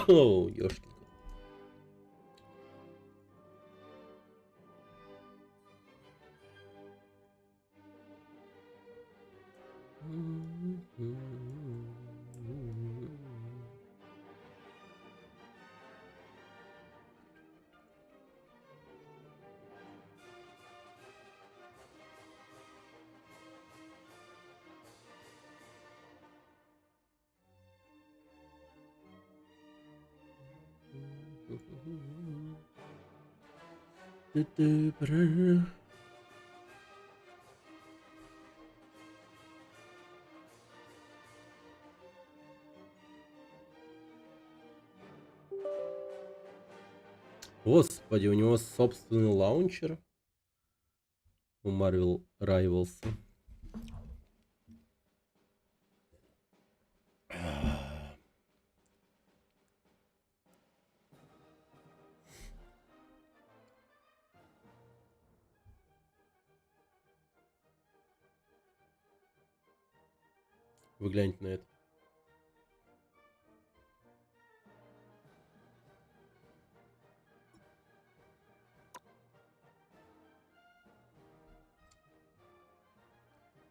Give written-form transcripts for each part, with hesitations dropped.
О, ёшкин. Господи, у него собственный лаунчер у Marvel Rivals. Вы гляньте на это.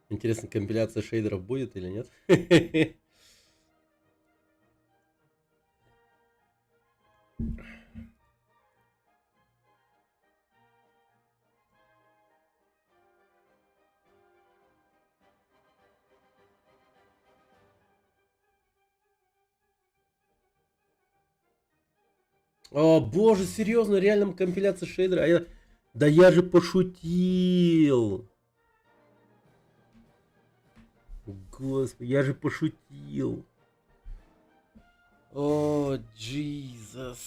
Интересно, компиляция шейдеров будет или нет? О, боже, серьезно, реально компиляция шейдера. Да я же пошутил. Господи, я же пошутил. О, Джизус.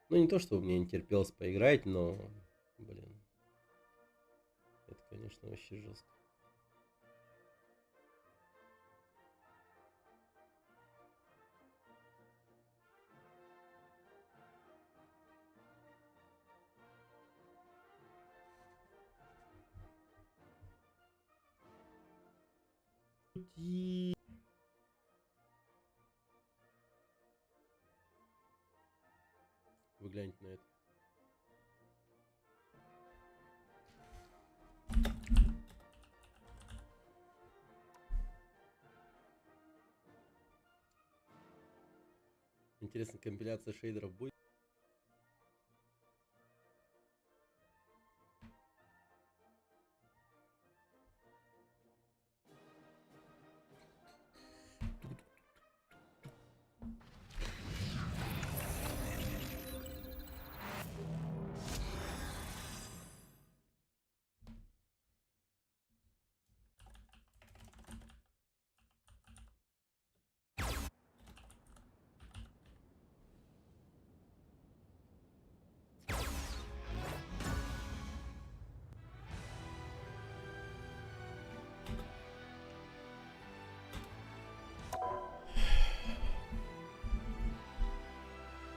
Ну, не то, что мне не терпелось поиграть, но, блин, это, конечно, вообще жестко. Вы гляньте на это. Интересно, компиляция шейдеров будет?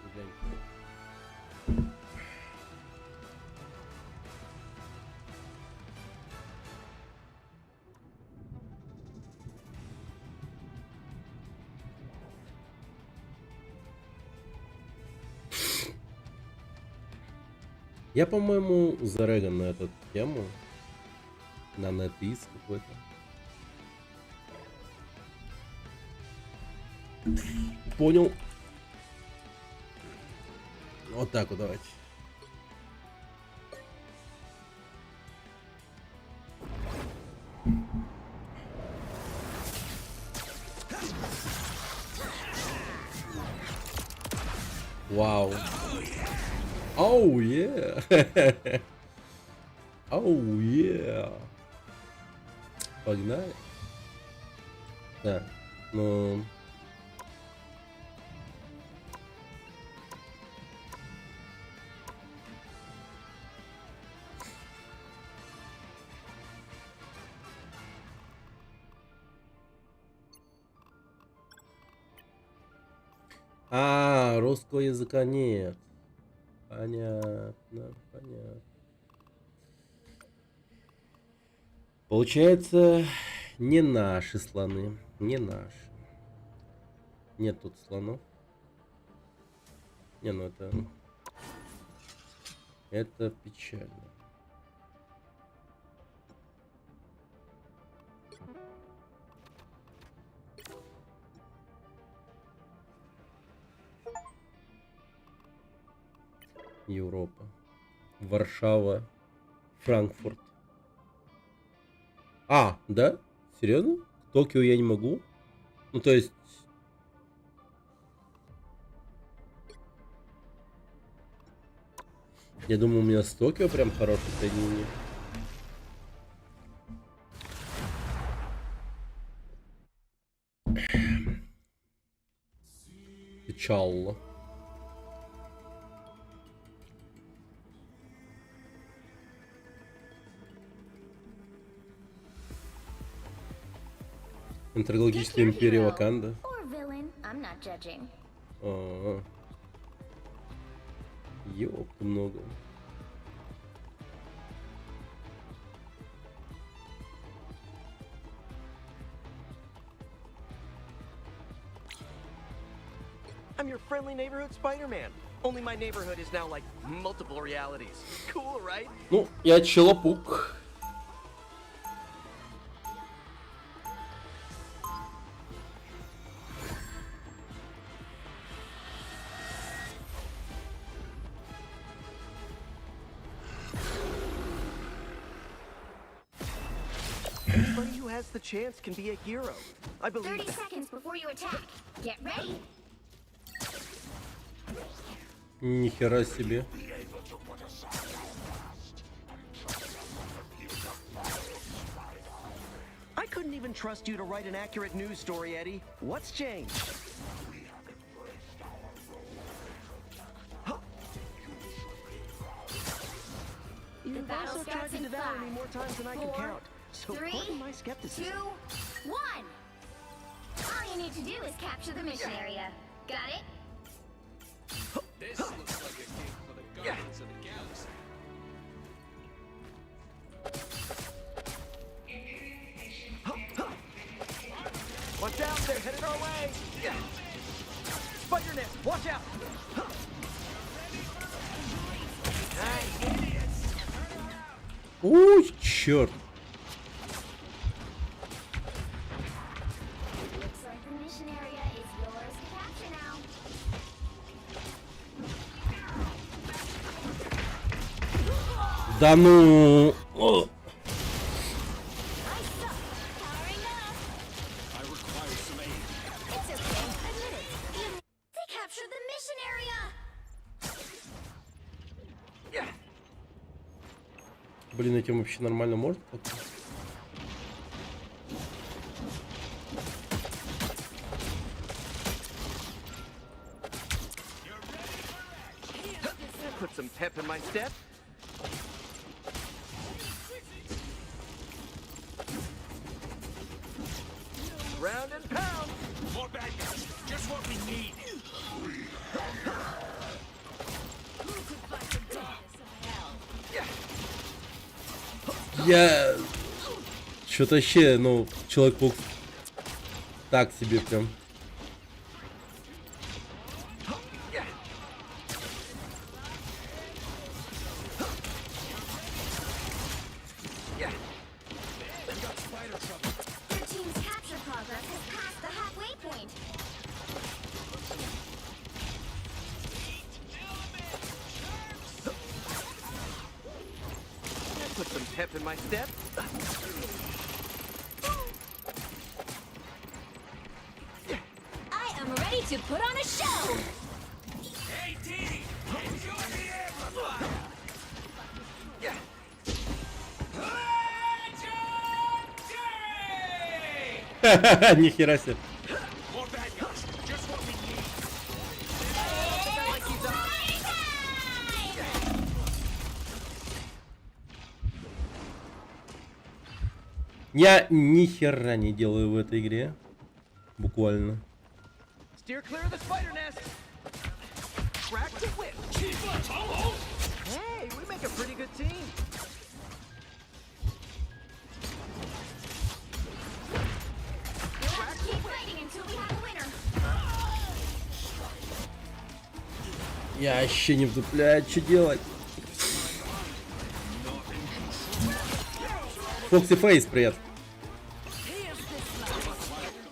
Вы гляньте. Я, по-моему, зареган на эту тему. На NetEase какой-то. Понял. Вот так вот давайте. Вау. Оу, yeah. Оу, yeah. Погнали. Да. Ну... А, русского языка нет. Понятно, понятно. Получается, не наши слоны, не наши. Нет тут слонов. Не, ну это печально. Европа. Варшава. Франкфурт. А, да? Серьезно? Токио я не могу? Ну, то есть... Я думаю, у меня с Токио прям хорошее соединение. Печально. Интергалактическая империя Ваканда. Ёпта много. I'm your friendly neighborhood Spider-Man. Only my neighborhood is now like multiple realities. Cool, right? Ну, я Челопук. Anybody who has the chance can be a hero. I believe 30 seconds before you attack. Get ready. Нихера себе. I couldn't even trust you to write an accurate news story, Eddie. What's changed? You've also tried to devour me more times than I can count. So pardon my skepticism. 2, 1. All you need to do is capture the mission area. Got it? This looks like a gig for the Guardians of the Galaxy. Watch out, they're headed our way! Spider-Net, watch out! Hey, idiots! Уй, черт. Looks like the mission area is yours to capture now. Да ну. О. I suck. Powering up. I require some aid. It's okay. Admit it. They captured the mission area. Блин, этим вообще нормально можно? That put some pep in my step. Round and pound! More bad guys. Just what we need. Я... Что-то вообще, ну, Человек-паук так себе прям. Your team's capture progress has passed the halfway point. That put some pep in my step. I am ready to put on a show. Hey, Dee! Enjoy the amplifier! Legendary! Нихера себе. More bad guys. Just what we need. Я ни хера не делаю в этой игре. Буквально. Steer clear of the spider nest. Crack the whip. Hey, we make a pretty good team. Let's keep fighting until we have a winner. Я вообще не вдупляю, что делать? Фокси Фейс, привет.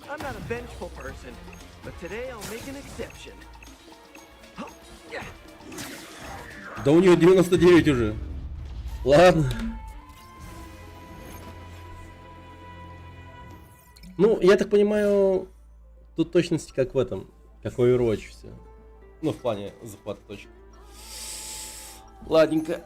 I'm not a vengeful person, but today I'll make an exception. Да у нее 99 уже. Ладно. Ну, я так понимаю, тут точности как в этом, как в Overwatch все. Ну, в плане захвата точек. Ладненько.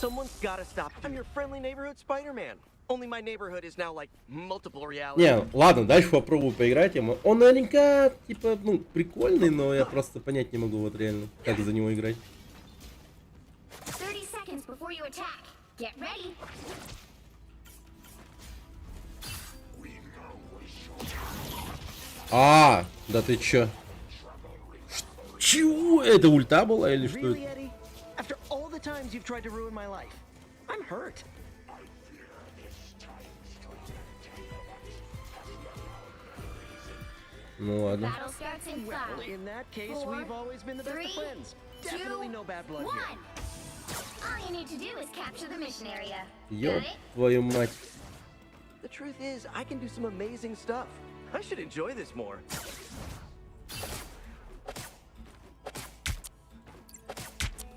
Someone's gotta stop. I'm your friendly neighborhood Spider-Man. Only my neighborhood is now like multiple realities. Не, ладно, дальше попробую поиграть. Он наверняка, типа, ну, прикольный, но я просто понять не могу вот реально, как за него играть. 30 seconds before you attack. Get ready. А, да ты чё? Чего? Это ульта была или что Really, это? Eddie? After all the times you've tried to ruin my life, I'm hurt. Ну ладно. Battle starts in Well, 5, in that case, 4, we've always been the best of 3, friends. 2, Definitely no bad blood 1. here. All you need to do is capture the mission area. Ёб Got it? твою мать. The truth is, I can do some amazing stuff. I should enjoy this more.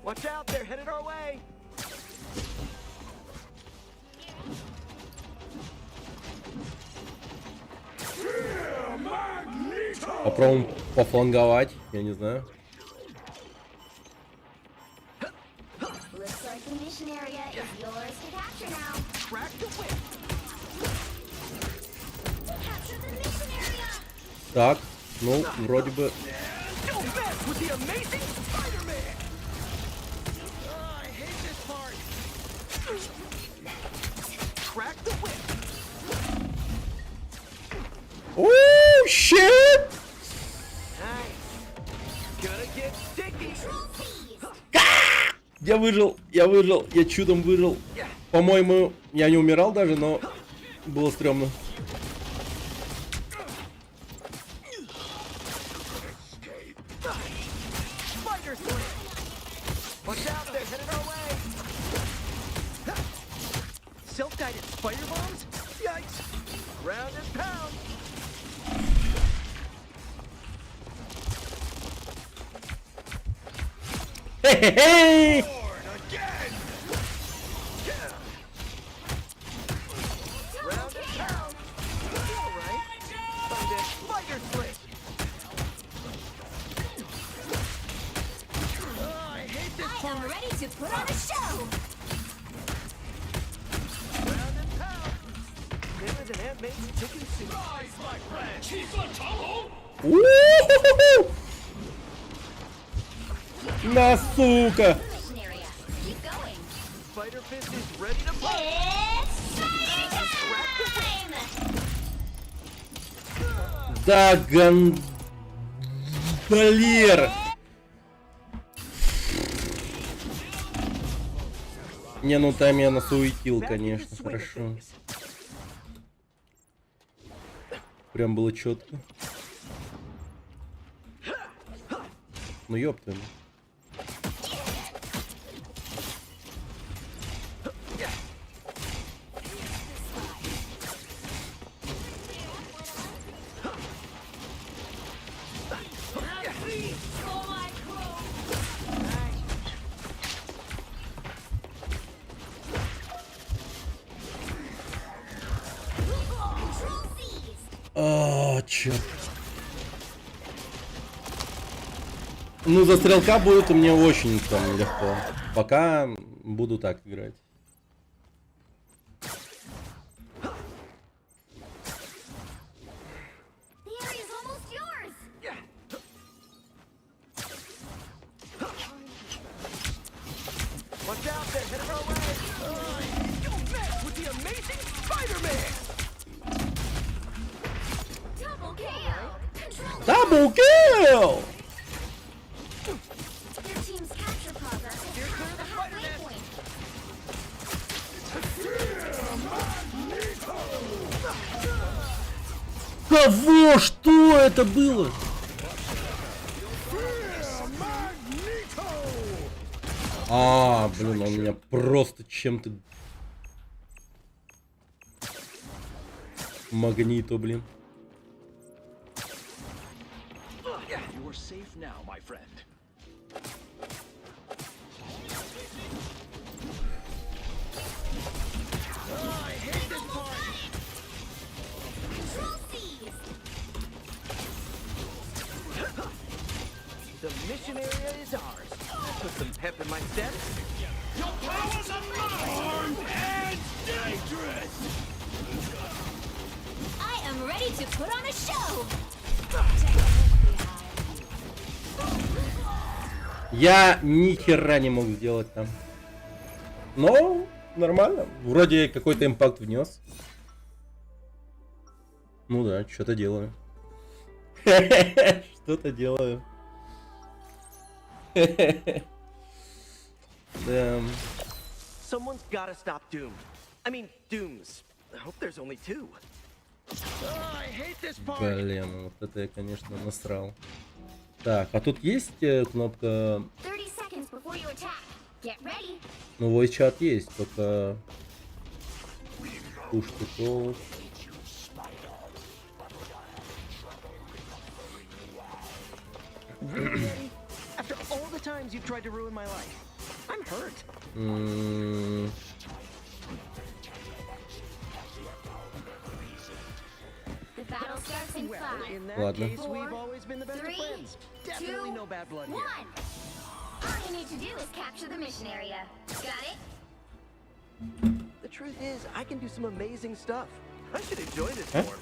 Watch out, they're headed our way. Попробуем пофланговать, я не знаю. Looks like the mission area is yours to capture now. Crack the whip. Capture the mission area! Так, ну, вроде бы... Don't mess with the amazing Spider-Man! I hate this part. Crack the whip. Оу, щит! Nice. Gonna get sticky. Я выжил, я чудом выжил. По-моему, я не умирал даже, но было стрёмно. Spider slam. Watch out, they're headed our way. Self-guided spider bombs? Yikes. Ground and pound. Хе-хе-хе! Round and pound. All right. Find a spider slam. Oh, I hate this I am part. ready to put on a show! Round and pound. Dinner than Aunt May's chicken soup. У-ху-ху-ху! На, сука! Mission area. Keep going. Spider Fist is ready to play. It's time! Да, гандалер! Не, ну там я насуетил, Back into конечно, swing of хорошо. things. Прям было четко. Ну ёпта. А, чёрт. Ну, за стрелка будет у меня очень там легко. Пока буду так играть. The area's almost yours! Watch out, they're headed our way. Don't mess with the amazing Spider-Man. Double KO! Control! Double kill! Кого? Что это было? А, блин, он меня просто чем-то... Магнито, блин. You are safe now, my friend. Control seized. The mission area is ours. Put some pep in my step. Your powers are armed and dangerous. I am ready to put on a show. Я ни хера не мог сделать там. Но нормально. Вроде какой-то импакт внес. Ну да, что-то делаю. Что-то делаю. Да. Someone's gotta stop Doom. I mean, Dooms. I hope there's only two. I hate this part. Блин, вот это я, конечно, насрал. Так, а тут есть кнопка... 30 seconds before you attack. Get ready. Ну, voice-чат есть, только... Push to talk. After all the times you've tried to ruin my life, I'm hurt. The battle starts in Well, 5, in that Ладно. case, we've always been the best of 3, friends. Definitely 2, no bad blood 1. here. All you need to do is capture the mission area. Got it? The truth is, I can do some amazing stuff. I should enjoy this Huh? more.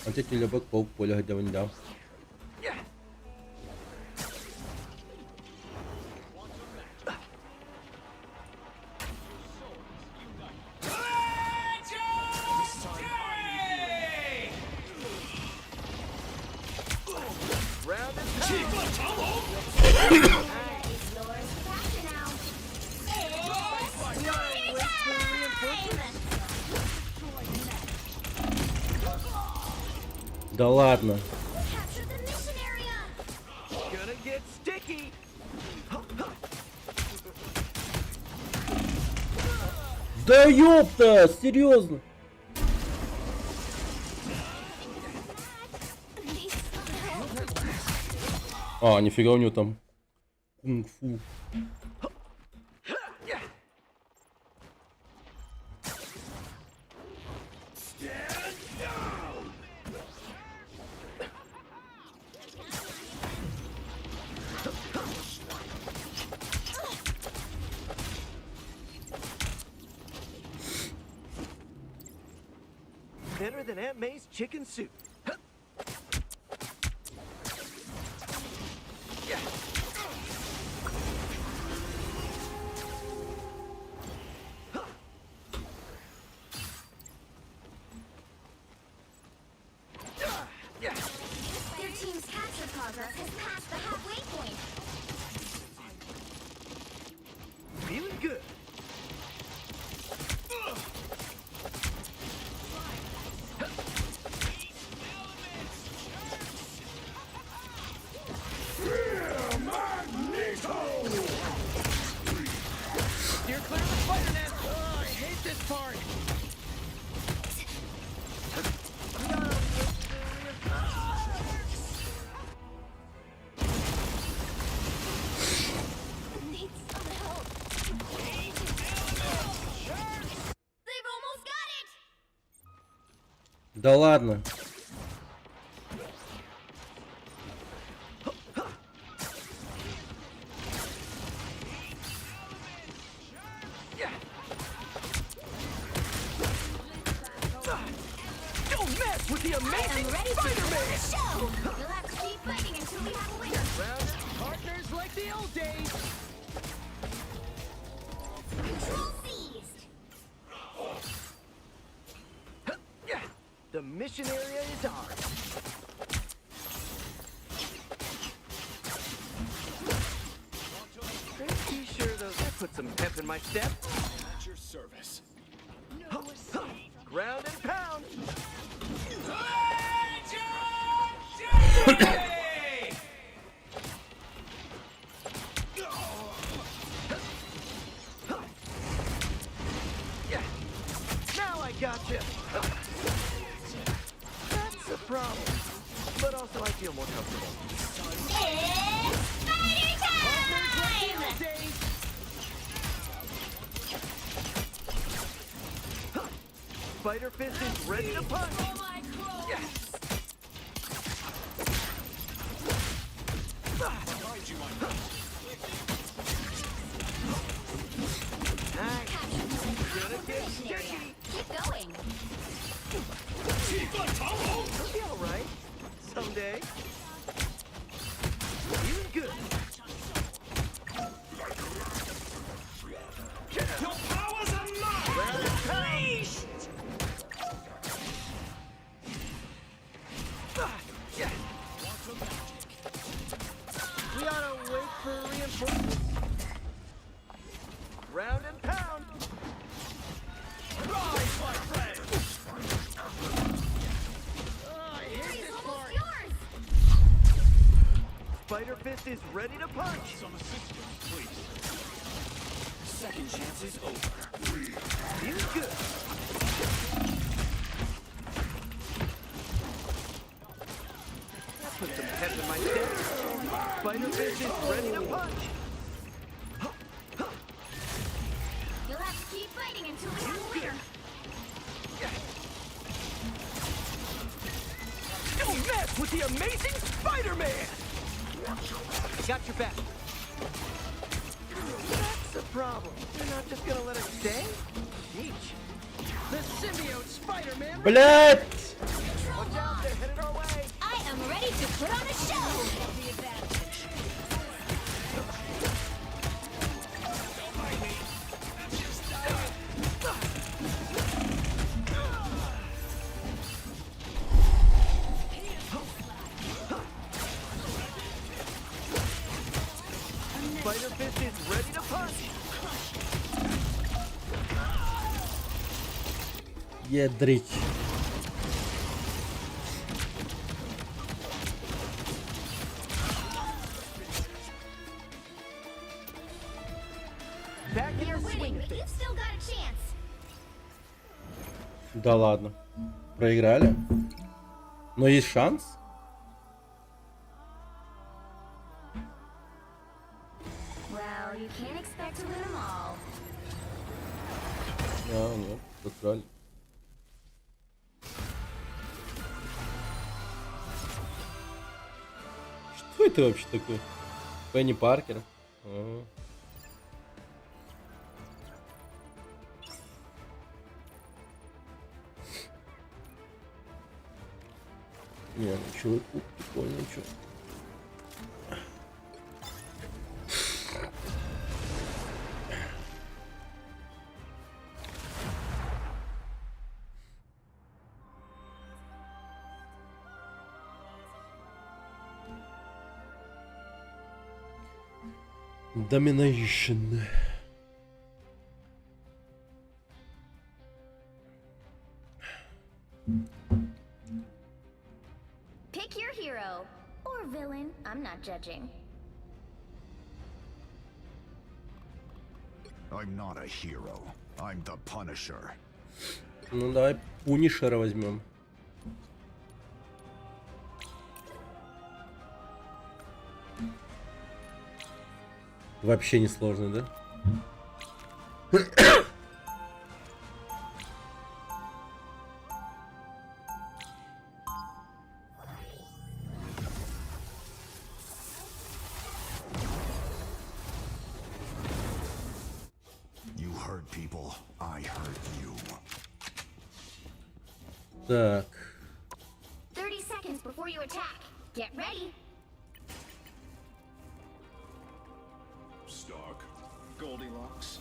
Anh chắc chỉ là bất phục của lời cho mình đâu. Yeah. Round and pound. It's yours to capture now. It's time! Да ладно. Capture the mission area. Gonna get sticky. Да ёпта, серьезно. А, нифига у него там кунг-фу. Better than Aunt May's chicken soup. Their team's capture progress has passed the halfway point. Feeling good. Steer clear of the spider net. Oh, I hate this part. Need some help. They've almost got it. Да ладно. Don't mess with the I amazing am ready to put on Spider-Man. a show. You'll have to keep fighting until we have a winner. Round partners like the old days. Control seized. The mission area is ours. Pretty sure those put some pep in my step. At your service. No escape. Ground and pound. Yeah. Now I gotcha. That's a problem. But also I feel more comfortable. It's spider time! Spider Fist is ready to punch. Yes. Nice. Gonna get sticky. Keep going. He'll be all right. Someday. Even good. Your powers are mine! Round and pound. Yeah. We ought to wait for reinforcements. Round and pound. Rise, my friend! Oh, I hate It's this almost part. yours! Spider Fist is ready to punch. Some assistance, please. Second chance is over. Feels good. That put some pep in my step. Spider Fist is ready to punch. You'll have to keep fighting until we have a winner. Don't mess with the amazing Spider-Man! I got your back. That's the problem. You're not just gonna let us stay? Peach. The symbiote Spider-Man. Блять! Watch out, they're headed our way. I am ready to put on a show! Spider Fist is ready to punch. Ядрить. Back in You're the swing winning, of but you've things. still got a chance. Да ладно. Проиграли. Но есть шанс. Well, you can't expect to win them all. А, нет, просрали. Что это вообще такое? Пенни Паркер? Ага. Не, ну чё, прикольно, чё. Domination. Pick your hero. Or villain. I'm not judging. I'm not a hero. I'm the Punisher. Ну давай Пунишера возьмем. Вообще не сложно, да? You hurt people. I hurt you. Так. 30 seconds before you attack. Get ready. Stark, Goldilocks.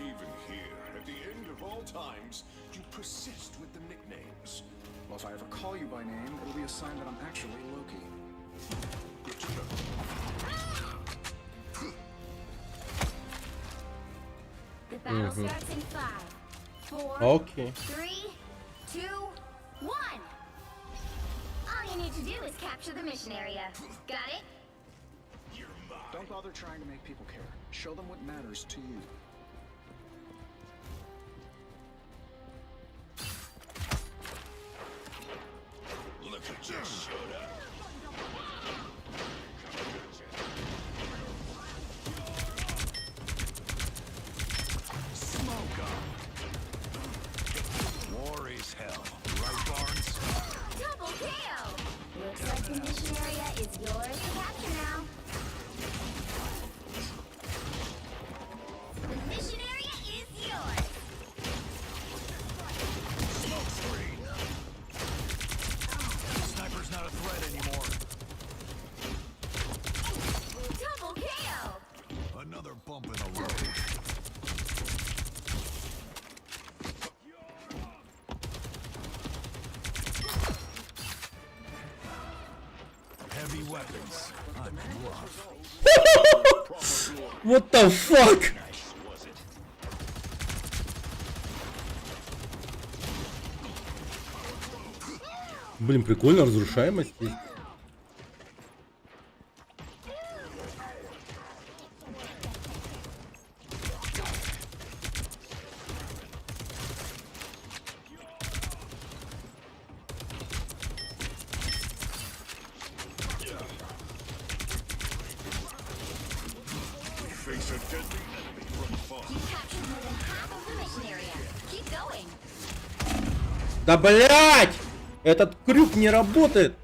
Even here, at the end of all times, you persist with the nicknames. Well, if I ever call you by name, it'll be a sign that I'm actually Loki. Good to know. The battle starts in 5, 4, Окей. 3, 2, 1. All you need to do is capture the mission area. Got it? Don't bother trying to make people care. Show them what matters to you. Look who just showed up. Smoke 'em. War is hell. Right, Barnes? Double kill! Looks like the mission area is yours to capture now. The mission area is yours. Smoke screen. Sniper's not a threat anymore. Double kill! Another bump in the road. Heavy weapons. I'm rough. What the fuck? Блин, прикольно, разрушаемость есть. Face a deadly enemy from afar. You captured more than half of the mission area. Keep going. Да блять! Этот крюк не работает.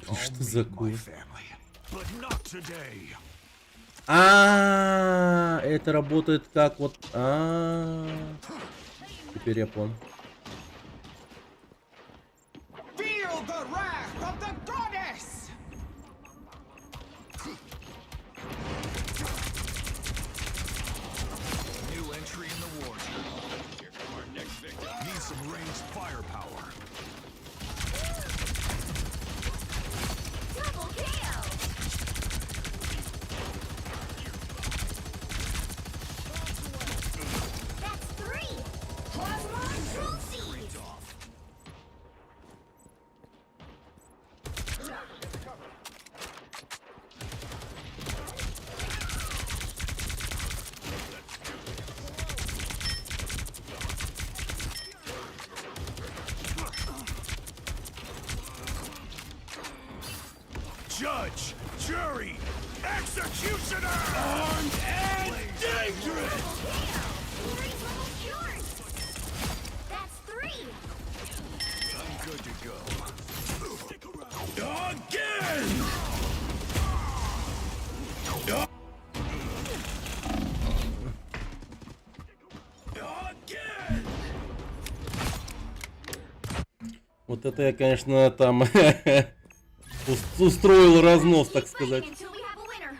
Что за My кур? family. But not today. Это работает как вот. Теперь я понял. Feel the wrath of the goddess! New entry in the war journal. Here come our next victim. Need some ranged firepower. Double kill! That's 3! Plasma trophies! Judge, jury, executioner! Armed and dangerous! Three's almost yours! That's 3! I'm good to go. Stick around. Again! Again! Вот это я, конечно, там устроил разнос, так Keep сказать. fighting until we have a winner.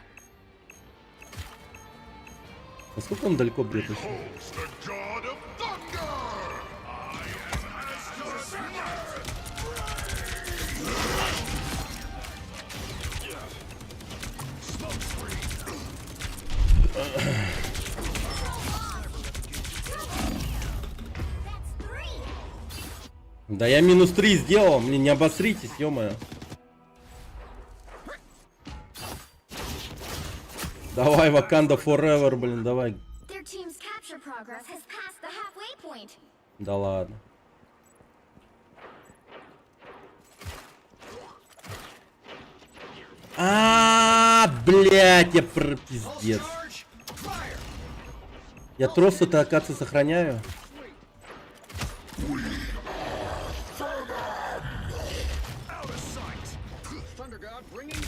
Насколько он далеко бьет еще? Beholds the god of thunder! I am Astor Smoke screen. That's 3! Да я минус 3 сделал, мне не обосритесь, ё-моё. Давай, Wakanda Forever, блин, давай. Their team's capture progress has passed the halfway point. Да ладно. Блять, я пиздец. Я трос-то, оказывается, сохраняю. Out of sight. Thunder God bringing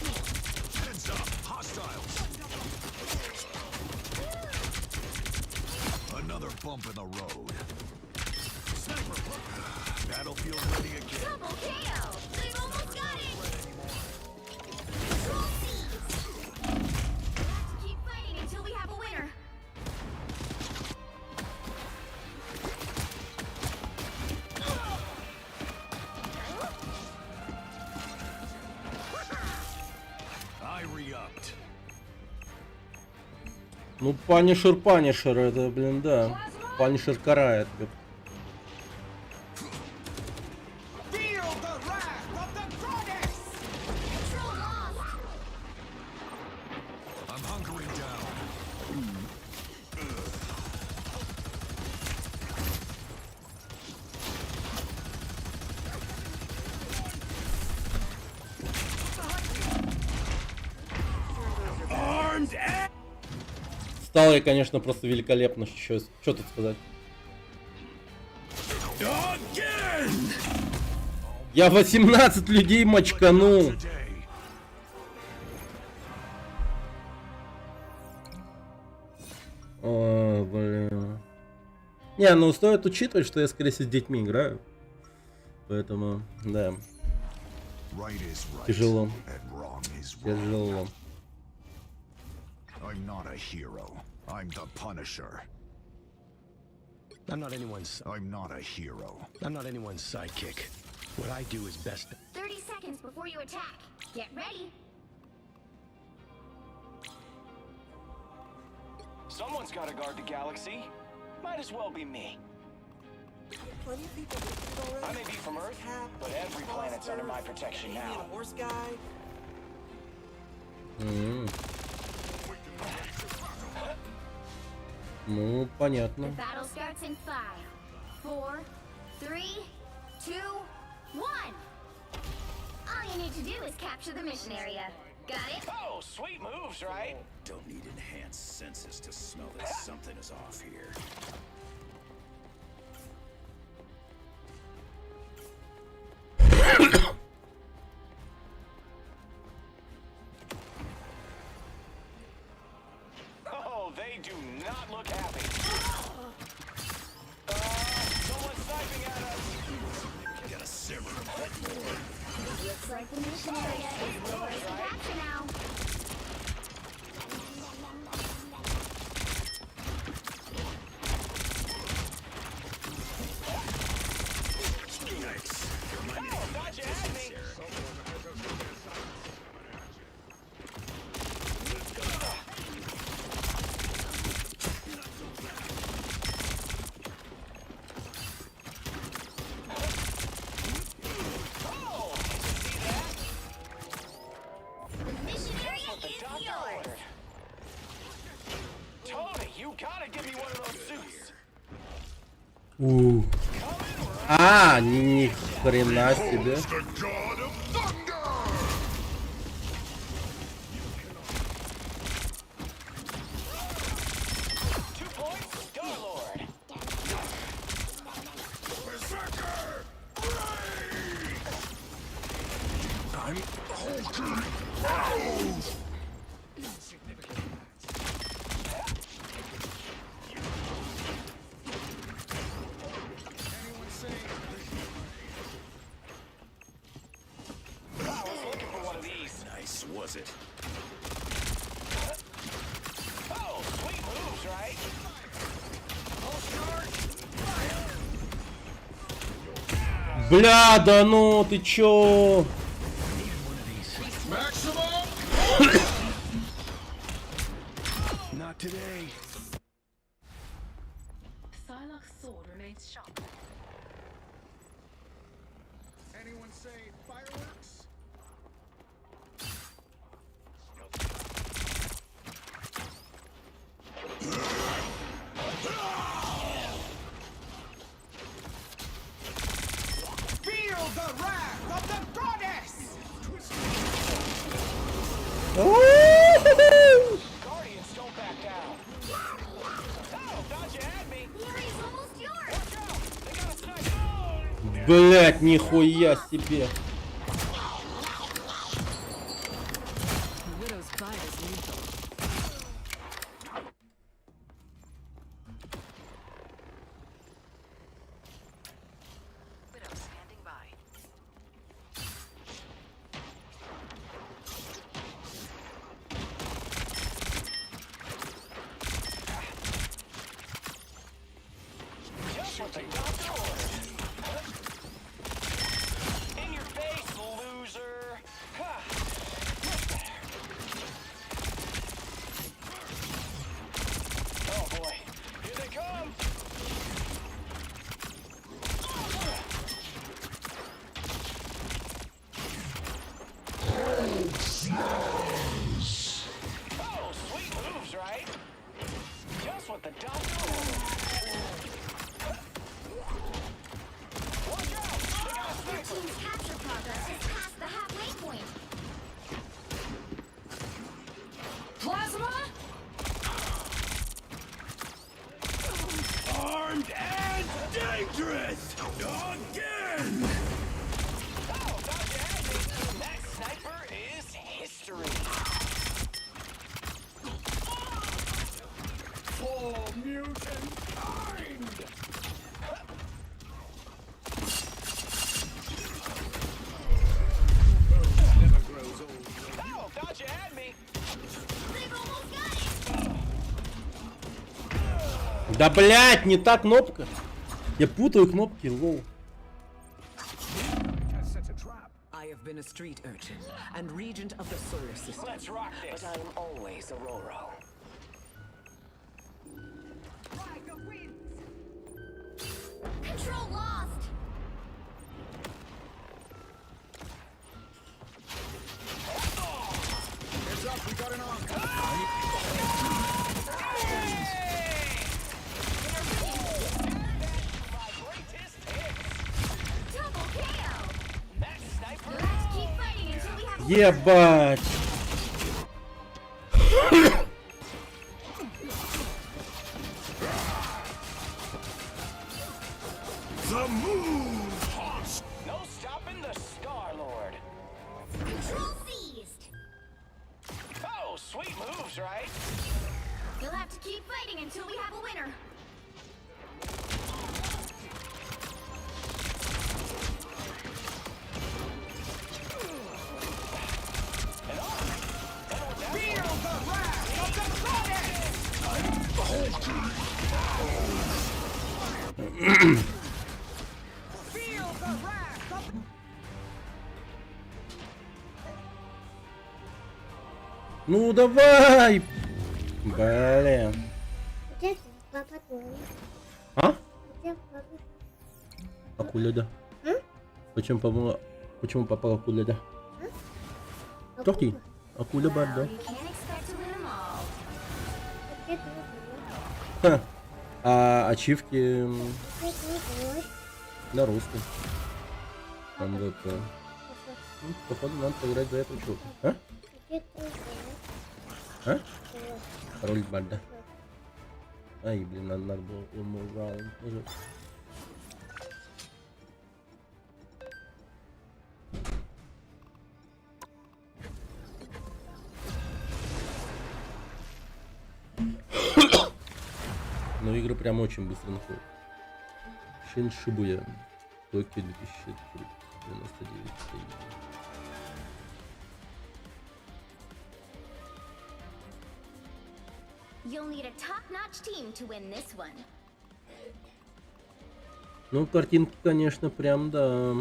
Heads up, hostiles. Another bump in the road. Sniper. Battlefield ready again. Double kill! They've almost got it! Keep fighting until we have a winner. I re-upped. Ну, Панишер, это, блин, да. Панишер карает. Feel the wrath of the goddess! Control lost. I'm hunkering down. Сталри, конечно, просто великолепно. Что тут сказать? Я 18 людей мочканул. Today. О, блин. Не, ну стоит учитывать, что я, скорее всего, с детьми играю. Поэтому, да, Right is right. Тяжело. And wrong is wrong. тяжело. I'm not a hero. I'm the Punisher. I'm not anyone's I'm not a hero. I'm not anyone's sidekick. What I do is best. 30 seconds before you attack. Get ready. Someone's got to guard the galaxy. Might as well be me. Plenty of people did it already. I may be from Earth, but every planet's under my protection now. The worst guy. Ну, понятно. The battle starts in 5, 4, 3, 2, 1. All you need to do is capture the mission area. Got it? Oh, sweet moves, right? Don't need enhanced senses to smell that something is off here. Oh, they do not look happy. Someone's sniping at us. Gotta simmer. Looks like the mission area is yours to capture now. Oh, thought you had me. The mission area is Doctor yours. ordered. Tony, you gotta give me one of those suits. А, ни хрена себе. The God of Thunder! Star-Lord. Berserker! I'm Hulking out! I was looking for one of these. Nice, was it? Oh, sweet moves, right? Бля, да ну, ты чё? Not today. Psylocke's sword remains sharp. Anyone say fireworks? Feel the wrath of the goddess! Guardians don't back down. Oh, thought you had me. The area's almost yours. They got a sniper. Блять, нихуя себе. The Widow's bite is lethal. Widow standing by. Just what the doctor ordered. In your face, loser. Ha. Much better. Oh, thought you had me. They've almost got it! Да блять, не та кнопка. Я путаю кнопки, лол. I have been a street urchin and regent of the solar system. Let's rock this. But I am always Aurora. Control lost! Heads up, we got an on. My greatest hits. Double KO! That sniper. You'll have to keep fighting until we have a Ебать. The moon haunts. No stopping the Star-Lord. control seized! Oh, sweet moves, right? You'll have to keep fighting until we have a winner. Feel the wrath of the goddess! Feel the wrath of Ну давай. Блин. Где папа твой? А? Где папа? Акуля, М? Почему попала акуля, да? Кто ты? Акуля, бат, да? You can't expect to win them all. Где твой? Ха. А ачивки Где твой? на русском. Там вот... Ну, походу надо поиграть за этого чувака. А? Где твой? А? Роль банда. Ай, блин, надо было one more round. Нажать. Но игры прям очень быстро находят. Шин Шибуя. Токио 2099. You'll need a top-notch team to win this one. Ну, картинки, конечно, прям, да.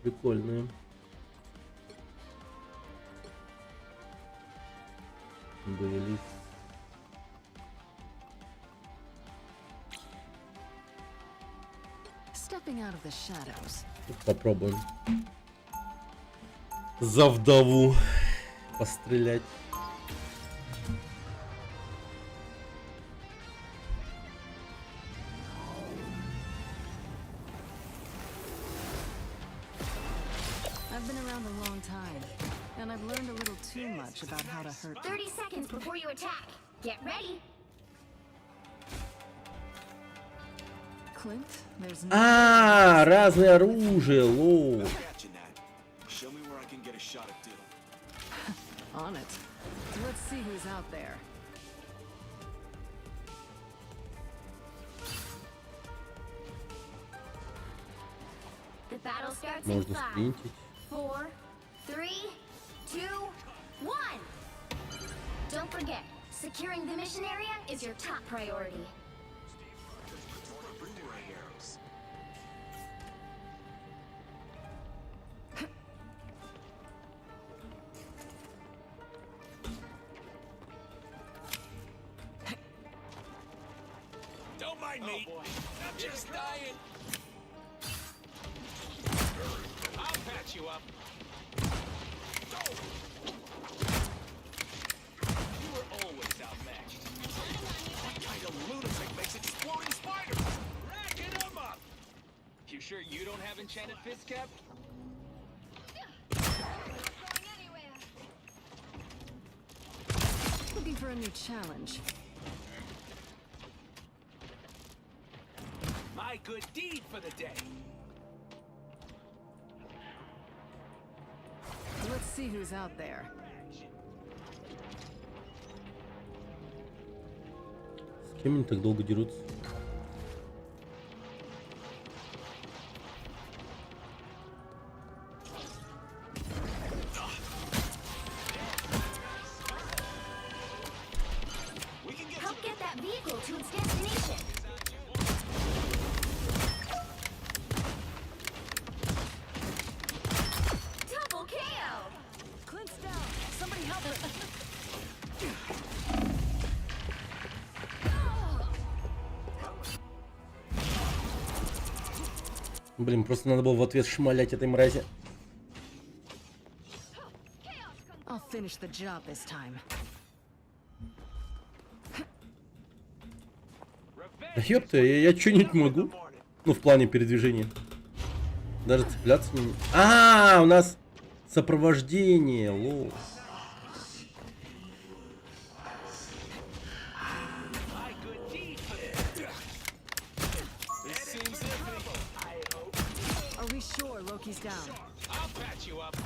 Прикольные. Были. Stepping out of the shadows. Попробуем. За вдову пострелять. I've been around a long time, and I've learned a little too much about how to hurt. 30 seconds before you attack. Get ready. Clint, there's no. А, разное оружие, лоу. Show me where I can get a shot at Diddle. On it. Let's see who's out there. The battle starts in Можно 5, спринтить. 4, 3, 2, 1. Don't forget, securing the mission area is your top priority. Boomerang arrows. Don't mind me. I'm just dying. I'll patch you up. You were always outmatched. What kind of lunatic makes exploding spiders? Racking them up. You sure you don't have enchanted fist cap? Looking for a new challenge. My good deed for the day. Let's see who's out there. Чем они так долго дерутся? Help get that vehicle to its destination. Double KO. Clint's down. Somebody help him. Блин, просто надо было в ответ шмалять этой мрази. I'll finish the job this time. Да ёпта, я что-нибудь могу? Ну, в плане передвижения. Даже цепляться не... У нас сопровождение, лол. Are we sure Loki's down? I'll patch you up.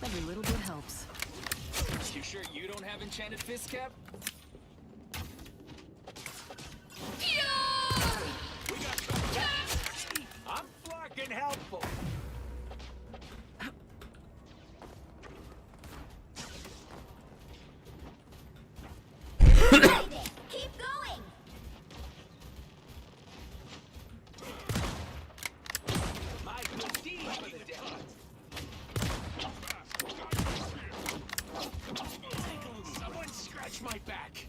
Every little bit helps. You sure you don't have enchanted fist cap? We got trouble. I'm fucking helpful. Keep going. My good deed for the day. Someone scratch my back.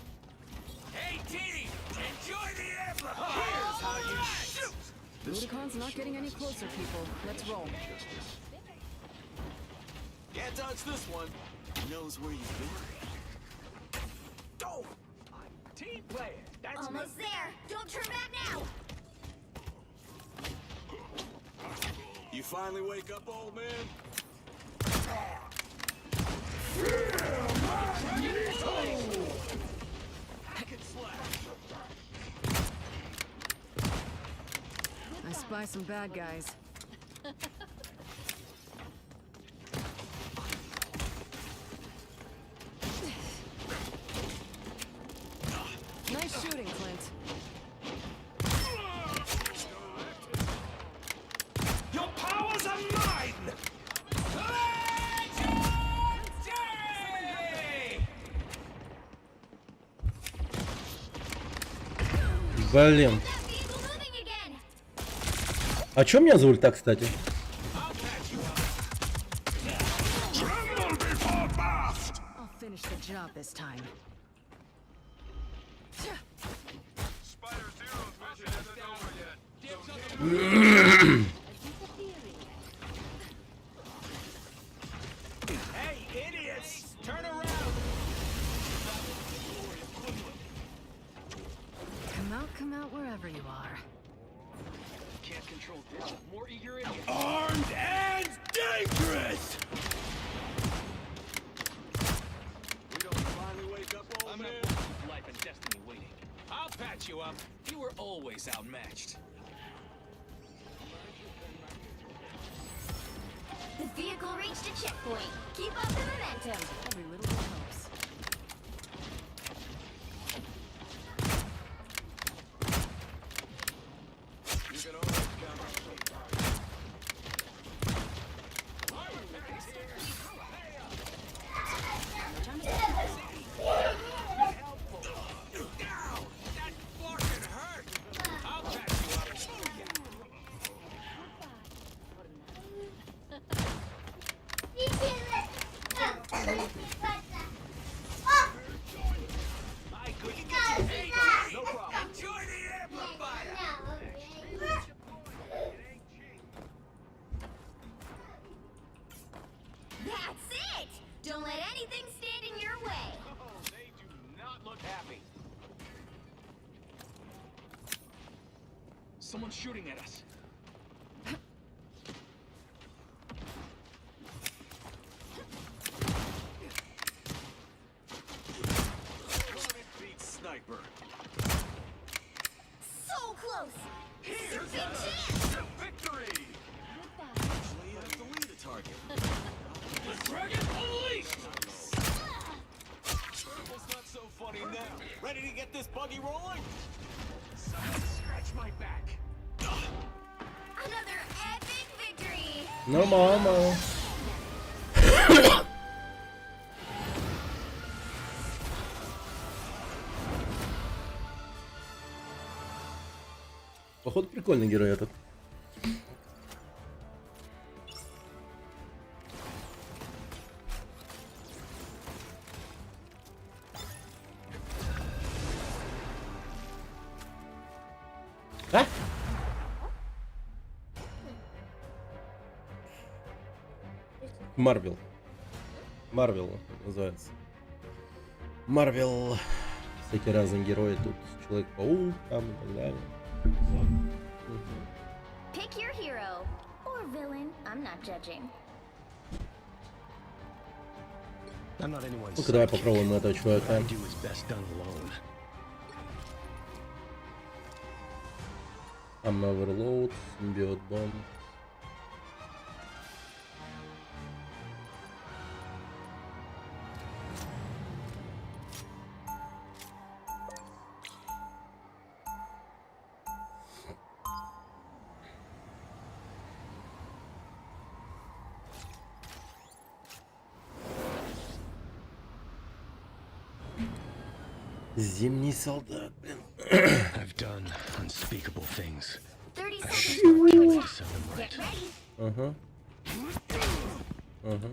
Hey, team! Enjoy the amplifier! Here's how you shoot! Budokon's not getting any closer, people. Let's roll. Can't touch this one. He knows where you've been. Go! Team player. That's Almost there. Don't turn back now. You finally wake up, old man? I spy some bad guys. Nice shooting, Clint. Your powers are mine! Блин. That vehicle moving again. А чё меня за ульта, кстати? I'll finish the job this time. Hey, idiots! Turn around! Come out wherever you are. Can't control this. More eager idiots. Armed and dangerous! We don't finally wake up, old man? Life and destiny waiting. I'll patch you up. You were always outmatched. The vehicle reached a checkpoint. Keep up the momentum. Every little bit helps. You can always count on me. Down! That fucking hurt! I'll patch you up. My good. Hey, no problem. Enjoy the amplifier. That's it. Don't let anything stand in your way. Oh, they do not look happy. Someone's shooting at us. Beat sniper. So close. Here's Big chance. a victory. Actually, I have to lead a target. The dragon unleashed. Purple's not so funny now. Ready to get get this buggy rolling? Scratch my back. Another epic victory! No, мама. Походу прикольный герой этот. А? Марвел. Марвел называется. Марвел. Всякие разные герои тут. Человек-паук там и так далее. Pick your hero. Or villain. I'm not judging. I'm not anyone's Ну-ка давай sidekick. попробуем на этого What чувака. I do is best done alone. Там Overload, Симбиот Бомб. Зимний солдат, блин. I've done unspeakable things. 30 I seconds hope before you you do attack. set them right. Get ready. Ага. Ага.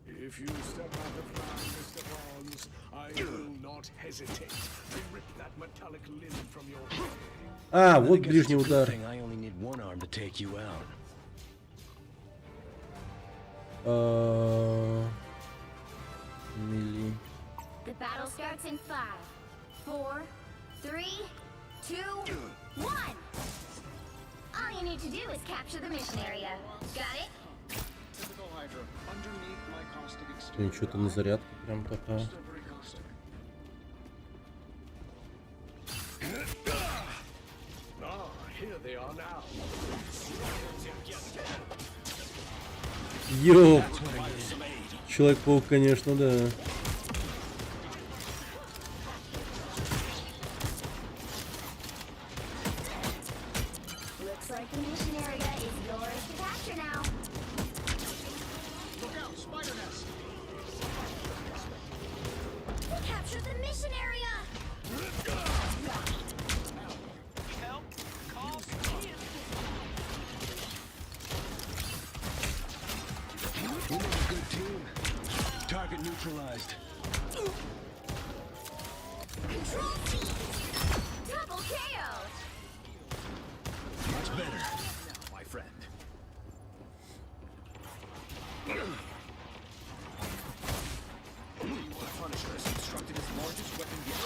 If you step out of line, Mr. Bonds, I will not hesitate to rip that metallic limb from your body. А, I вот guess ближний it's a good удар. thing I only need one arm to take you out. Мили. The battle starts in 5, 4, 3, 2, 1. All you need to do is capture the mission area. Got it? Typical Hydra. Underneath my caustic Блин, exterior. что-то на зарядку прям такая. Still pretty caustic. Ah, here they are now. Ёп. Человек-паук, конечно, да. Looks like the mission area is yours to capture now. Look out, spider nest! Capture the mission area! Help calls in. We make a good team. Target neutralized. Control C! Double KO! Much better. My friend. Punisher has constructed his largest weapon yet.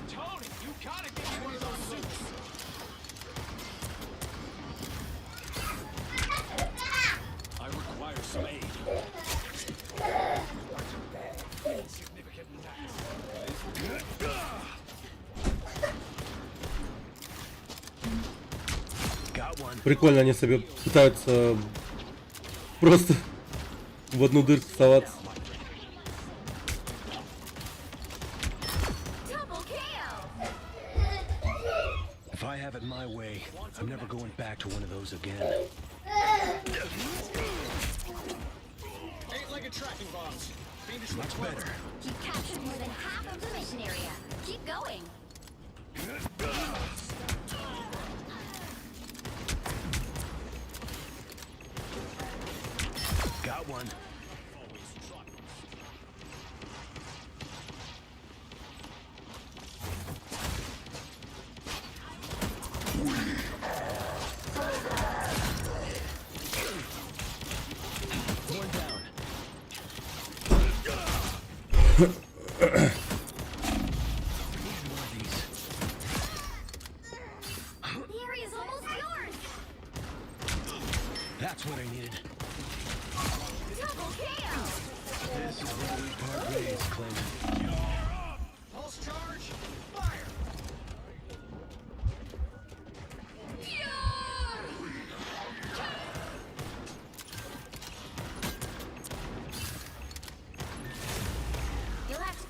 Tony, you gotta get me one of those suits. I require some aid. Insignificant Got one. Прикольно, они себе пытаются просто в одну дырку соваться. Double KO! If I have it my way, I'm never going back to one of those again. Eight-legged tracking bombs. Fiendishly Much clever. better. You've captured more than half of the mission area. Keep going. Got one. One down. Need one of these. The area's almost yours! That's what I needed. Double KO! This is where we part ways, Clint. Pulse charge. Fire. You'll have to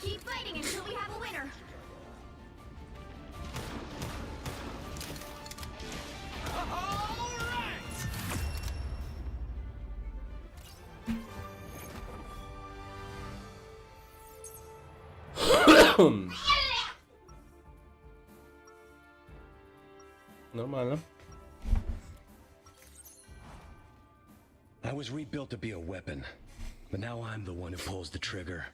Нормально. I was rebuilt to be a weapon, but now I'm the one who pulls the trigger.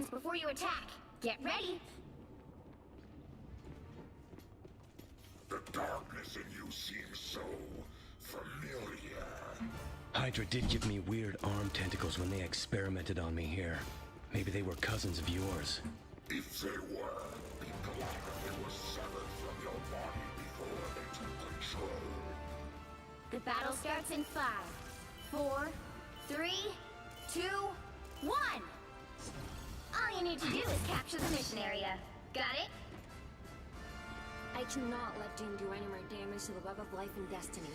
Before you attack, get ready. The darkness in you seems so familiar. Hydra did give me weird arm tentacles when they experimented on me here. Maybe they were cousins of yours. If they were, be glad that they were severed from your body before they took control. The battle starts in 5, 4, 3, 2, 1. All you need to do is capture the mission area. Got it? I cannot let Doom do any more damage to the Web of Life and Destiny.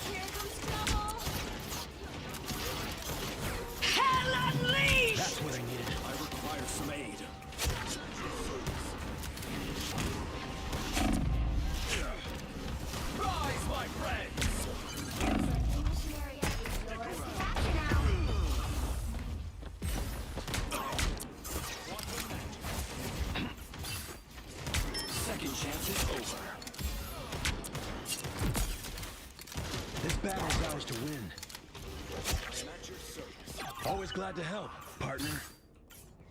Here comes trouble! Hell unleashed! That's what I needed. I require some aid. Rise, my friends! Mission area is yours to capture now. Second chance is over. This battle's ours to win. Always glad to help, partner.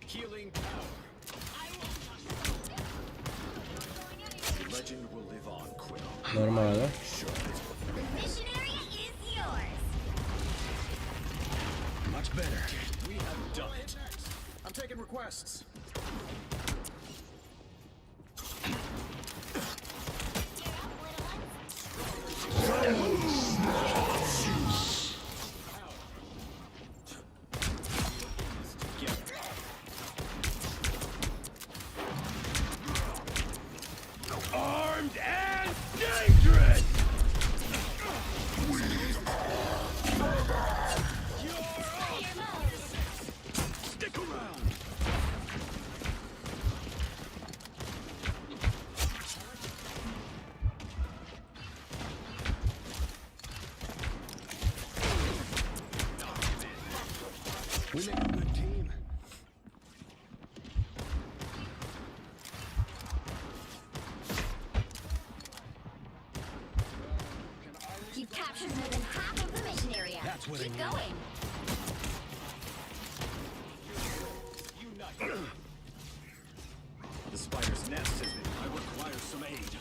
Healing power. The legend will live on, Quill. Нормально. The mission area is yours. Much better. We have done it. I'm taking requests. Armed and dangerous! Stick around! We make a good team. You've captured more than half of the mission area. That's what I Keep need. going. The spider's nest has been. I require some aid.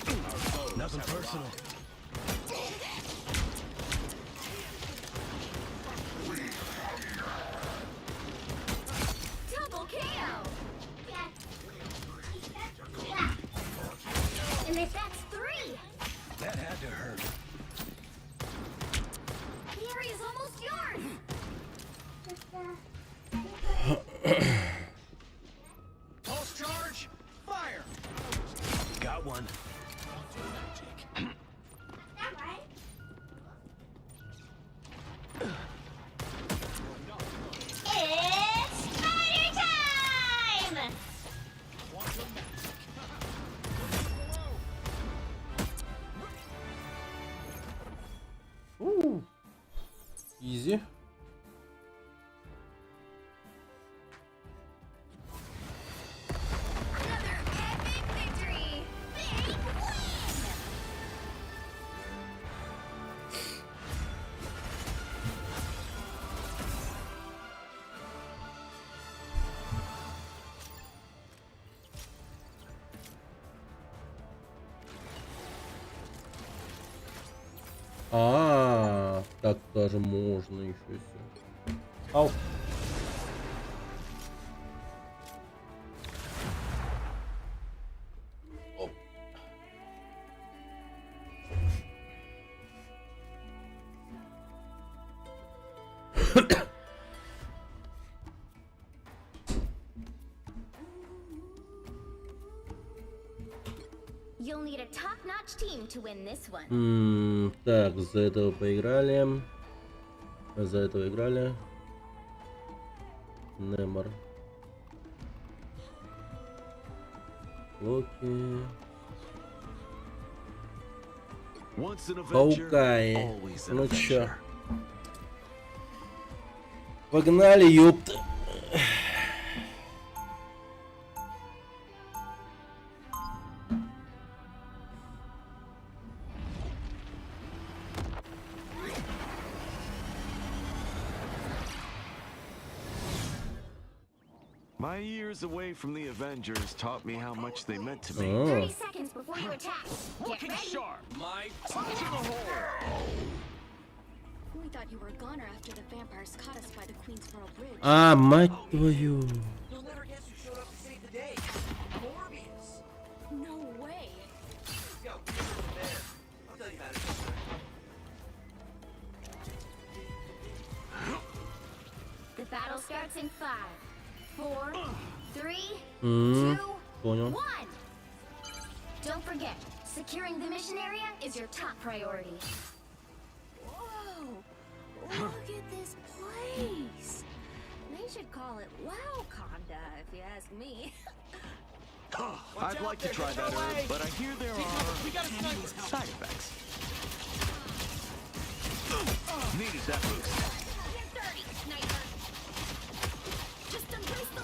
Our foes Nothing have personal. arrived. Double KO. That's 3. That had to hurt. The area's almost yours. Pulse charge! Fire! Got one. It's spider time! Easy. Another epic victory! Big win! Так даже можно еще себе. Ау. Оп. You'll need a top-notch team to win this one. Так, за этого поиграли. За этого играли. Немор. Локи. Паукай. Ну чё? Погнали, ёпта. My years away from the Avengers taught me how much they meant to me. 30 seconds before you attack. Get Looking ready. sharp. My touch in the hole. We thought you were a goner after the vampires caught us by the Queensboro Bridge. А, мать твою. You'll never guess who showed up to save the day. Morbius. No way. Yo, here's the man. I'll tell you about it. The battle starts in 5, 4, 3, 2, Понял. 1. Don't forget, securing the mission area is your top priority. Whoa! Look at this place. They should call it Wowconda, if you ask me. I'd like to try that herb, but I hear there are side effects. Needed that boost. Get dirty, sniper. Just embrace the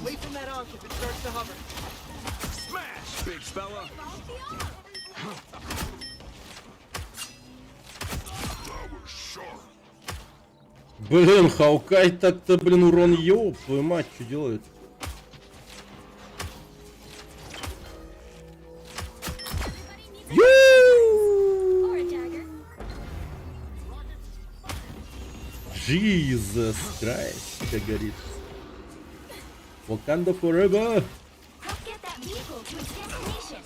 Wait from that on if it starts to hover. Smash, big fella. Блин, Хаукай так-то, блин, урон ёб, твою мать, что делает? Or a dagger. Jesus Christ, как говорит. Wakanda forever. Help get that vehicle to its destination.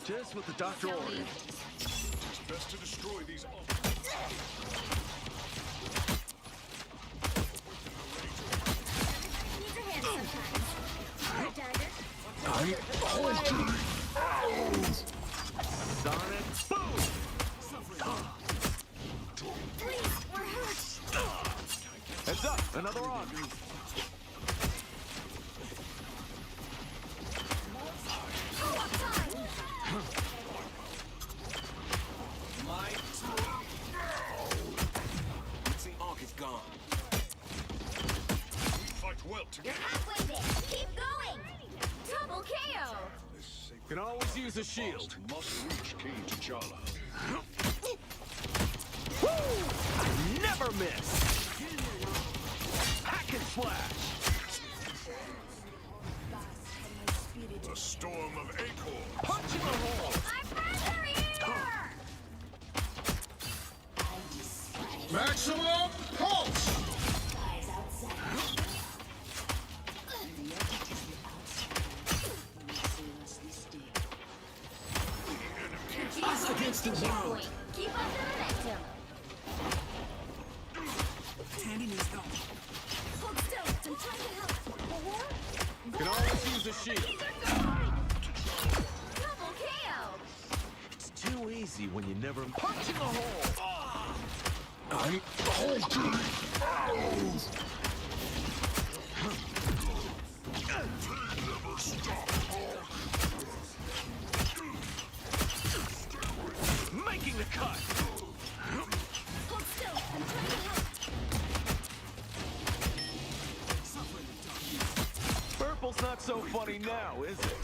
Just what the doctor ordered. It's best to destroy these. Needs a hand sometimes. Or a dagger. Sonic boom! Please, we're hurt. Heads up, another arc. Oh, up time. My Looks the arc is gone. Fight well together. You're halfway there. Keep going. Double KO. Can always use a shield. Must reach King T'Challa. Never miss. Hack and slash. The storm of Acorn. Punch in the hole. I'm faster here. Maximum pulse. Us against the wall. Keep up the momentum. Tandy needs help. Hold still. I'm trying to help. Can always use a shield. Double KO. It's too easy when you never punch in the hole. Making the cut. Hold still. I'm trying to help. Purple's not so funny now, is it?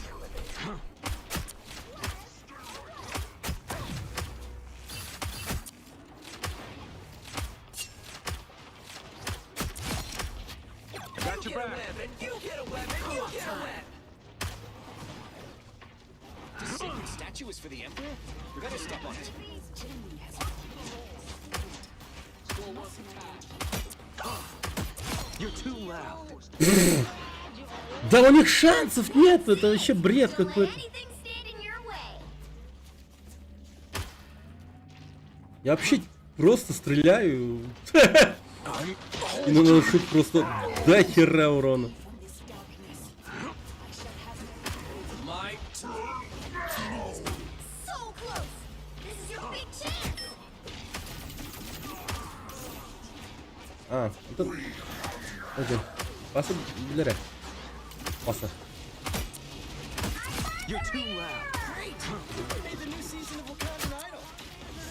I got your back. You get a weapon. You get a weapon. This sacred statue is for the Emperor? We better step on it. You're too loud. Да у них шансов нет, это вообще бред какой-то. Anything stand in your way. Я вообще просто стреляю. И наношу просто до хера урона. My So close. This is your big chance. Тут... Okey. Pasa bilerek. Pasa. You're too loud. Made the new season of Wakandan Idol.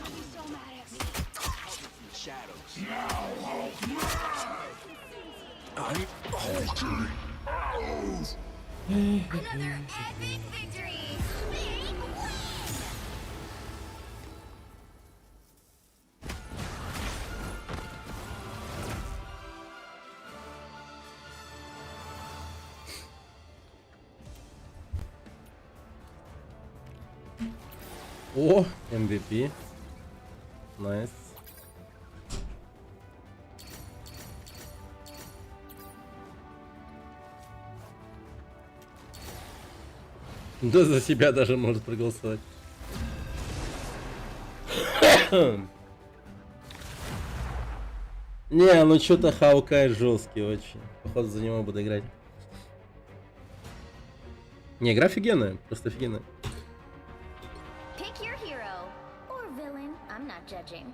I'll be so mad at me. Shadows. Another epic victory! Big win! О, MVP. Найс. Да за себя даже может проголосовать. Не, ну что-то Хаукай жесткий очень. Походу за него буду играть. Не, игра офигенная, просто офигенная. Pick your hero or villain. I'm not judging.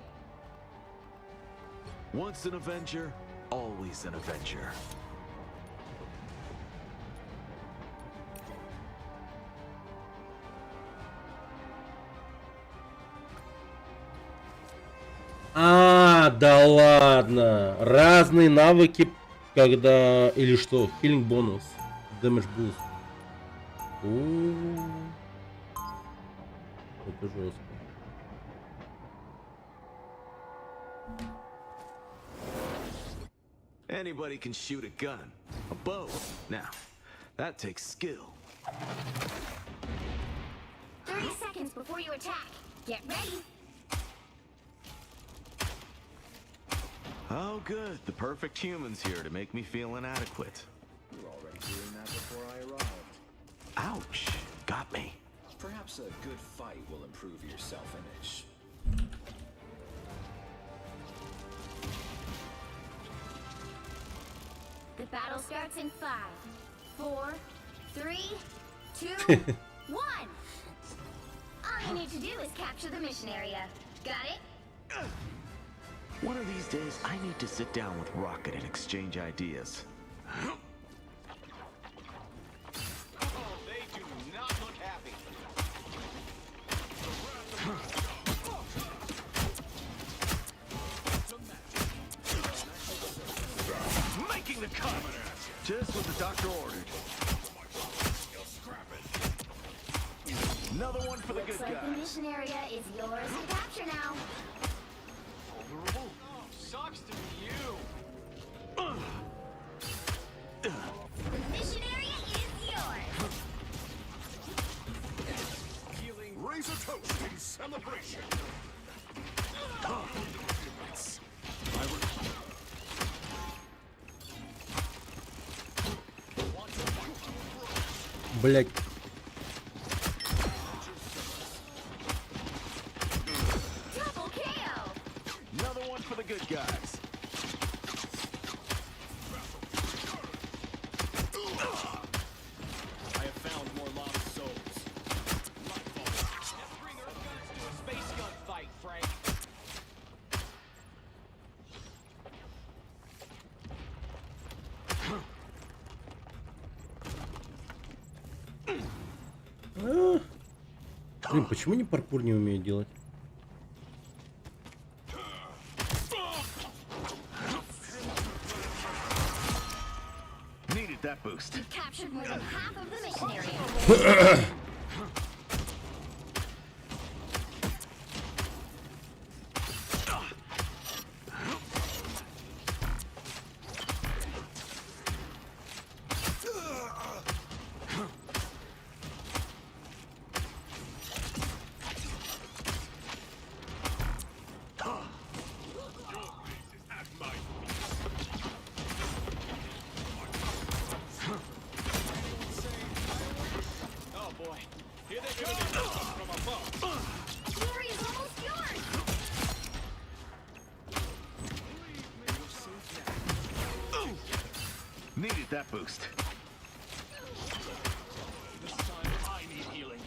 Once an Avenger, always an Avenger. Да ладно. Разные навыки, когда... Или что? Healing бонус. Damage boost. Это жестко. Anybody can shoot a gun, a bow. Now, that takes skill. 30 seconds before you attack. Get ready. Oh, good. The perfect human's here to make me feel inadequate. You were already doing that before I arrived. Ouch. Got me. Perhaps a good fight will improve your self-image. The battle starts in 5, 4, 3, 2, 1. All you need to do is capture the mission area. Got it? One of these days, I need to sit down with Rocket and exchange ideas. Oh, they do not look happy. Making the cut! Just what the doctor ordered. Another one for the Looks good like the guys. mission area is yours to capture now. Oh, sucks to be you. The mission area is yours. Raise a toast in celebration. Блять. Double KO. Another one for the good guys. I have found more lost souls. Let's bring Earth guns to a space gun fight, Frank. Блин, почему не паркур не умею делать? Needed that boost. You've captured more than half of the mission area. Oh boy. Here they go from above. Glory is almost yours. Needed that boost. This time I need healing.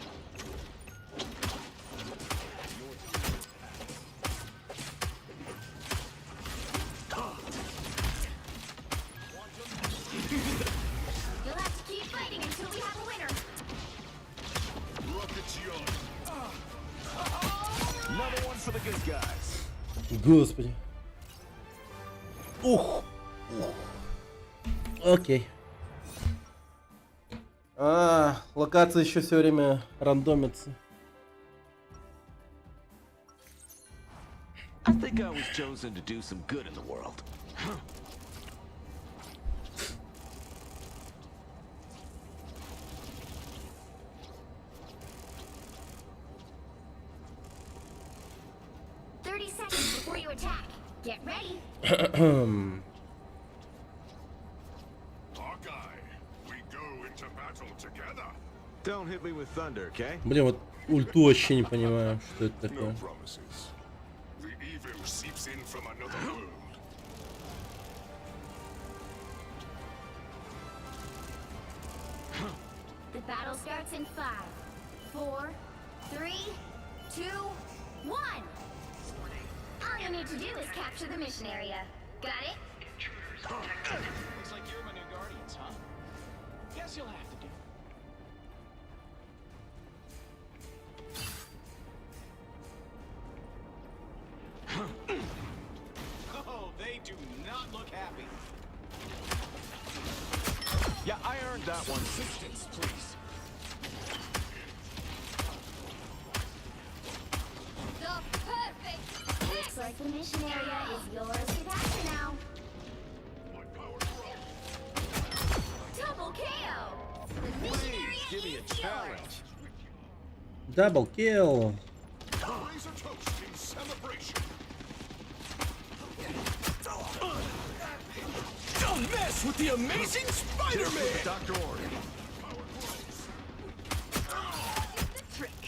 for the good guys. Господи. Ух. Окей. Локация еще все время рандомится. I think I was chosen to do some good in the world. Before you attack, get ready. Hawkeye, we go into battle together. Don't hit me with thunder, okay? Блин, вот ульту вообще не понимаю, что это такое. No promises. The evil seeps in from another world. The battle starts in 5, 4, 3, 2, 1. All you need to do is capture the mission area. Got it? Looks like you're my new guardians, huh? Guess you'll have to do. Oh, they do not look happy. Yeah, I earned that one. Assistance, please. The perfect. Looks like the mission area is yours to capture now. My power grows. Double KO. The mission area Give me a is challenge. yours. Дабл килл. Raise a toast in celebration. Don't mess with the amazing Spider-Man! Dr. Order. The trick.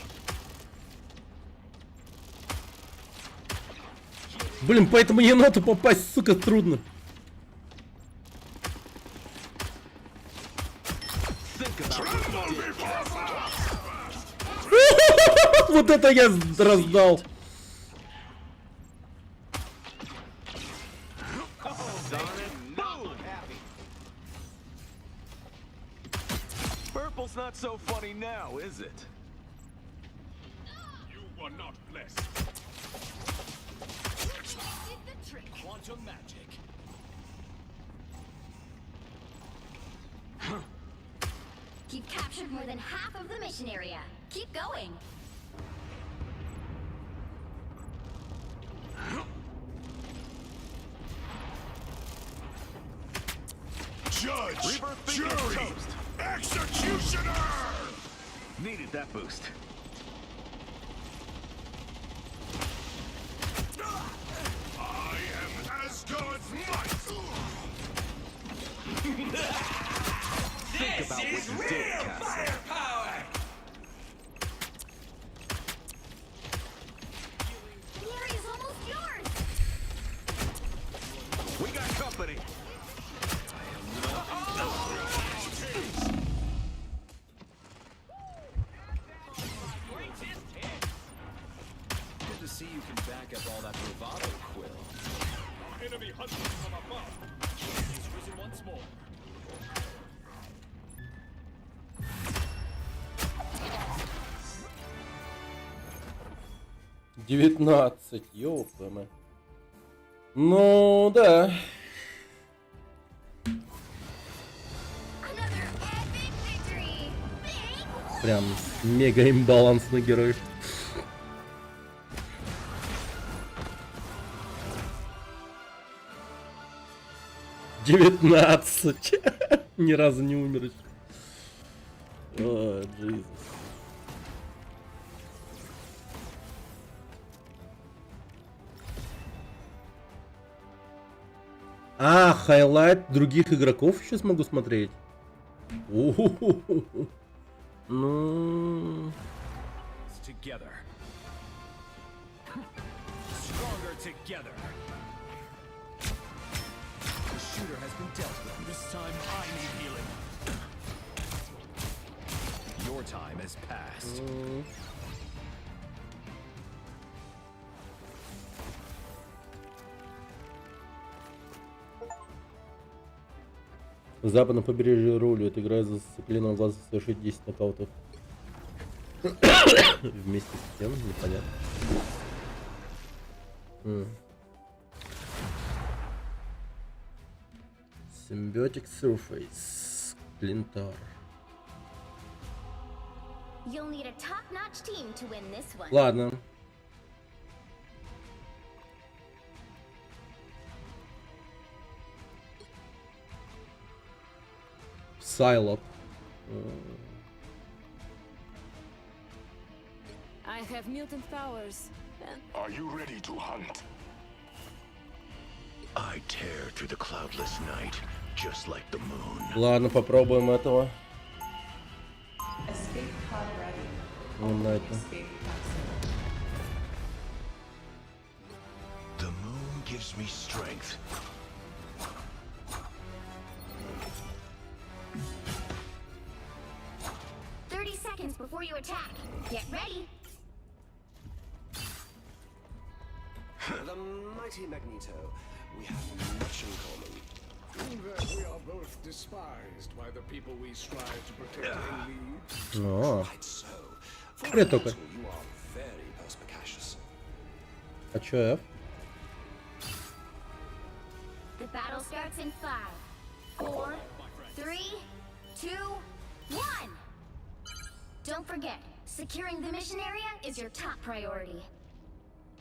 Блин, по этому еноту попасть, сука, трудно. Вот это я раздал. Purple's not so funny now, is it? You were not blessed. Did the trick. Quantum magic. You've captured more than half of the mission area. Keep going. Judge, Rebirth beacon jury, toast. executioner! Needed that boost. I am Asgard's might! Think about what you did, Castle. The area's almost yours. We got company. Good to see you can back up all that bravado, Quill. Our enemy hunts us from above. He's risen once more. Девятнадцать, ёпта. Ну да. Another epic victory. Big Прям мега имбалансный герой. Девятнадцать. Ни разу не умер еще. О, Джизус. А, хайлайт других игроков еще смогу смотреть. У-ху-ху-ху. Ну... Together. Stronger together. The shooter has been dealt with. This time I need healing. Your time has passed. Западное побережье рулит, играя за сцепленного глаза, совершить 10 нокаутов. Вместе с тем, непонятно. Symbiotic Surface. Splinter. You'll need a top-notch team to win this one. Ладно. Psylocke. I have mutant powers. Are you ready to hunt? I tear through the cloudless night, just like the moon. Ладно, попробуем этого. Escape pod ready. Вон на это. Escape capsule. The moon gives me strength. Seconds before you attack. Get ready. The mighty Magneto. We have much in common. That we are both despised by the people we strive to protect and lead. О, Right so. For Привет, только. you are very perspicacious. А чё F? The battle starts in 5, 4, 3, 2, 1. Don't forget, securing the mission area is your top priority.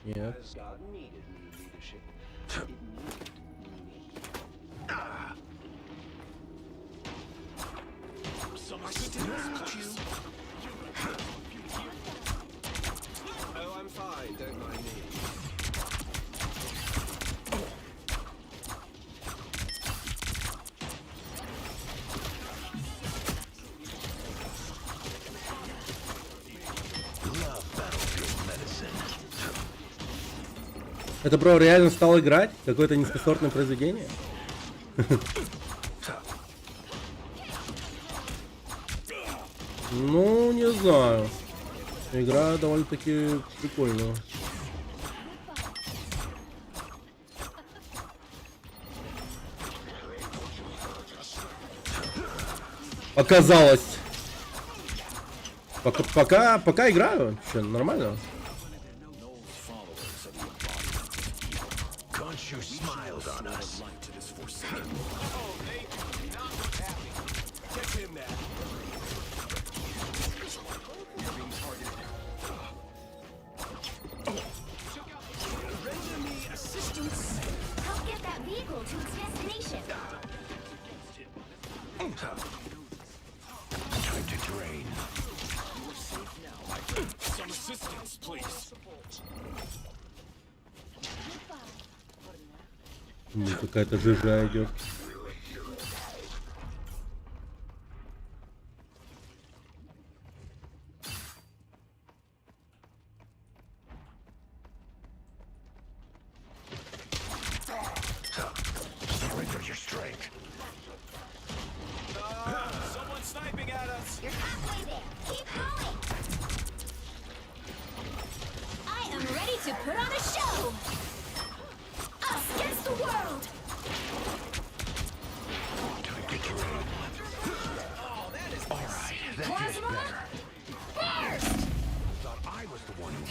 Нет. God needed new leadership. It needed me. Oh, I'm fine. Don't mind me. Это, бро, реально стал играть? Какое-то низкосортное произведение? Ну, не знаю. Игра довольно-таки прикольная. Оказалось. Пока играю. Что, нормально? You smiled on us. Help get that vehicle to its destination. Time to drain. Some assistance, please. Ну, какая-то жижа идет. Surrender your strength. Someone's sniping at us. You're halfway there. Keep going. I am ready to put on a show. Us against the world. Time to drain. All right, that feels better. First. Thought I was the one who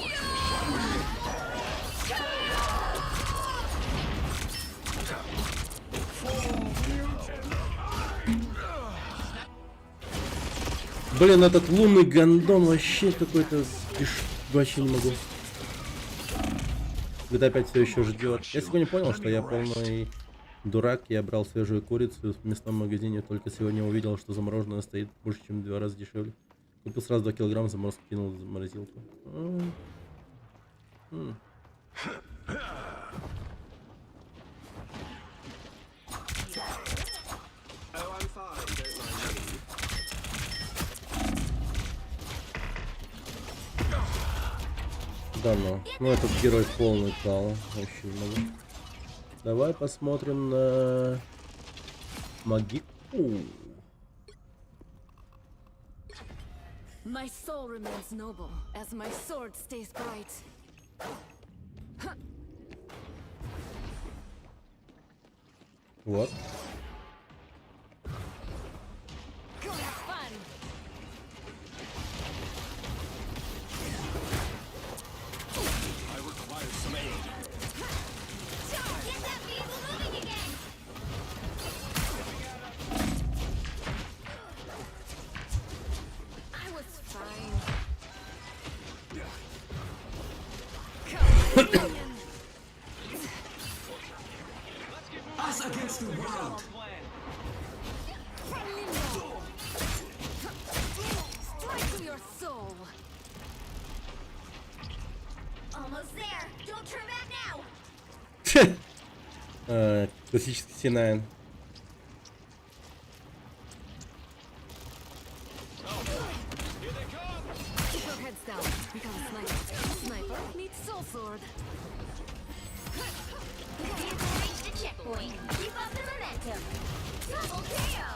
Блин, этот лунный гондон вообще какой-то... Вообще не могу. GTA опять все еще ждет. Я сегодня понял, что я полный дурак. Я брал свежую курицу в мясном магазине. Только сегодня увидел, что замороженная стоит больше, чем в 2 раза дешевле. Купил сразу 2 килограмма заморозки, кинул в морозилку. Да ну. Ну этот герой полный кал. Вообще не могу. Давай посмотрим на магику. My soul remains noble as my sword stays bright. Вот. Go have fun. I require some aid. Us against the world. Strike to your soul. Almost there. Don't turn back now. Классический C9. Keep your heads down. Become a sniper. Sniper meets soul sword. Vehicle reached the checkpoint. Keep up the momentum. Double KO.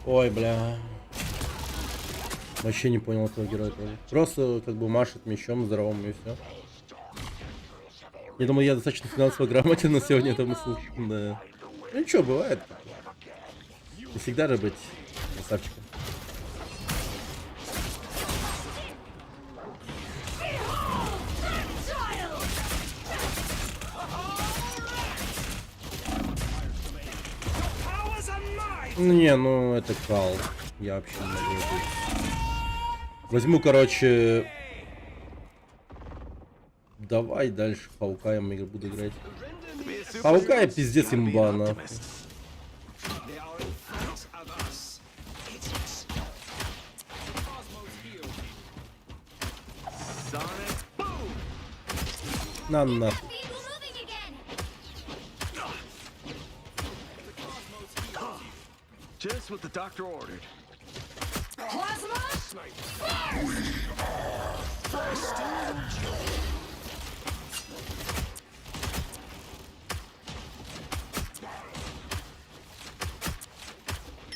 Ой, бля. Вообще не понял этого героя. Просто как бы машет мечом здоровым и все. Я думаю, я достаточно финансово грамотен на сегодня, это мысль. Да. Ну ничего, бывает. Не всегда же быть красавчиком. Не, ну это кал. Я вообще не могу это. Возьму, короче. Давай дальше Хаукаем буду играть. Хаукай пиздец имба, нахуй. На нахуй. Just what the doctor ordered.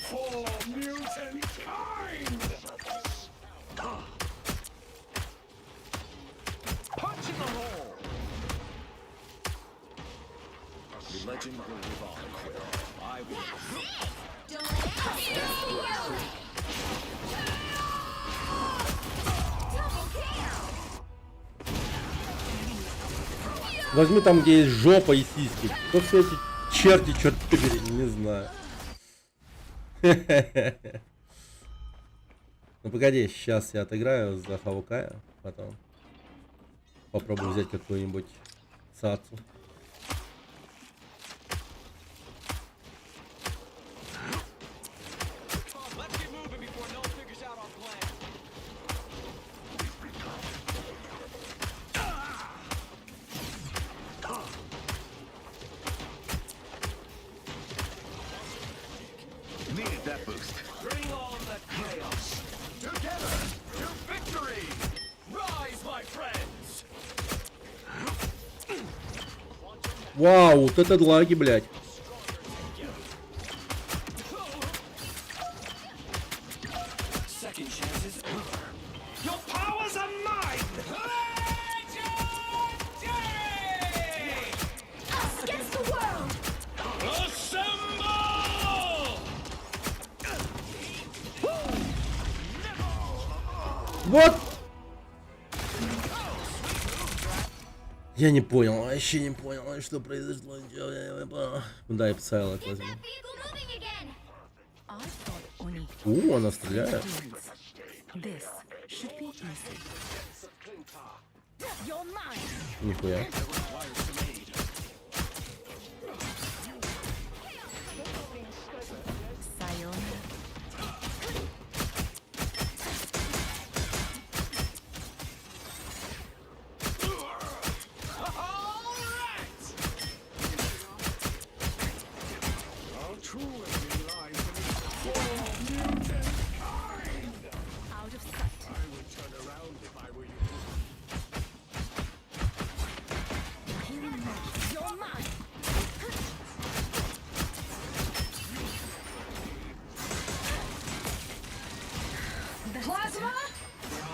For mutant kind! Punch in the hole! Your legend will live on, Quill. I will. Возьми там, где есть жопа и сиськи. Кто все эти черти, черт побери, не знаю. Ну погоди, сейчас я отыграю за Хаукая, потом попробую взять какую-нибудь Сацу. Needed that boost. Bring on the chaos. Together to victory. Rise, my friends. Вау, вот это лаги, блядь. Second chances. Your powers are mine. Us against the world. Assemble! Вот! Я не понял, вообще не понял, что произошло. Да, я писала, возьму. Она стреляет. Нихуя. Plasma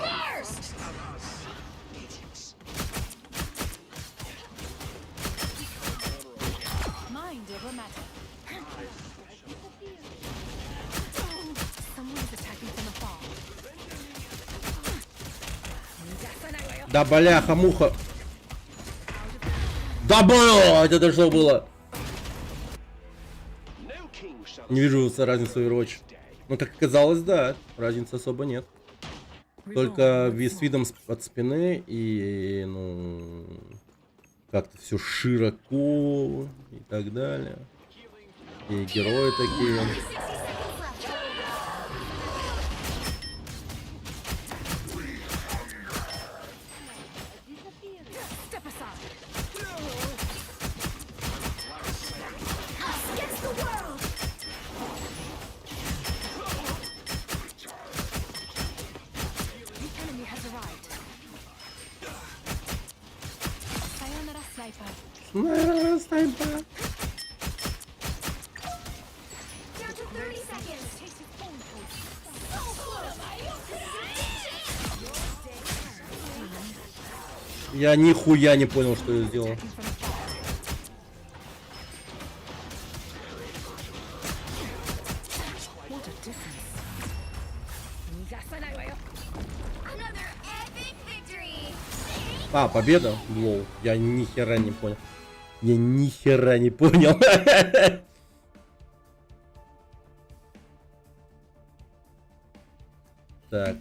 burst! Mind over matter. Someone is attacking from afar. Да бляха-муха. Да бля, это что было? Не вижу разницы в Overwatch. Ну как оказалось, да, разницы особо нет. Только с видом от спины и, ну, как-то все широко и так далее. И герои такие. Снайпер. Я нихуя не понял, что я сделал. А, победа? Лоу. Я ни хера не понял. Я ни хера не понял. Так.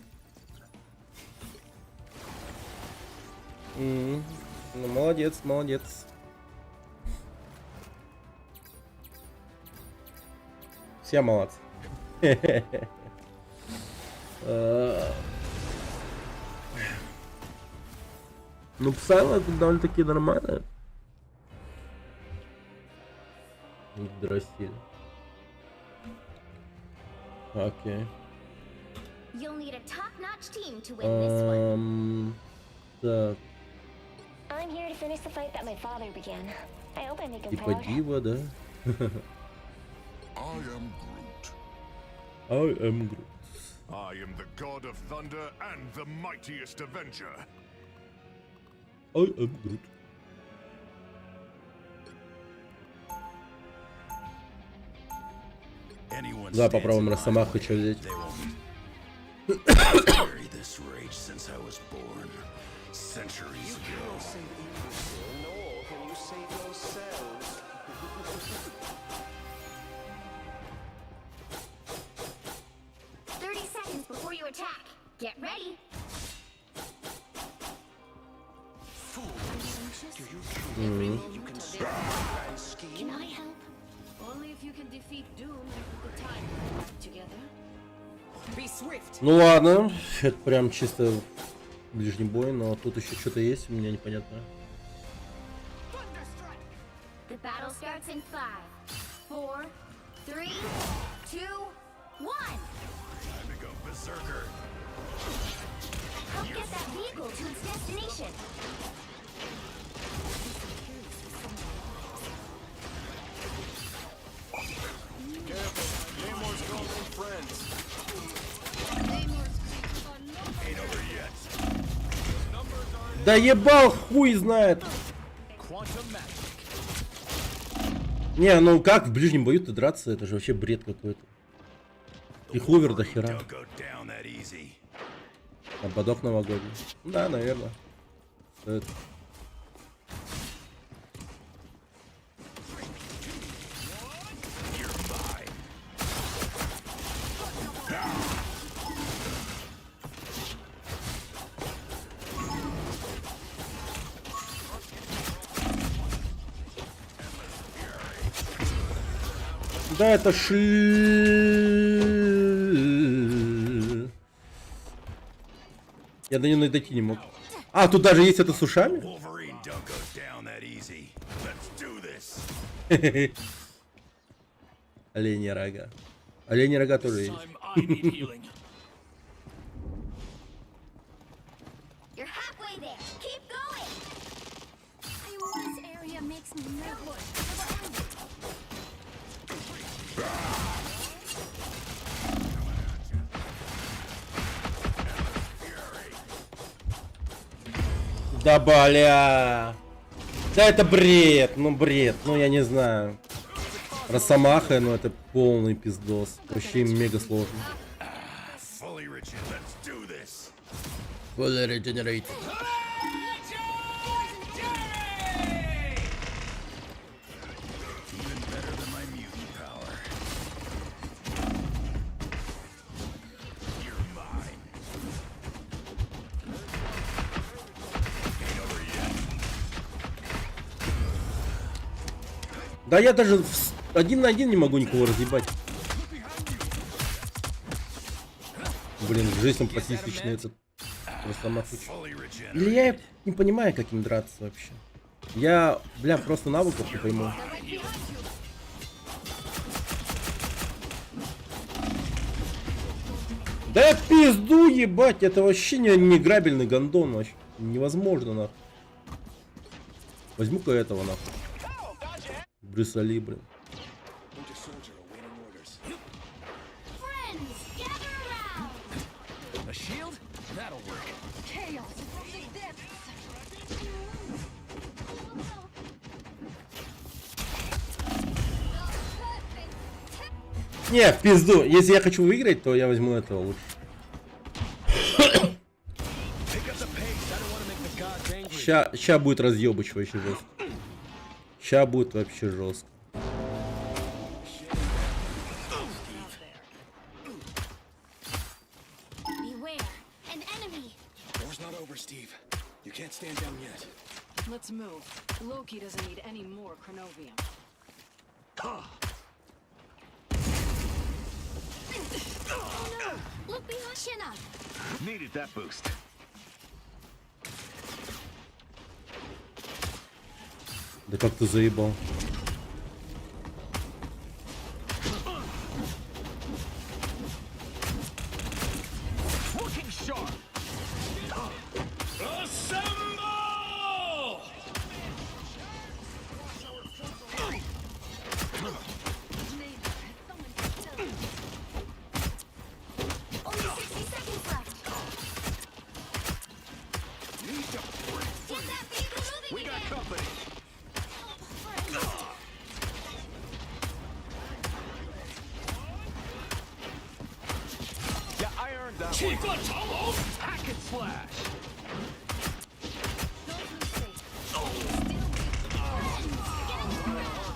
Ну, молодец, молодец. Все молодцы. Ну, псайло это довольно-таки нормально. Здрасте. Окей. Так. Типа дива, да? I am Groot. I am the god of thunder and the mightiest avenger. I am Groot. Да, попробуем Росомаху что взять. Get ready. Can I help? Only if you can defeat Doom and put the time back together. Be swift. Ну ладно, это прям чисто ближний бой, но тут еще что-то есть у меня непонятно. The battle starts in 5, 4, 3, 2, 1. Time to go berserker. Help get that vehicle to its destination. Namor's golden friends. Ain't over yet. Да ебал, хуй знает. Не, ну как в ближнем бою-то драться, это же вообще бред какой-то. И хувер до хера. Ободок новогодний. Да, наверное. Стоит. Да, это Я до нее дойти не мог. А, тут даже есть это с ушами? Оленьи рога. Оленьи рога тоже есть. Да бля. Да это бред, ну я не знаю. Росомаха, ну это полный пиздос. Вообще мега сложно. Fully regenerated. Да я даже один на один не могу никого разъебать. Блин, жизнь патифичный этот. Просто нахуй. Или я не понимаю, как им драться вообще. Я, бля, просто навыков не пойму. Да пизду ебать, это вообще не грабельный гондон вообще. Невозможно нахуй. Возьму-ка этого нахуй. Брюса Ли, блин. A shield? That'll work. Chaos from the depths. Не, в пизду. Если я хочу выиграть, то я возьму этого лучше. Ща будет разъебыч вообще жестко. Ща будет вообще жестко. Let's move. Loki doesn't need any more Chronovium. Look behind Shinna. Needed that boost. Да как ты заебал.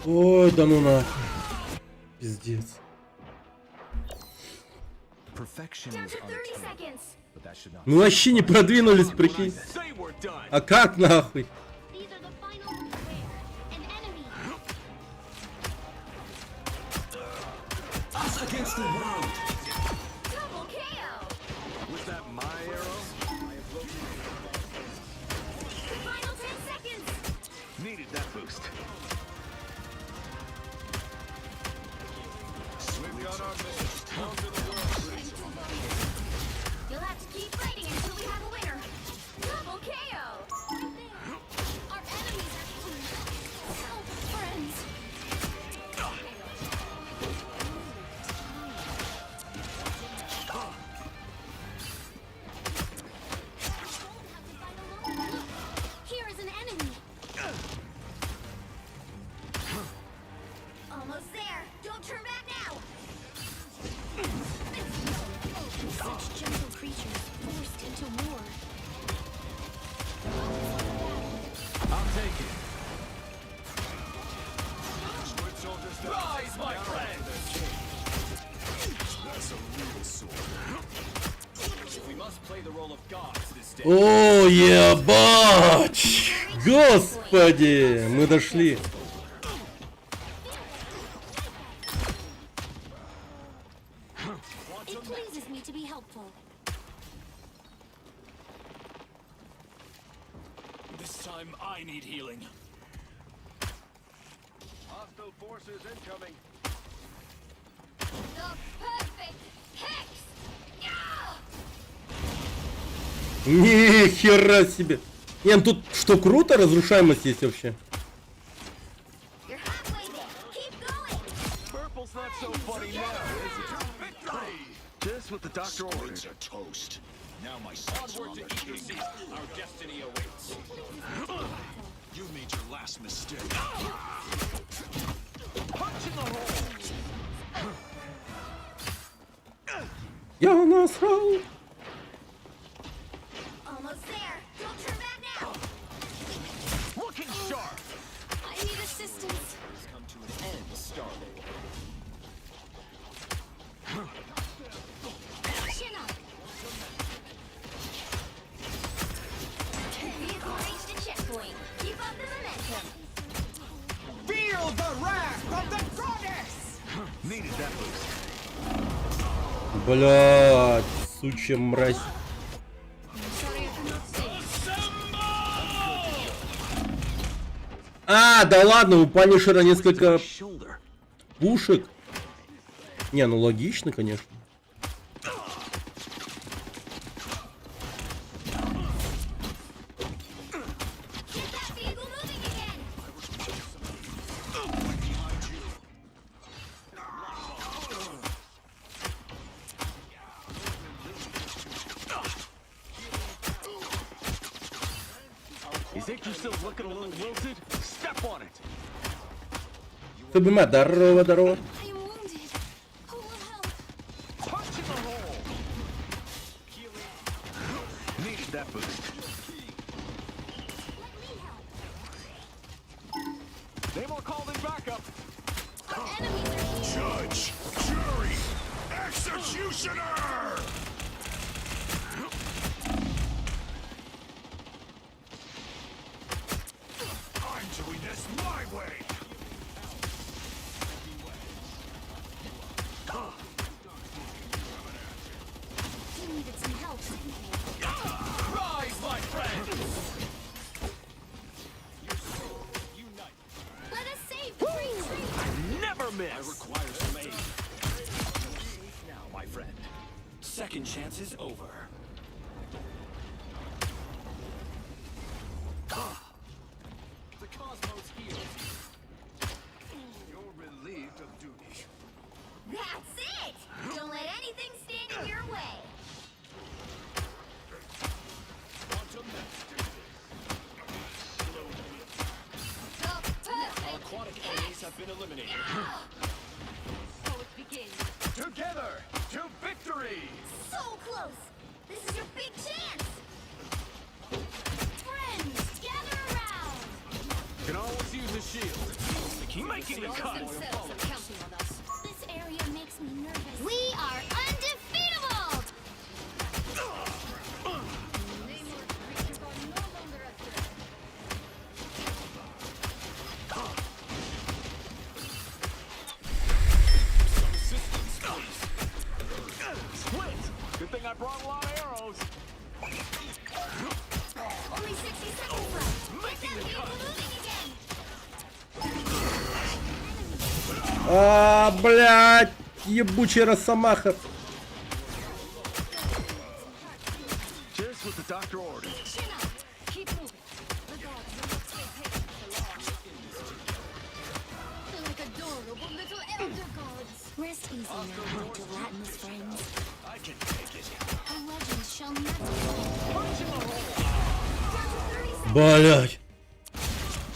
Ой, да ну нахуй. Пиздец. Ну вообще не продвинулись, прикинь. А как нахуй? Needed that boost. We've got our mission. Conquer the world. You'll have to keep fighting until we have a winner. Double KO! Our enemies are help, friends. Here is an enemy. Almost there. Don't turn back now. Such gentle creatures forced into war. I'll take it. Rise, my friend! That's a real sword. We must play the role of gods this day. О, ебать! Господи! Мы дошли. It pleases me to be helpful. This time I need healing. Hostile forces incoming. The perfect hex! Yeah! Ни хера себе. Не, ну тут что круто, разрушаемость есть вообще. You're halfway there. Keep going. Purple's not so funny now, is it? Victory! Just what the doctor ordered. Are toast. Now my sights are Onward on to the Eco king. Our destiny awaits. You made your last mistake. Punch in the hole! Я насрал. Almost there. Don't turn back now. Looking sharp! I need assistance. Come to an end, Starlord. Shinna. Vehicle reached a checkpoint. Keep up the momentum. Feel the wrath! Блядь, сучья мразь. А, да ладно, у Панишера несколько пушек. Не, ну логично, конечно. You think you're still looking a little wilted? Step on it. ФБМ, здорово, здорово. Punch in the hole. Needed that boost. They were called in backup. Judge, jury, executioner! I'm doing this my way! He needed some help. Rise, my friend! Let us save the green tree. Never miss. I require some aid. Now, my friend. Second chance is over. The cosmos heals. You're relieved of duty. That's it! Don't let anything stand in your way. Quantum master. Oh, perfect. Aquatic enemies have been eliminated. So it begins. Together to victory. So close. This is your big chance. Friends, gather around. Can always use a shield. Making the cut. Themselves are counting on us. This area makes me nervous. We are undefeatable. Nameless creatures are no longer a threat. Some assistance, please. Split. Good thing I brought a lot of arrows. Only 60 seconds left. Get that vehicle moving again. А, блядь, ебучий росомаха. Just what the doctor ordered. Chin up. Keep moving. The gods will not stay patient for long. They're like adorable little elder gods. Rest easy now, gelatinous friends. I can take it. Our legends shall not Punch in the hole. down to 30 seconds. Блядь.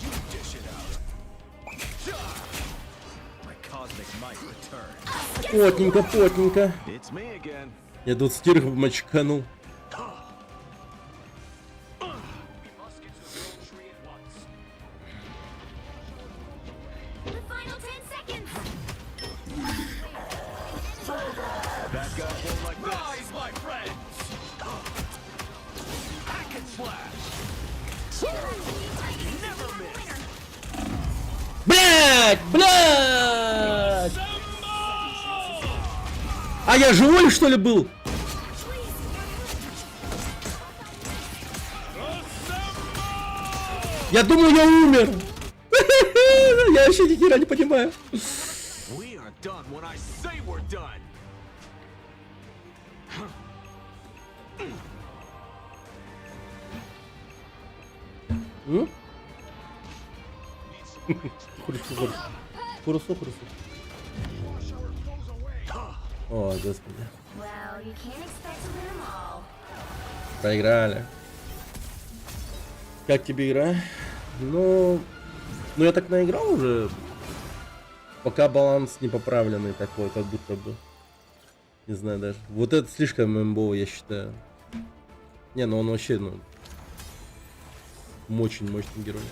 You dish it out. My cosmic might return. Потненько, потненько. It's me again. Я тут стирг мочканул. We must get to the green tree at once. The final 10 seconds. Bad guy pulled like this. Rise, my friends! Hack and slash. Never miss. Блядь, блядь. А я живой ли, что ли, был? Я думаю, я умер. Я вообще ни хера не понимаю. We are done when I say we're done. Хорошо. О, господи. Well, you can't expect to win them all. Проиграли. Как тебе игра? Ну, я так наиграл уже. Пока баланс не поправленный такой, как будто бы. Не знаю даже. Вот это слишком имбово, я считаю. Не, ну он вообще, очень мощный герой.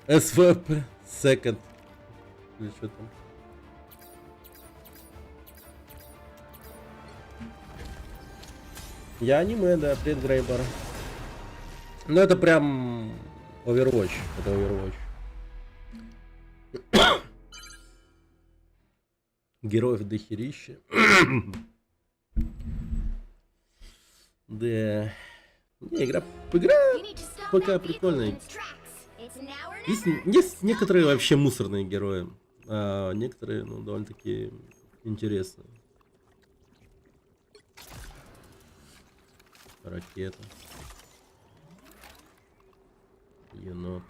СВП, секонд. Или что там? Я аниме, да, привет, Грейбар. Ну это прям Overwatch, это Overwatch. Героев дохерища. Да. Не, игра пока прикольная. Есть некоторые вообще мусорные герои, а некоторые, ну, довольно-таки интересные. Ракета. Енот.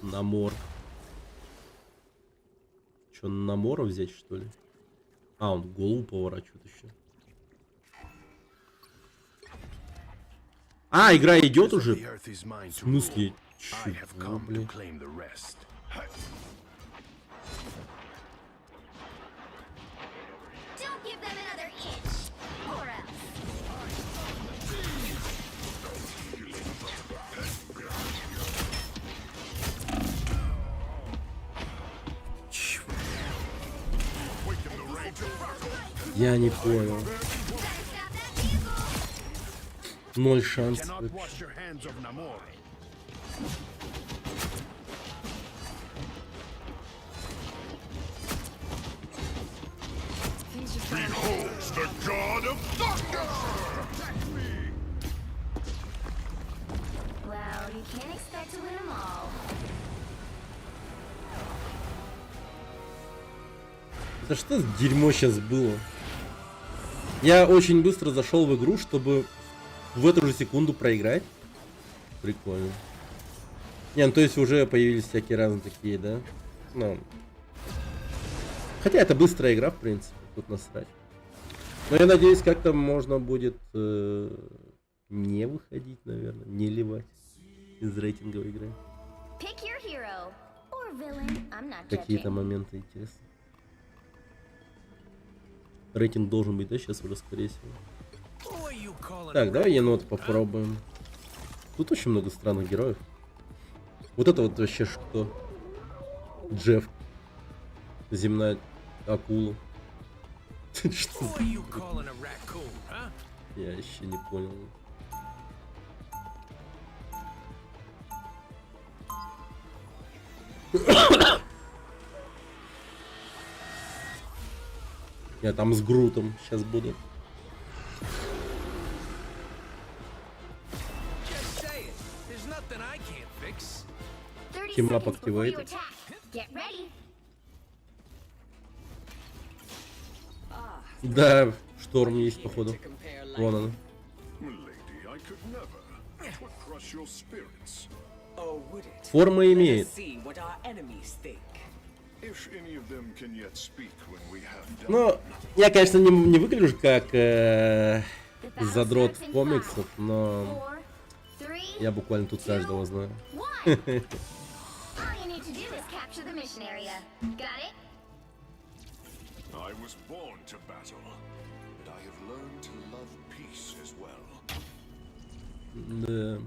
Намор. Че, Намора взять, что ли? А, он голову поворачивает еще. А, игра идет уже? В смысле? Чего, блин? Я не понял. 0 шансов. Beholds the god of thunder! Well, you can't expect to win them all. Это что за дерьмо сейчас было? Я очень быстро зашел в игру, чтобы в эту же секунду проиграть. Прикольно. Не, ну то есть уже появились всякие разные такие, да? Ну. Хотя это быстрая игра, в принципе. Тут насрать. Но я надеюсь, как-то можно будет не выходить, наверное. Не ливать из рейтинговой игры. Какие-то моменты интересные. Рейтинг должен быть, да, сейчас уже, скорее всего. Так, давай енота попробуем. Тут очень много странных героев. Вот это вот вообще что? Джефф. Земная акула. Что? Я еще не понял. Я там с Грутом сейчас буду. Тимап активирует. Да, шторм есть, походу. Вон она. Форма имеет. Ну, я, конечно, не выгляжу как задрот комиксов, но я буквально тут каждого знаю. Да.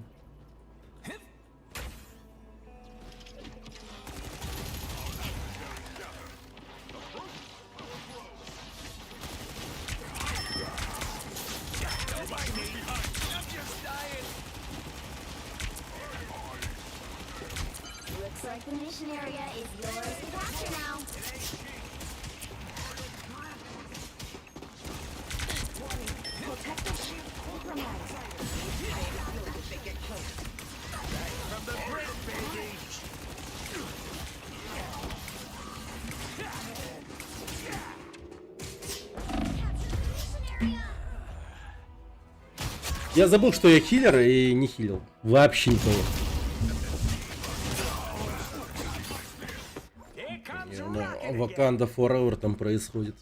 Like the mission area is yours to capture now. Protective shield compromised. From the brink, baby. Я забыл, что я хилер и не хилил. Вообще никого. Wakanda Forever там происходит.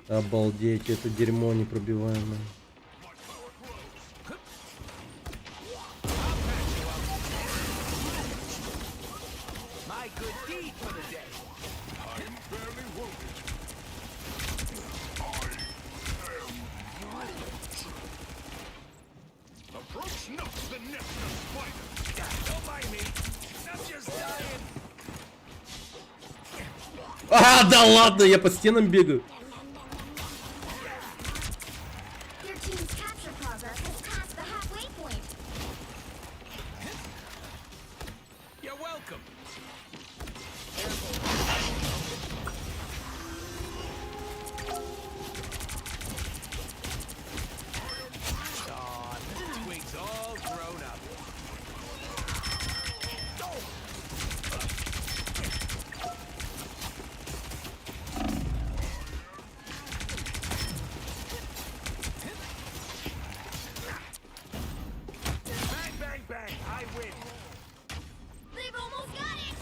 Обалдеть, это дерьмо непробиваемое. А, да ладно, я по стенам бегаю. Your team's capture progress has passed the halfway point. You're welcome. Aw, this twig's all grown up. Bang, bang, bang! I win. They've almost got it!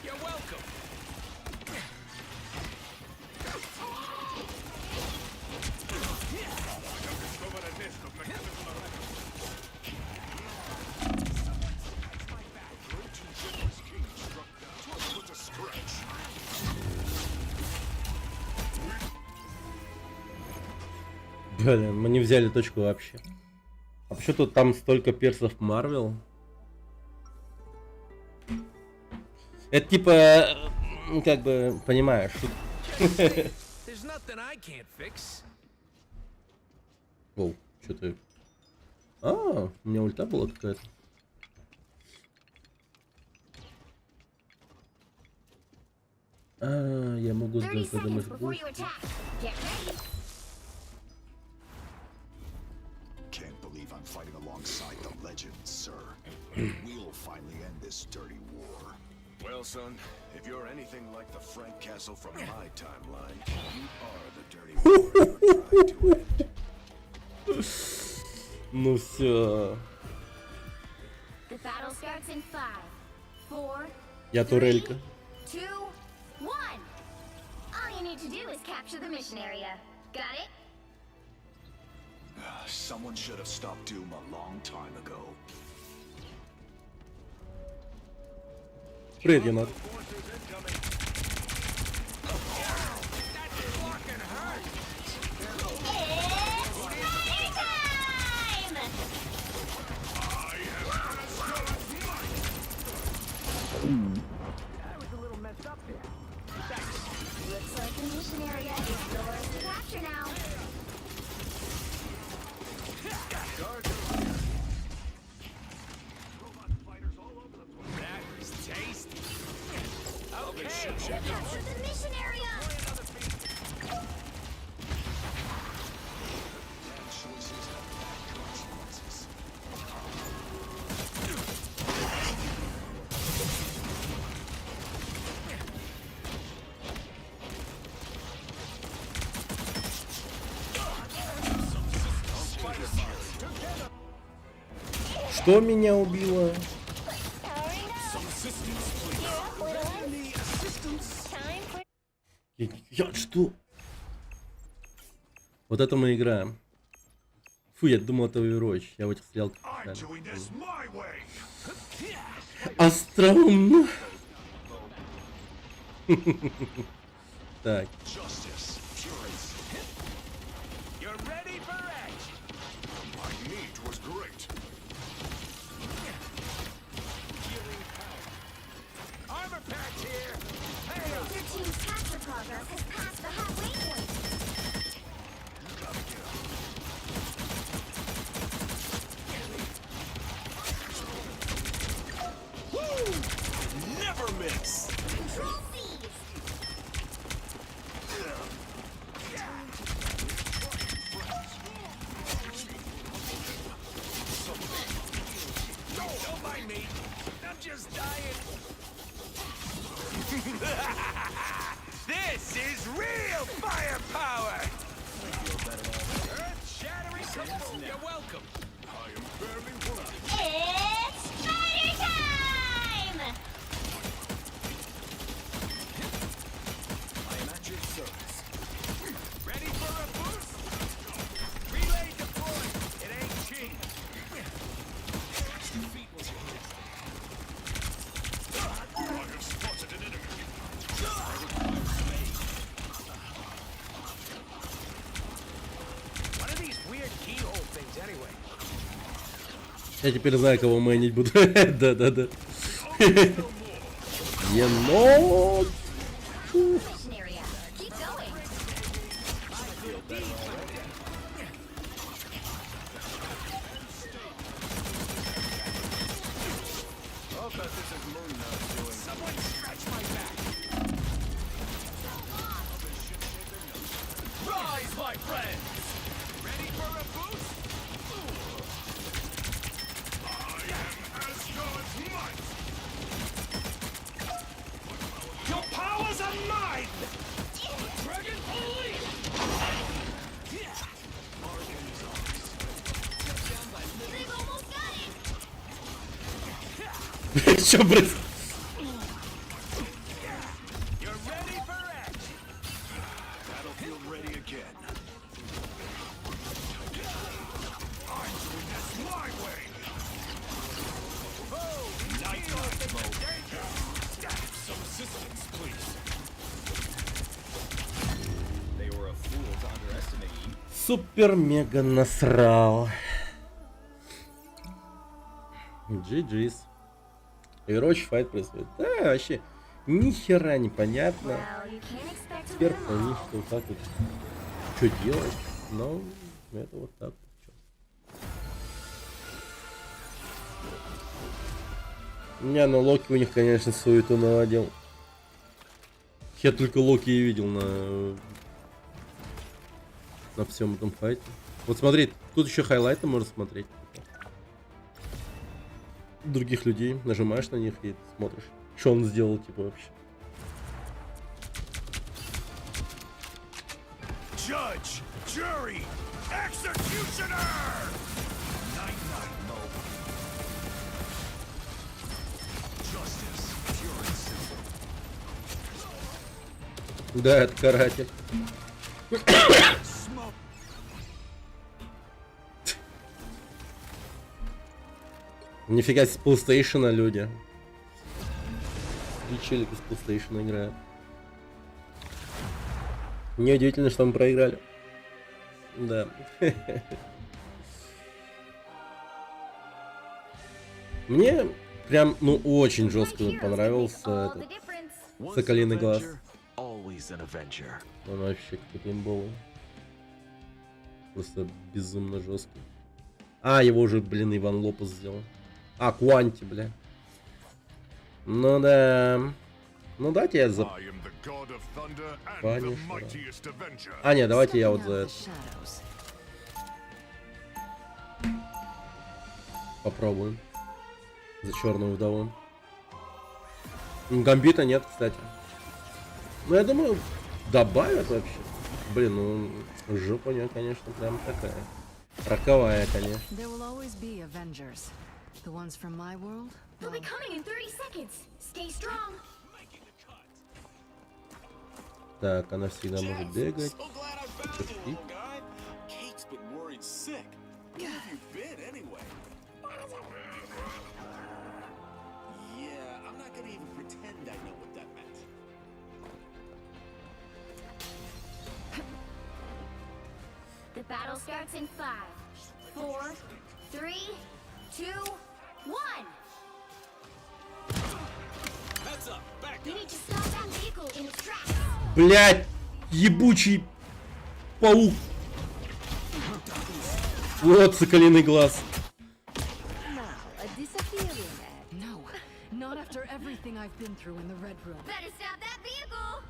You're welcome. Блин, мы не взяли точку вообще. А почему тут там столько персов Марвел? Это типа, как бы, понимаешь, тут... There's nothing I can't fix. Воу, что ты... А, у меня ульта была какая-то. А, я могу 30 сдать, когда мы seconds before you attack. Get ready. Can't believe I'm fighting alongside the legends, sir. We'll finally end this dirty war. Well, son, if you're anything like the Frank Castle from my timeline, you are the dirty war we're trying to end. Ну все. The battle starts in 5, 4, Я турелька. 2, 1. All you need to do is capture the mission area. Got it? Someone should have stopped Doom a long time ago. Привет, Геннад. Looks like the mission area is yours to capture now. That was tasty. Okay. Capture the mission area! Choices have bad consequences. Что меня убило? Я что? Вот это мы играем. Фу, я думал, это Overwatch. Я в этих стрелках. Остроумно. Так. You're ready for action. My meat was great. Armor pack here. Hey, Your team's capture progress has passed the halfway point. never miss. Control C's. Don't mind me. I'm just dying. This is real firepower. Earth-shattering kaboom. You're welcome. I am barely wounded. It's spider time! I am at your service. Ready for a boost? Relay deployed. It ain't cheap. I have spotted an enemy. What are these weird keyhole things anyway? Я теперь знаю, кого мэнить буду. Да-да-да. Енот! Mission area. Keep going. I'll bet this is Moon Knight's doing. Someone stretch my back. Rise, my friends. Ready for a boost? I am Asgard's might! Your powers are mine. Dragon Police. They've almost got it. Чё, брысь? You're ready for action. Battlefield ready again. I'm doing this my way! Night mode. Some assistance, please. They were a fool to underestimate you. Супер мега насрал. GG's. Overwatch файт происходит. Да, вообще, ни хера непонятно. Well, you can't expect to Теперь win 'em пойми, all. что вот так вот. Что делать? Но это вот так. Чё. Не, ну Локи у них, конечно, суету наводил. Я только Локи и видел на всем этом файте. Вот смотри, тут еще хайлайты можно смотреть. Других людей, нажимаешь на них и смотришь, что он сделал, типа, вообще. Judge, jury, executioner! Night mode. Justice, pure and simple. Да, это каратель. Smoke. Нифига с PlayStation, люди. И челики с PlayStation играют. Неудивительно, что мы проиграли. Да. Мне прям, ну, очень жестко понравился All этот the difference. Соколиный глаз. Always an Avenger. Он вообще какой-то имбовый. Просто безумно жесткий. А, его уже, блин, Иван Лопес сделал. А, Куанти, бля. Ну да. Ну дайте я за... I am the god of thunder and the Конечно. mightiest Avenger. А, не, давайте я вот за это Shadows. попробуем. За черную вдову. Гамбита нет, кстати. Ну, я думаю, добавят вообще. Блин, ну, жопа у нее, конечно, прям такая. Роковая, конечно. There will always be Avengers. The ones from my world? They'll be coming in 30 seconds. Stay strong. Так, она всегда может бегать. So glad I found you, little guy. Kate's been worried sick. Where have you been anyway? Yeah, I'm not gonna even pretend I know what that meant. The battle starts in 5, 4, 3, 2, 1. Heads up, back You up. need to stop that vehicle in its tracks. Блять, ебучий паук. Вот соколиный глаз. A disappearing act. No, not after everything I've been through in the Red Room. Better stop that vehicle.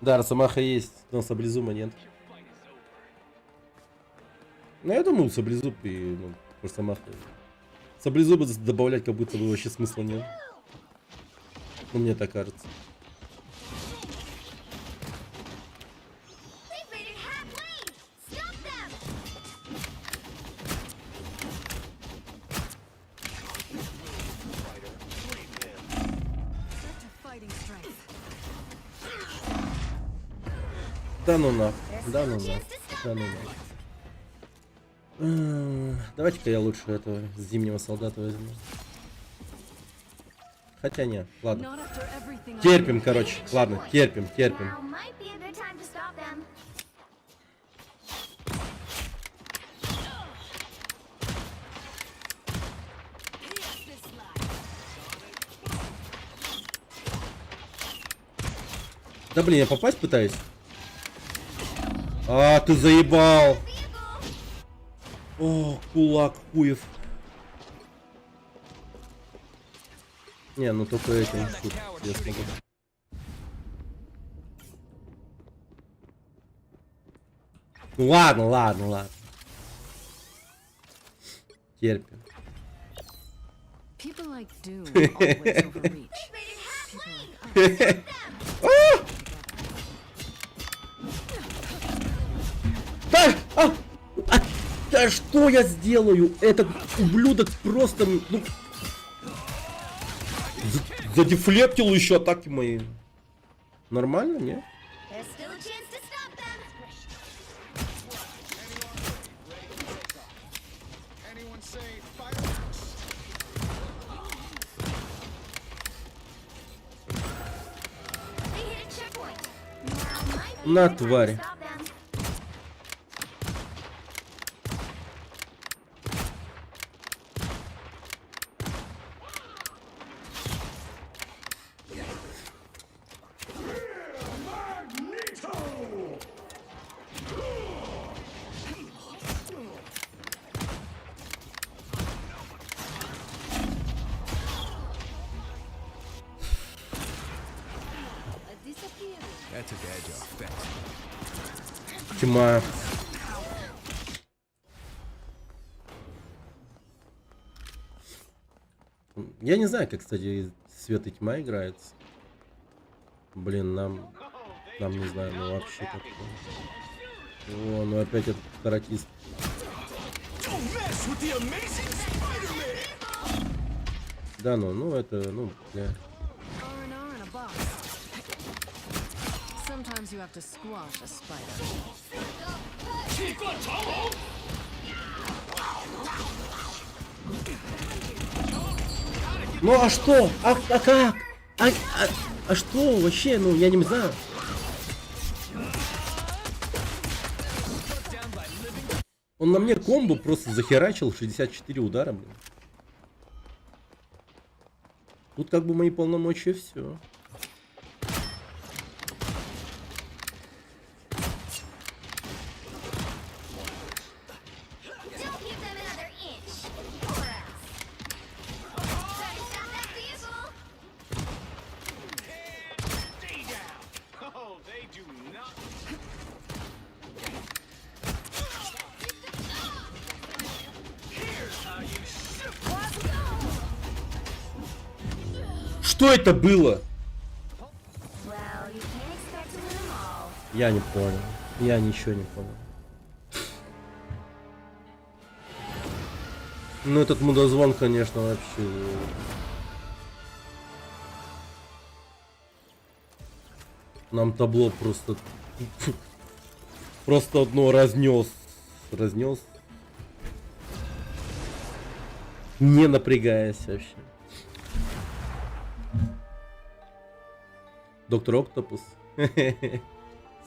Да, Росомаха есть, но Саблезума нет. Ну, я думаю, Саблезуб и, ну, Росомаха. Саблезуба добавлять как будто бы вообще смысла нет. Ну, мне так кажется. They've made it halfway. Stop them. Back to fighting strength. Да ну нахуй, да ну нахуй, да ну нахуй. Давайте-ка я лучше этого зимнего солдата возьму. Хотя нет, ладно. Not after everything I've Терпим, been короче. Ладно, терпим, терпим. Now might be a good time to stop them. Да блин, я попасть пытаюсь. А, ты заебал. О, кулак хуев. Не, ну только этим тут я смогу. Ну ладно, ладно, ладно. Терпим. People like Doom always overreach. People like us. Да что я сделаю? Этот ублюдок просто, ну, задефлектил еще атаки мои. Нормально, не? There's still a chance to stop them. Anyone say fireworks? They hit a checkpoint. Now might be На the time to тварь. stop them. That took edge off. Thanks. Тьма. Я не знаю, как, кстати, свет и тьма играется. Блин, нам не знаю, ну вообще как. О, ну опять этот каратист. Да, ну это, ну, бля. R&R and a box. Sometimes you have to squash a spider. Ну а что? А как? А что вообще? Ну я не знаю. Он на мне комбо просто захерачил 64 удара, блин. Тут как бы мои полномочия все. Don't give them another inch. Or else. Try to stop that vehicle. Stay down. Oh, they do not. Here's how you shoot. Что это было? Well, you can't expect to win them all. Я не понял. Я ничего не понял. Ну этот мудозвон, конечно, вообще. Нам табло просто просто одно разнес. Не напрягаясь вообще. Доктор Октопус.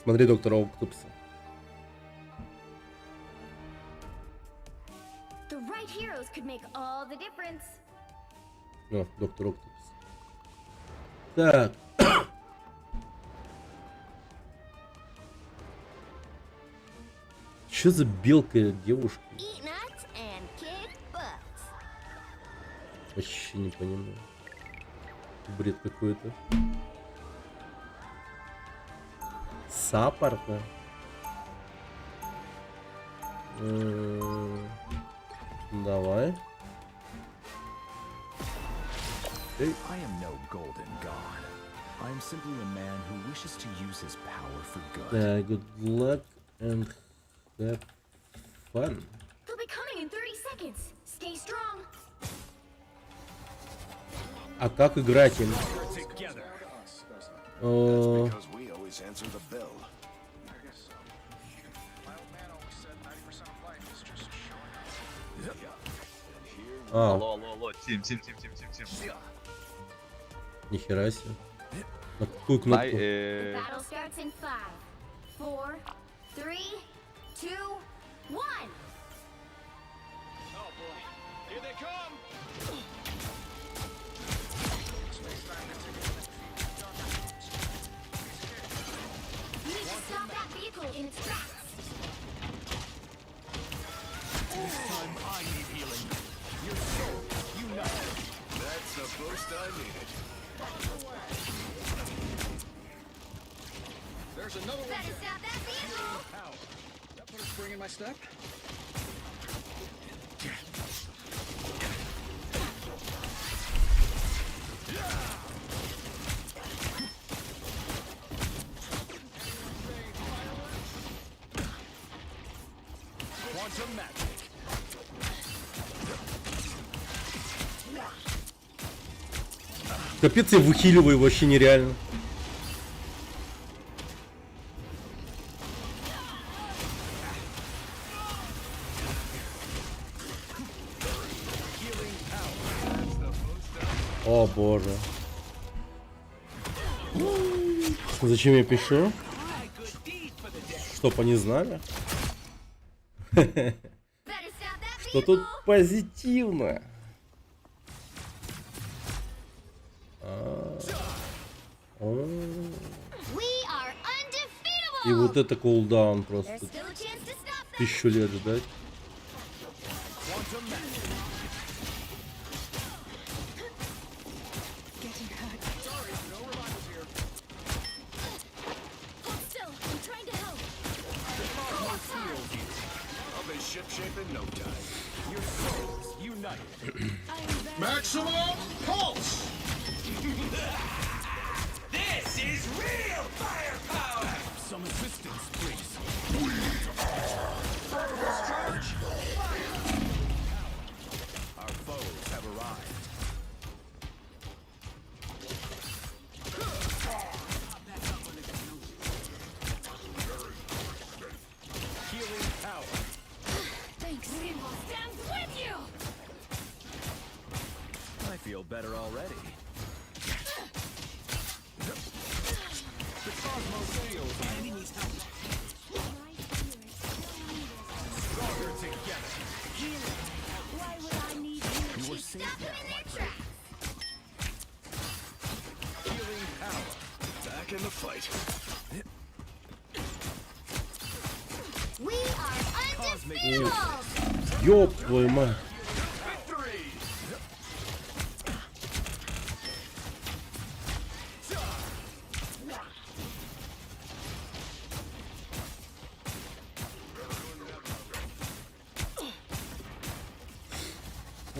Смотри, доктор Октопуса. The right heroes could make all the difference. О, доктор Октопус. Так. Что за белка девушка? Eat nuts and kick butts. Вообще не понимаю. Бред какой-то. Саппорта. Давай. I am no golden god. I am simply a man who wishes to use his power for good. Так, good luck and have fun. They'll be coming in 30 seconds. Stay strong. А как играть им? Because we always answer the bell. Алло, Тим. Нихера себе. На какую кнопку? The battle starts in 5, 4, 3, 2, 1. Oh boy. Here they come. Most I needed. There's another one. Better stop that vehicle! Power. That put a spring in my step. Quantum magic. Капец, я выхиливаю вообще нереально. О боже. Зачем я пишу? Чтоб они знали. Что тут позитивно. И вот это кулдаун просто. 1000 лет ждать. Maximum pulse! This is real firepower! Some assistance, please. Discharge! Our foes have arrived. Healing power. Thanks. Stands with you! I feel better already. The cosmos feels enemies help. Stronger together. Why would I need you? You were safe Stop them now, in my their friend. tracks! Healing power. Back in the fight. We are Cosmic undefeatable! Ёб твою мать. Victory!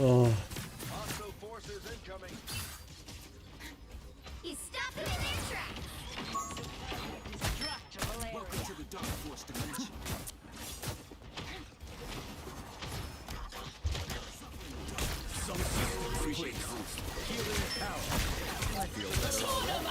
Ох. Hostile forces incoming. You stop them in their tracks! Welcome to the Dark Force dimension. Some assistance, please. Healing power. I feel better already.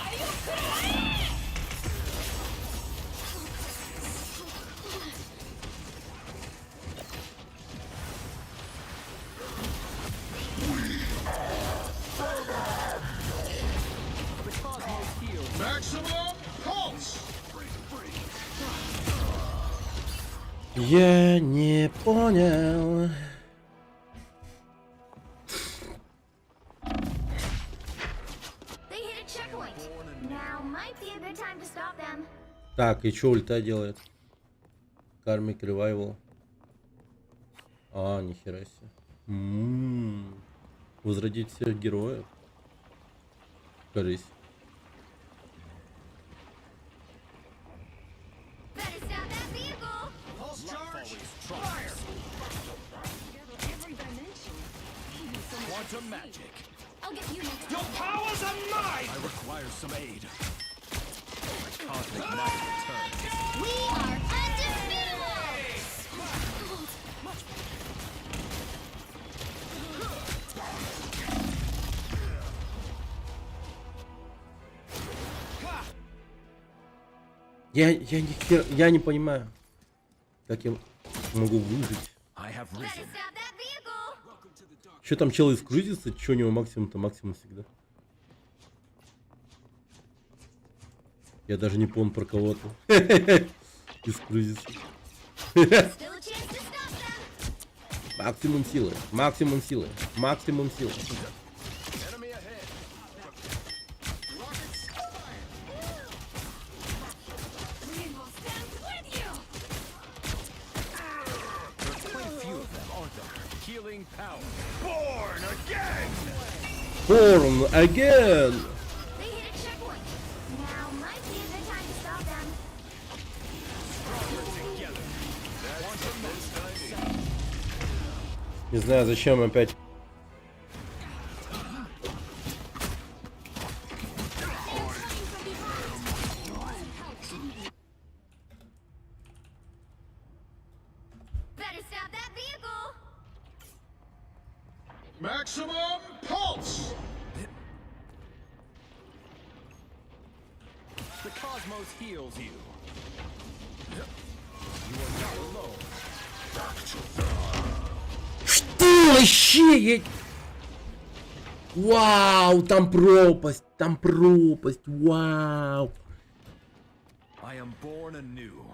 The cosmos heals. Maximum pulse! Я не понял. They hit a checkpoint. Now might be a good time to stop them. Так, и что ульта делает? Кармик ревайвал. А, нихера себе. Возродить всех героев. Кажись. Better stop that vehicle! Pulse charge! Fire! Every dimension. Even so much Quantum magic. I'll get you next Your powers are mine! I require some aid. Cosmic magic returns. We are undefeatable! Я не понимаю, как я могу выжить. I have Better risen. stop that vehicle! Что там чел искрузится? Что у него максимум-то максимум всегда? Я даже не помню про кого-то. Искрузится. Still a chance to stop them! Максимум силы, максимум силы, максимум силы. Enemy ahead. Rainbow stands with you! There's quite a few of them, aren't there? Healing power. Born again! Born again! They hit a checkpoint. Now might be a good time to stop them. Не знаю, зачем опять. Better stop that vehicle. Maximum pulse! The cosmos heals you. Что вообще? Вау, там пропасть, вау. I am born anew.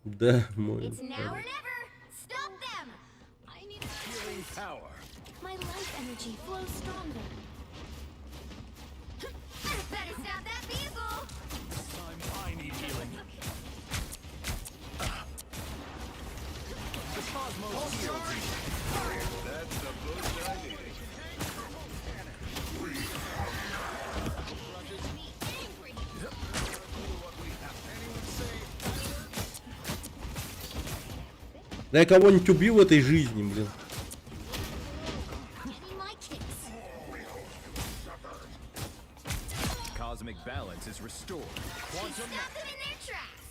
Да, мой. It's now or never. Stop them. I need Healing power. my life energy flows stronger. Better stop that vehicle. Time I need healing. The cosmos heals you. That's the boost I needed. Да я кого-нибудь убил в этой жизни, блин. Getting my kicks. Cosmic balance is restored. Stop them in their tracks.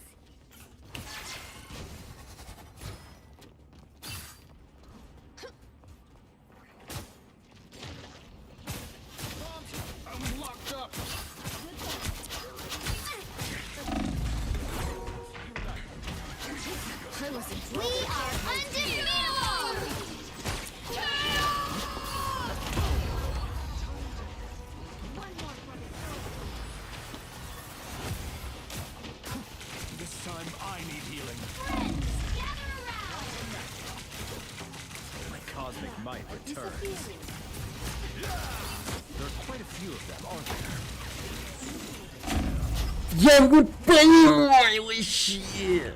I'm locked up! We are undefeatable. This time I need healing. Friends, gather around. My cosmic might returns. There are quite a few of them, aren't there? Я не понимаю вообще.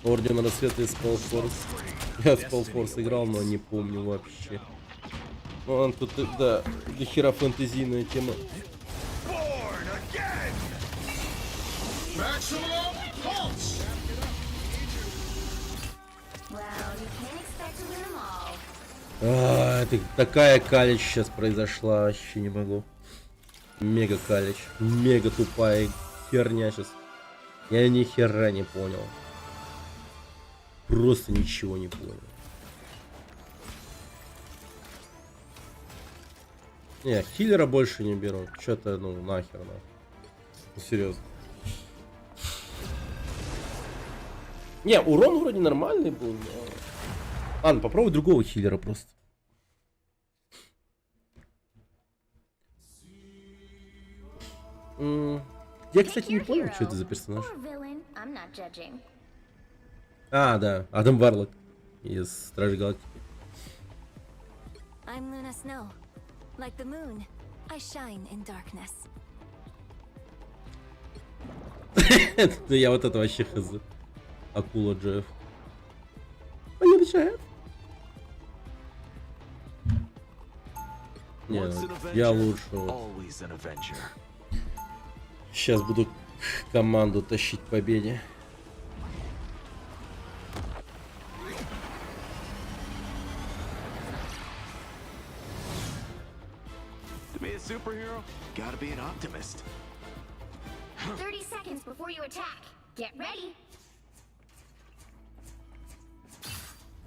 Орден Рассвета и Спалфорс. Я в Спалфорс играл, но не помню вообще. Ну, он тут, да, до хера фэнтезийная тема. Maximum pulse! Well, you can't expect to win them all. Это такая калич сейчас произошла, вообще не могу. Мега калич. Мега тупая херня сейчас. Я ни хера не понял. Просто ничего не понял. Не, хиллера больше не беру. Что-то, ну, нахер, нахер. Ну, серьезно. Не, урон вроде нормальный был, но... Ладно, попробуй другого хиллера просто. Я, кстати, не понял, что это за персонаж. Or villain, I'm not judging. А, да, Адам Варлок из Стражей Галактики. I'm Luna Snow. Like the moon, I shine in darkness. Ну я вот это вообще хз. Акула Джефф. Поеду Джефф. Не, я лучше. Always an Avenger. Сейчас буду команду тащить к победе. To be a superhero, gotta be an optimist. 30 seconds before you attack. Get ready.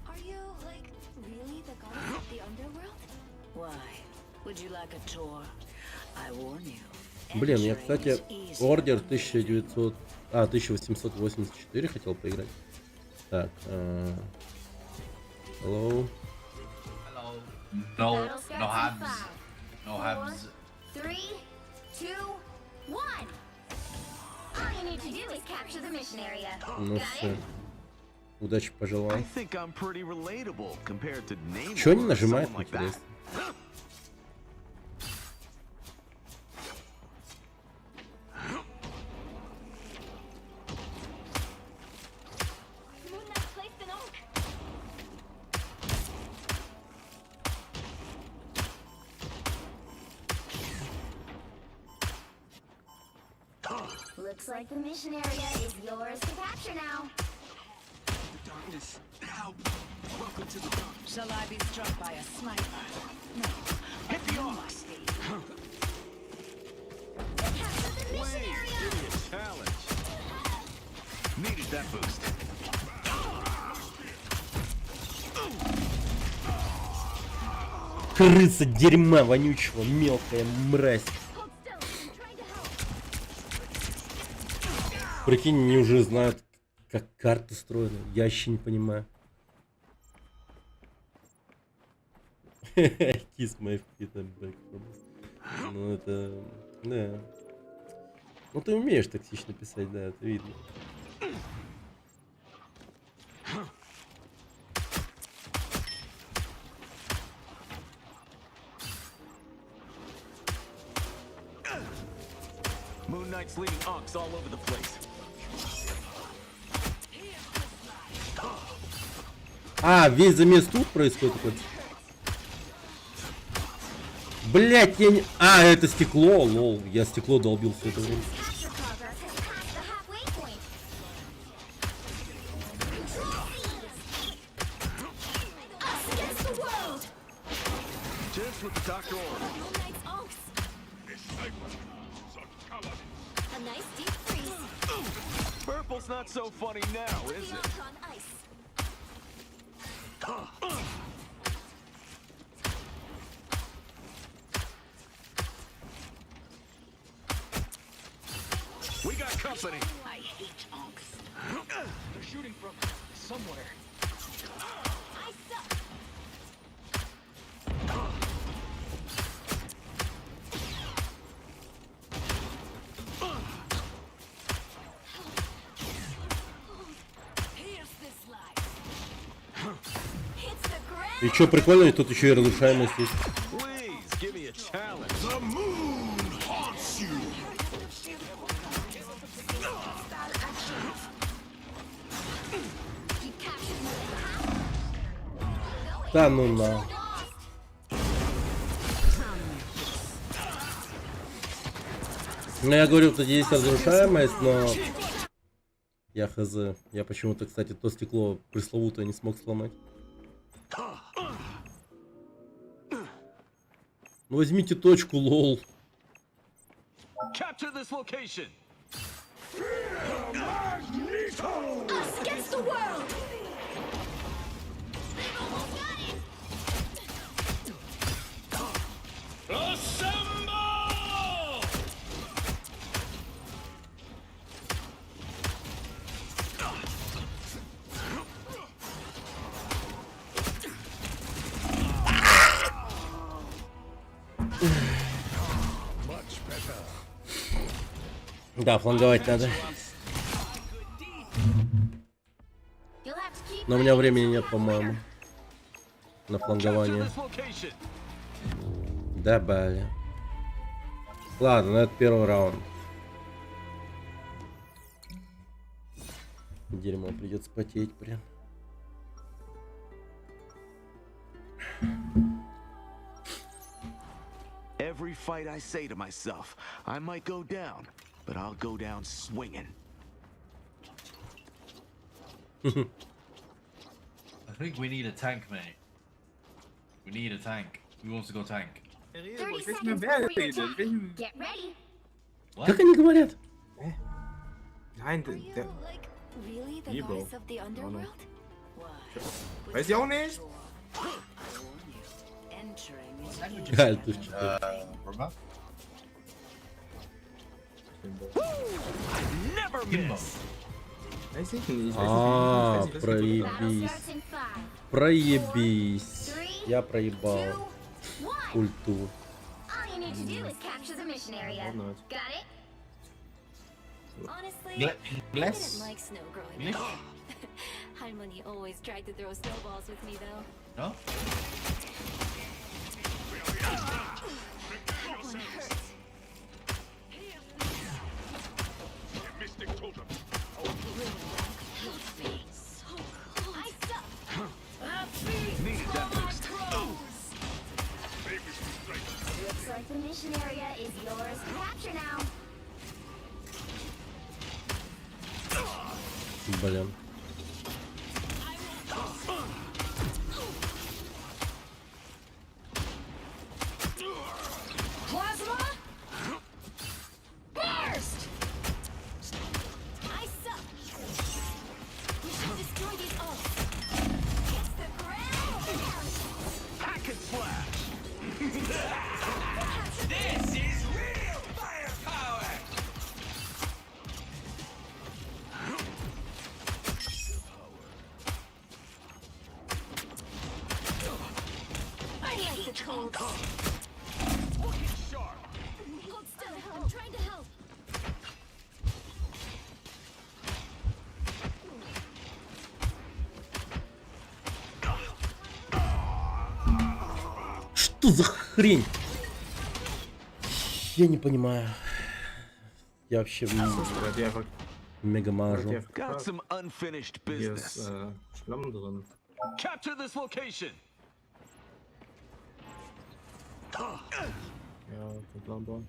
Are you, like, really the goddess of the underworld? Why? Would you like a tour? I warn you. Блин, я, кстати, Ордер 1900... 1884 хотел поиграть. Так, hello. Hello. No habs. No habs. 3, 2, 1. All you need to do is capture the mission area. Ну Got все. it? Удачи пожелал. I think I'm pretty relatable compared to Namor. Чё не or нажимает, someone like that. интересно? Moon Knight placed an oak. Looks like the mission area is yours to capture now. Darkness, help! Welcome to the darkness. Shall I be struck by a sniper? No. Hit the ox! Capture the mission area! Give me a challenge. Needed that boost. Крыса дерьма вонючего, мелкая мразь. Прикинь, они уже знают, как карты строены. Я вообще не понимаю. Kiss my feet and back from us. Ну это... Да. Ну ты умеешь токсично писать, да, это видно. Moon Knight's leading Ox all over the place. А, весь замес тут происходит такой. Блять, я не... А, это стекло, лол. Я стекло долбил все это время. Just with the doctor order. A nice deep freeze. Purple's not so funny now, is it? On ice. We got company. I hate Onks. They're shooting from somewhere. I suck. Here's this life. Hits the ground. И чё прикольно, тут еще и разрушаемость есть. Please, give me a challenge. The moon haunts you. You captured me. Да ну на. Ну я говорю, тут есть разрушаемость, но... Я хз. Я почему-то, кстати, то стекло пресловутое не смог сломать. Ну возьмите точку, лол. Capture this location. Us against the world. They've almost got it. Assemble! Да, фланговать надо. You'll have to keep Но у меня времени нет, по-моему. На Capture флангование. this location. Да, бля. Ладно, ну это первый раунд. Дерьмо, придется потеть прям. Every fight I say to myself, I might go down, but I'll go down swinging. I think we need a tank, mate. We need a tank. Who wants to go tank? 30 seconds before you attack. Get ready. Как они говорят? Are you, like, really the Evil. goddess of the underworld? Weiß ich auch nicht. Галь, ты что? Never miss. Weiß ich nicht. А, Battle проебись. starts in 5, Проебись. Я проебал 2, 1. ульту. All you need to do is capture the mission area. Ладно. Got it? Honestly, Ble- I bless? didn't like snow growing Bless? up. Harmony always tried to throw snowballs with me, though. No? That one hurt. So close. I suck. Needed that boost. Looks like the mission area is yours to capture now. Блин. Plasma? Burst! I suck. We should destroy these ults. It's the ground. Hack and slash! This is real firepower! I like the cold. Wicked sharp! Hold still. I'm trying to help. Что за хрень? Я не понимаю. Я вообще мега мажу. Got some unfinished business. Schlamm drin. Capture this location! Ja, Plan.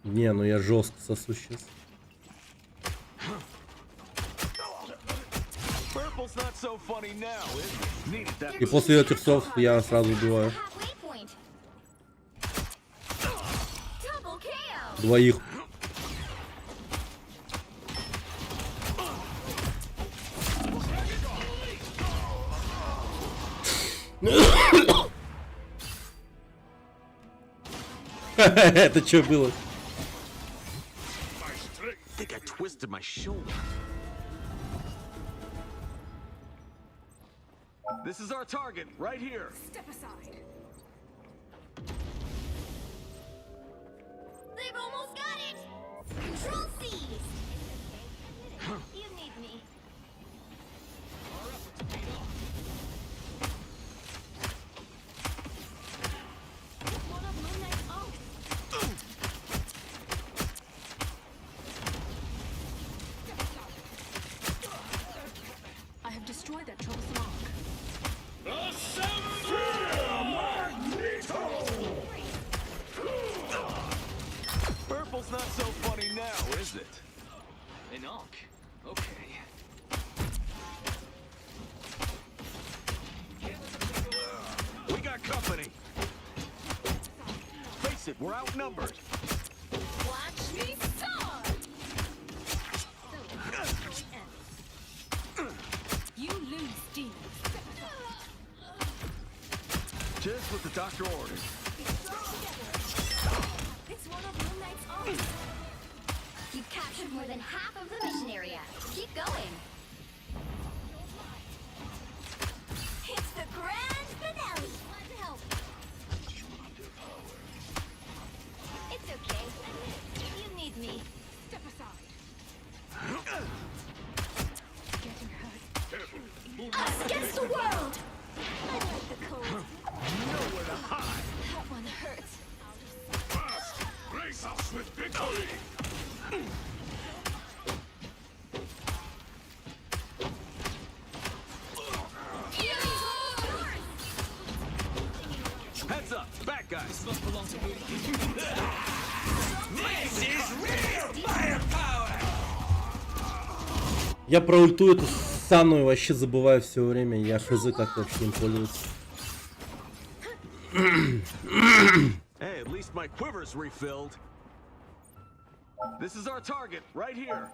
Не, ну я жестко сосу сейчас. Purple's not so funny now, is it? Needed that. И после этих слов я сразу убиваю Halfway point. Double KO. двоих. Это что было? I think I twisted my shoulder. This is our target, right here. Step aside. They've almost got it. Control C's. You need me. One of Moon Knight's ults. I have destroyed that troublesome arc. Purple's not so funny now, is it? An Ark. Okay. We got company. Face it, we're outnumbered. Watch me soar. You lose, Steve. Just what the doctor ordered. It's one of Moon Knight's ults. You've captured more than half of the mission area. Keep going. It's the grand finale. Let's help. It's okay. You need me. Step aside. Getting hurt. Us against the world. I like the cold. Nowhere to hide. That one hurts. Grace us with victory! Heads up, back guys. Must belong to me. This is real firepower! Я про ульту эту ссаную вообще забываю все время. Я хз как вообще им пользоваться. Hey, at least my quiver's refilled. This is our target, right here.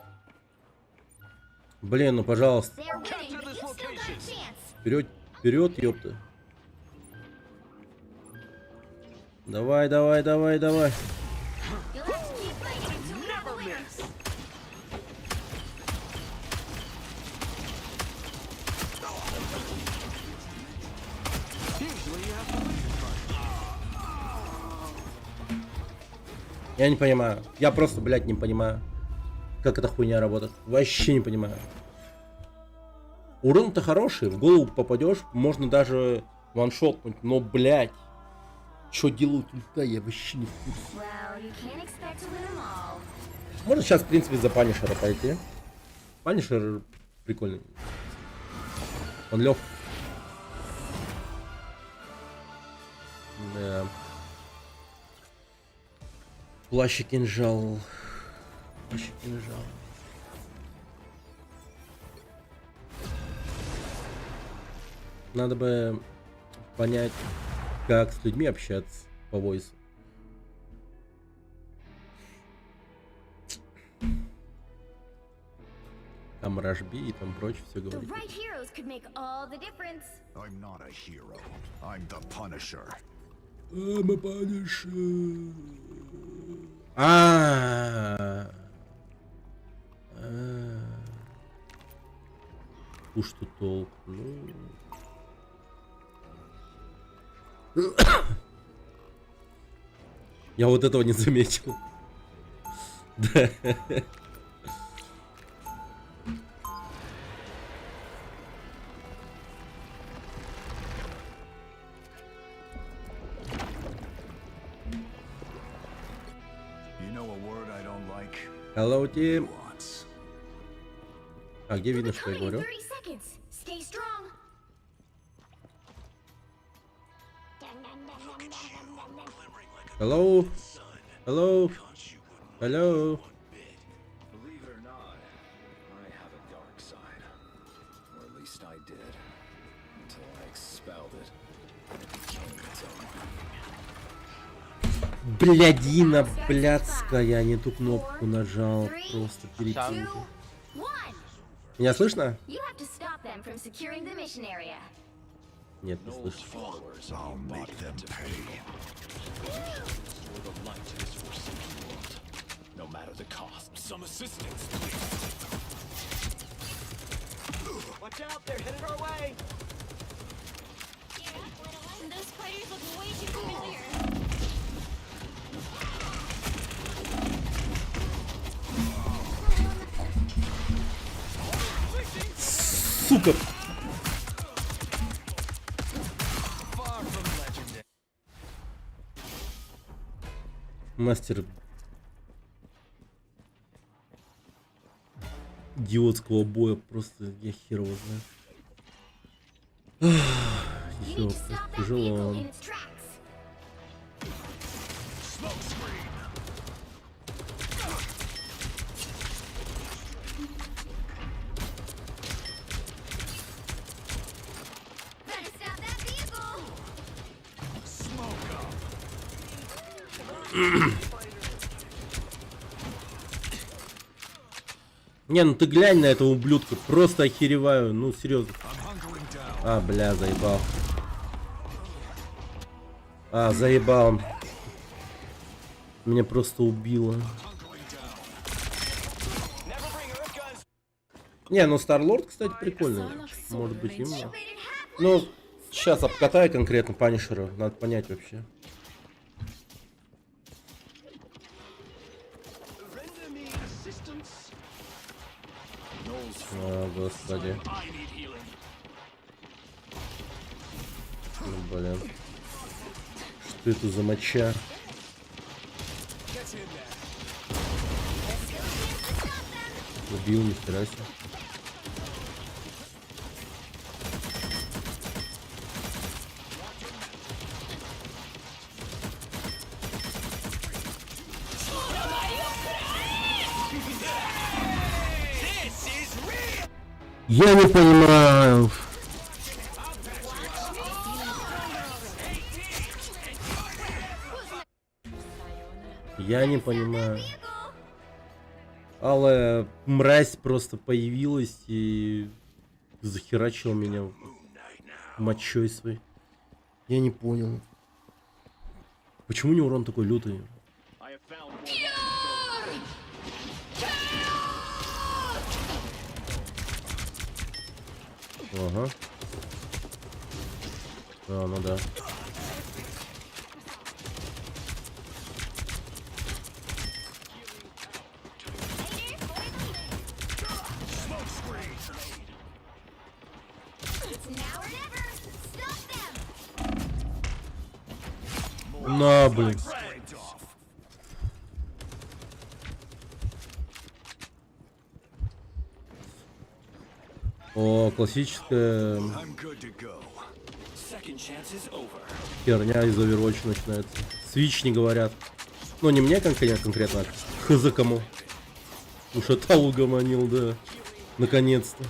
Блин, ну пожалуйста. They're winning, but you've still got a chance. Вперед, вперед, ёпта. Давай, давай, давай, давай. You'll have to keep fighting until we have a Never winner. miss. Usually you have to win this fight. Я не понимаю. Я просто, блядь, не понимаю, как эта хуйня работает. Вообще не понимаю. Урон-то хороший, в голову попадешь, можно даже ваншотнуть, но, блядь, что делают ульта, я вообще не в курсе. Well, you can't expect to win them all. Можно сейчас, в принципе, за Панишера пойти. Панишер прикольный. Он лег. Да. Плащ и кинжал. Плащ и кинжал. Надо бы понять, как с людьми общаться по войсу. Там Рашби и там прочее все The говорит. right heroes could make all the difference. I'm not a hero. I'm the Punisher. I'm a Punisher. Уж тут толк. Ну. Я вот этого не заметил. Да. Hello, team. А где видно, что я говорю? Hello? Hello? Hello? Believe it or not, I have a dark side. Or at least I did. Until I expelled it. And it became its own being. Блядина блядская, не ту кнопку нажал. Просто перекинь. Меня слышно? Нет, не слышно. No matter the cost, some assistance. Watch out, they're headed our way. Those spiders look way too familiar. Сука! Мастер идиотского боя, просто я хер его знаю. Еще тяжело. Не, ну ты глянь на этого ублюдка, просто охереваю, ну серьезно. А, бля, заебал. А, заебал. Меня просто убило. Не, ну Старлорд, кстати, прикольный. Может быть, именно. Ну, сейчас обкатаю конкретно Панишера, надо понять вообще. О, господи. Ну, блин. Что это за моча? Убил, нихера себе. Я не понимаю. Я не понимаю. Алая мразь просто появилась и захерачила меня мочой своей. Я не понял. Почему у него урон такой лютый? Ага. А, ну да. На, блин. О, классическая херня из Overwatch начинается. Switch не говорят. Ну, не мне конкретно, а хз кому. Уж это угомонил, да. Наконец-то.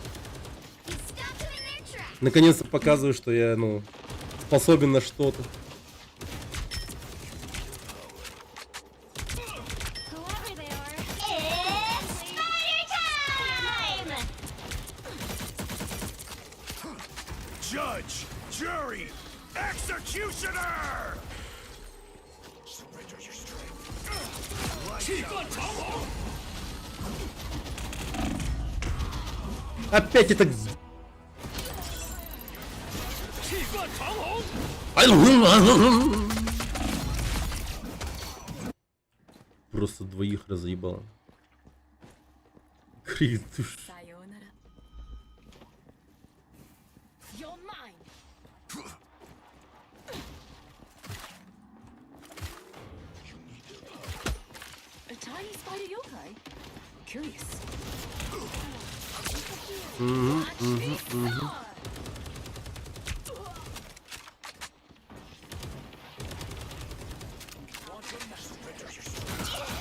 Наконец-то показываю, что я, ну, способен на что-то. Judge, jury, executioner! Surrender your strength. Опять это... Просто двоих разъебало. Крис, ты ж... A tiny spider yokai? Curious.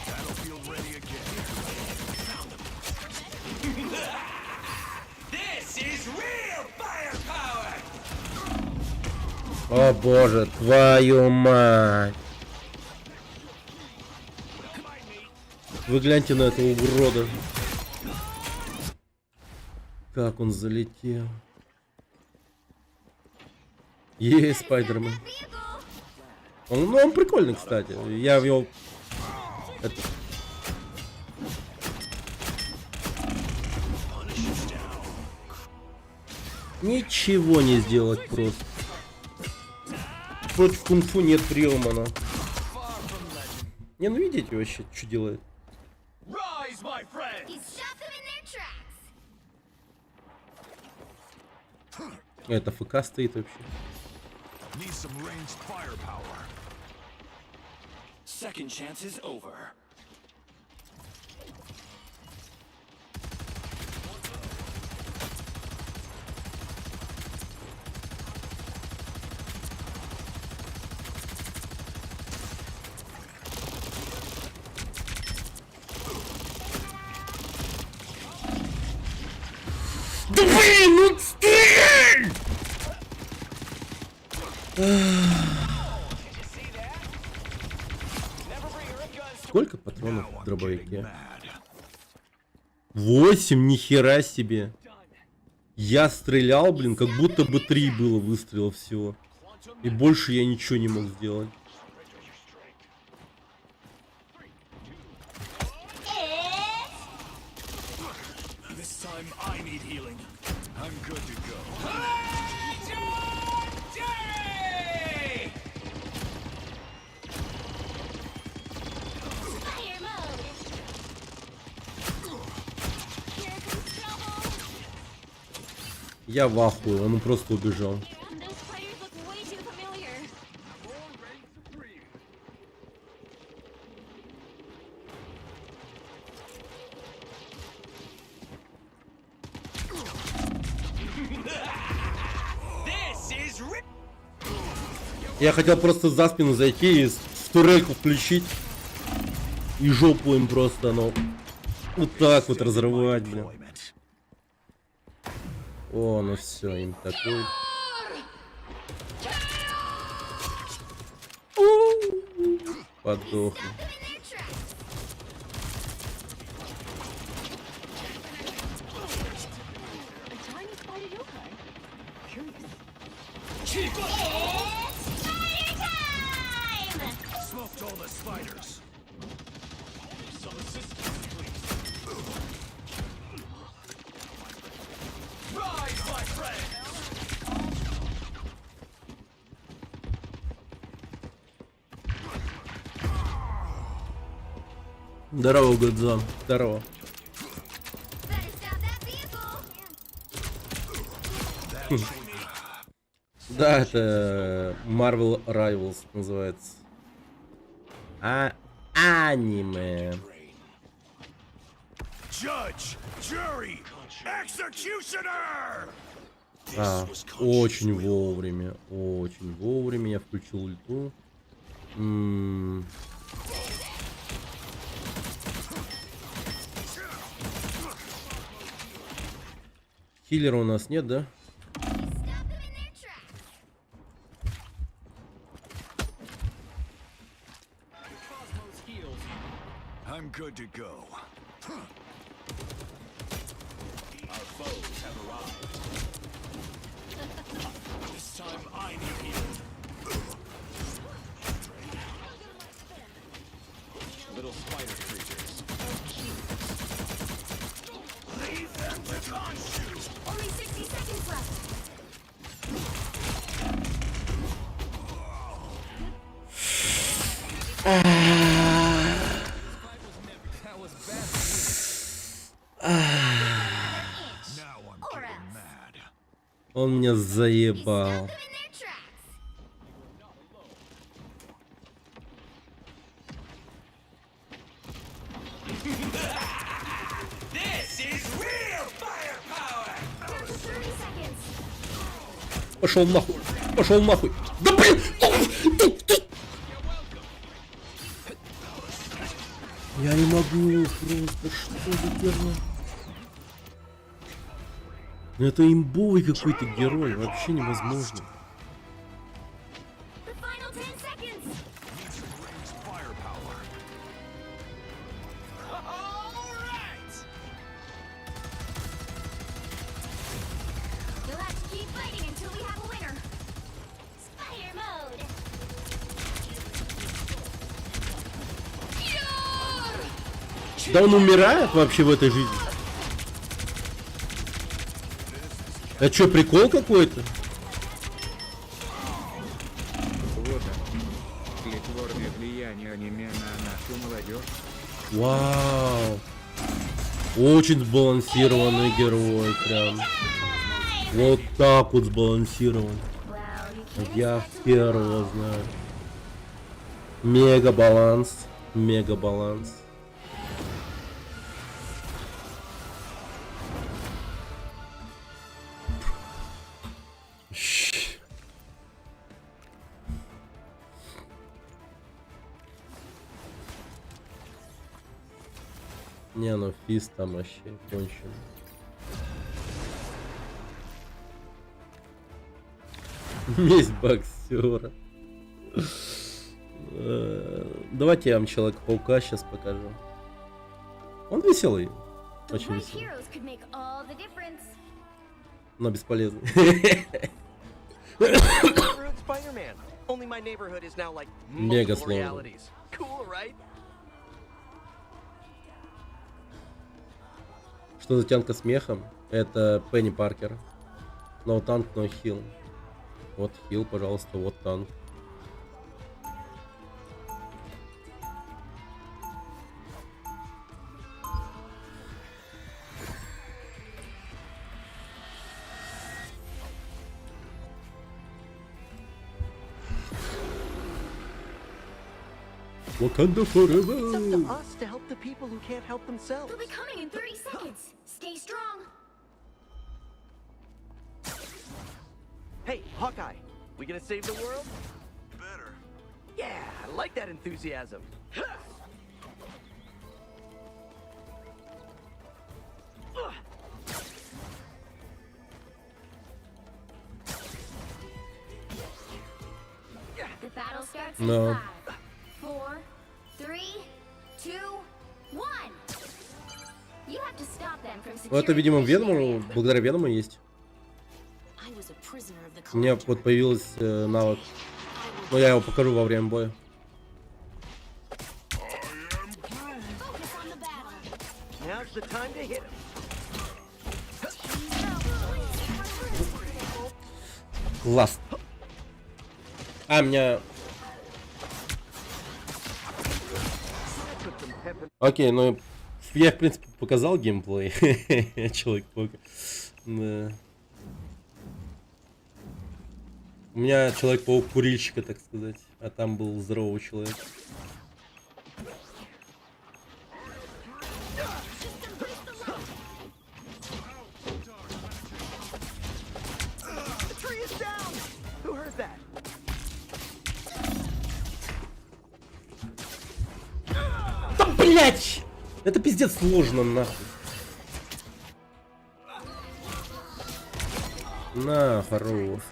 Battlefield ready again. This is real firepower! О боже, твою мать! Вы гляньте на этого урода. Как он залетел. Есть Спайдермен. Он прикольный, кстати. Я в его... Ничего не сделать просто. Против кунг-фу нет приема. Не, ну видите вообще, что делает. Это ФК стоит вообще. Second chance is over. Да блин, ну стреляй! Сколько патронов в дробовике? 8, нихера себе. Я стрелял, блин, как будто бы 3 было выстрелов всего. И больше я ничего не мог сделать. Я в ахуе, он просто убежал. Я хотел просто за спину зайти и в турельку включить. И жопу им просто, ну, вот так вот разрывать, блин. О, ну все, им такой. Подохну. Smoked all the spiders. Some assistance, please. Rise, my friend. Здорово, Годзон. Здорово. Да, это Marvel Rivals называется. Аниме. Judge, jury, executioner. Очень вовремя. Очень вовремя я включил ульту. Хиллера у нас нет, да? I'm good to go. Our foes have arrived. This time I need you. Little spider creatures. Leave them with shoes. Only 60 seconds left. Он меня заебал. Пошел нахуй. Пошел нахуй. Да блин! Я не могу просто. Что за херня? Ну это имбовый какой-то герой. Вообще невозможно. Да он умирает вообще в этой жизни. Это что, прикол какой-то? Вот он. Тлетворное влияние аниме на нашу молодежь. Вау. Очень сбалансированный герой, прям. Вот так вот сбалансирован. Я первого знаю. Мега баланс. Мега баланс. Не, ну физ там вообще кончен. Месть боксера. Давайте я вам Человека-паука сейчас покажу. Он веселый. Очень веселый. Но бесполезный. Мега сложно. Что за тянка смехом? Это Пенни Паркер. No танк, no хил. Вот хил, пожалуйста, вот танк. Wakanda forever. It's up to us to help the people who can't help themselves. They'll be coming in 30 seconds. Stay strong. Hey, Hawkeye, we gonna save the world? Better. Yeah, I like that enthusiasm. The battle starts No. in 5, 4, 3, 2, 1. You have to stop them from Ну, это, видимо, Веному, благодаря Веному есть. У меня вот появился навык. Но я его покажу во время боя. Now's the time to hit him. Класс. А, меня... Окей, ну... Я, в принципе, показал геймплей. Человек-паука. Да. У меня Человек-паук курильщика, так сказать. А там был здоровый человек. Да, блять! Это пиздец сложно, нахуй. На, хорош.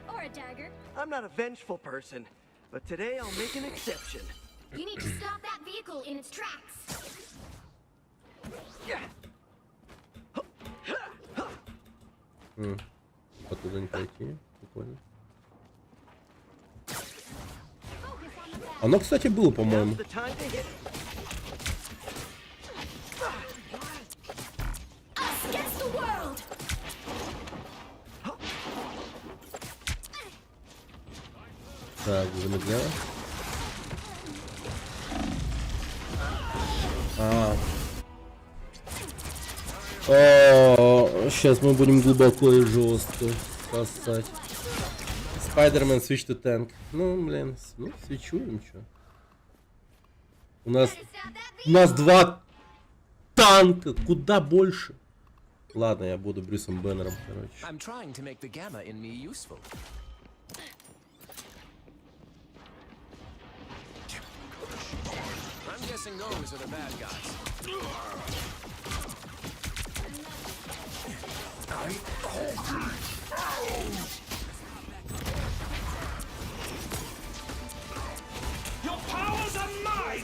Or a dagger. I'm not a vengeful person, but today I'll make an exception. You need to stop that vehicle in its tracks. Оттуда не пройти. Прикольно. Оно, кстати, было, по-моему. Now's the time to hit it. Us against the world. Так, замедляю. Сейчас мы будем глубоко и жестко сосать. Spider-Man switch to tank. Ну, блин, ну, свечуем, чё. У нас 2 танка, куда больше. Ладно, я буду Брюсом Бэннером, короче. I'm trying to make the gamma in me useful. I'm guessing those are the bad guys. Your powers are mine!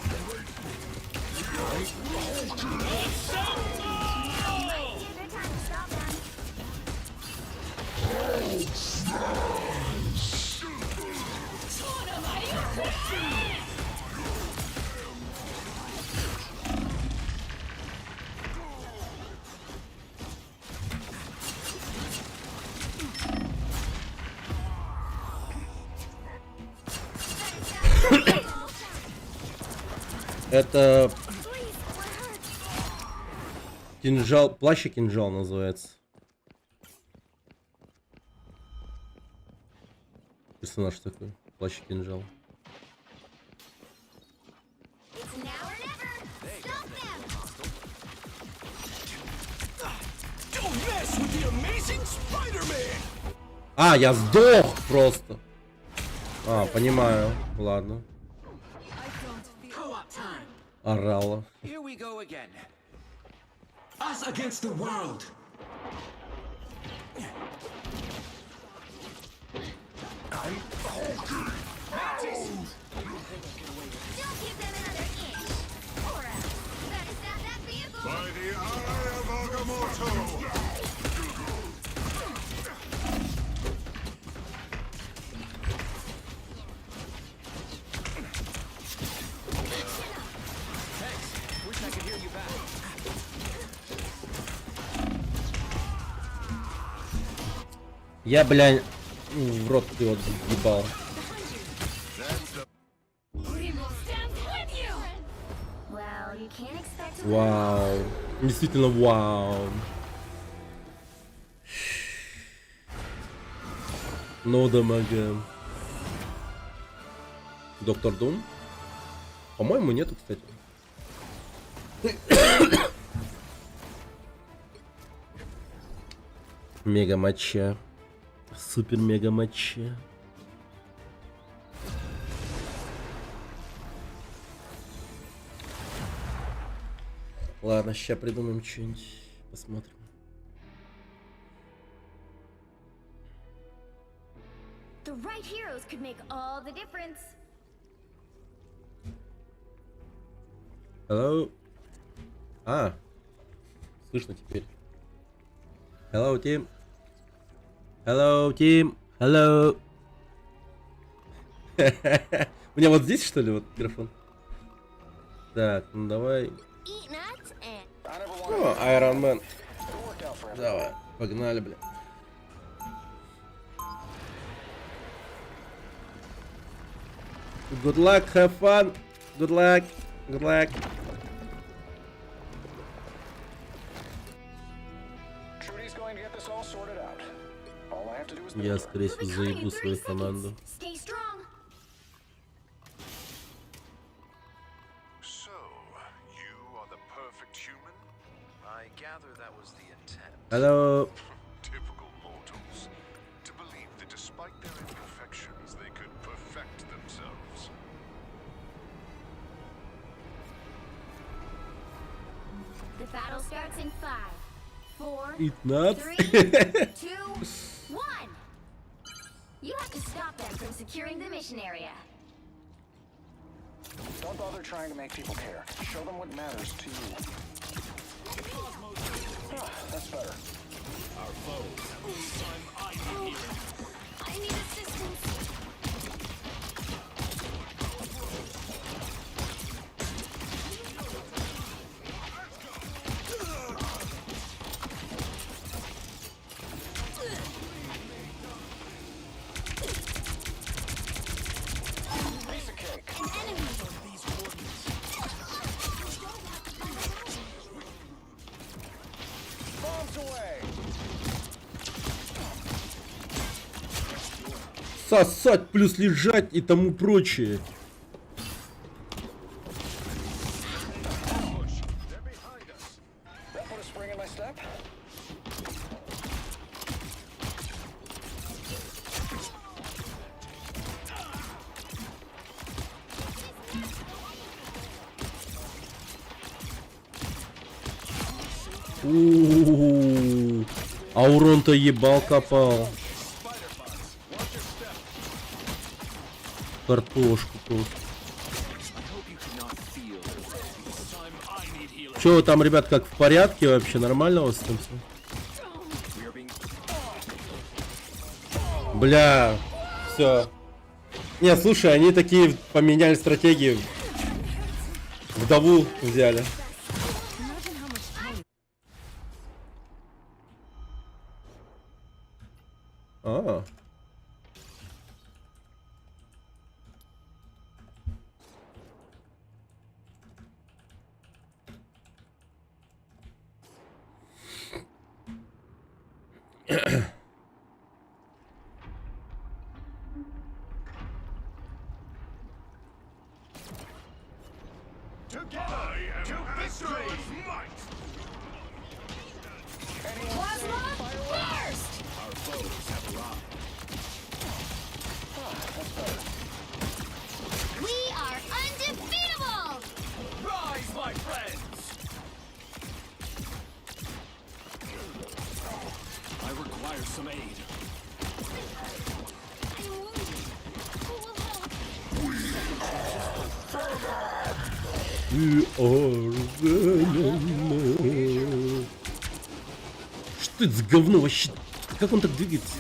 Это кинжал, плащ и кинжал называется. Персонаж такой, плащ и кинжал. А, я сдох просто. А, понимаю. Ладно. Орала. Here we go again. Us against the world! By the eye of Agamotto! Wish I could hear you back. Я, блядь, в рот ты вот ебал. Well, you can't expect to Вау. Действительно вау. No дамага. Доктор Дум? По-моему, нету, кстати. Мега матча. Супер мега матча. Ладно, сейчас придумаем что-нибудь. Посмотрим. The right heroes could make all the difference. Hello. А. Слышно теперь. Hello, team. Hello, team. Hello. У меня вот здесь, что ли, вот микрофон? Так, ну давай. О, Iron Man. Давай, погнали, бля. Good luck, have fun. Good luck. Good luck. Trudy's going to get this all sorted out. All I have to do is Я, скорее всего, заебу свою команду. Stay strong. So, you are the perfect human? I gather that was the intent. Hello. Typical mortals. To believe that despite their imperfections, they could perfect themselves. The battle starts in 5, 4, It's not. 3, 2, 1. securing the mission area. Don't bother trying to make people care. Show them what matters to you. That's better. Our foes have this time I need here. I need assistance. Piece of cake. An enemy. Bombs away. Сосать плюс лежать и тому прочее. That put a spring in my step. У-у-у. А урон-то ебал копал. Картошку просто. Че вы там, ребят, как в порядке вообще? Нормально у вас там все? Бля, все. Не, слушай, они такие поменяли стратегию. Вдову взяли. А. We are undefeatable! Rise, my friends! I require some aid. Что это за говно вообще? Как он так двигается?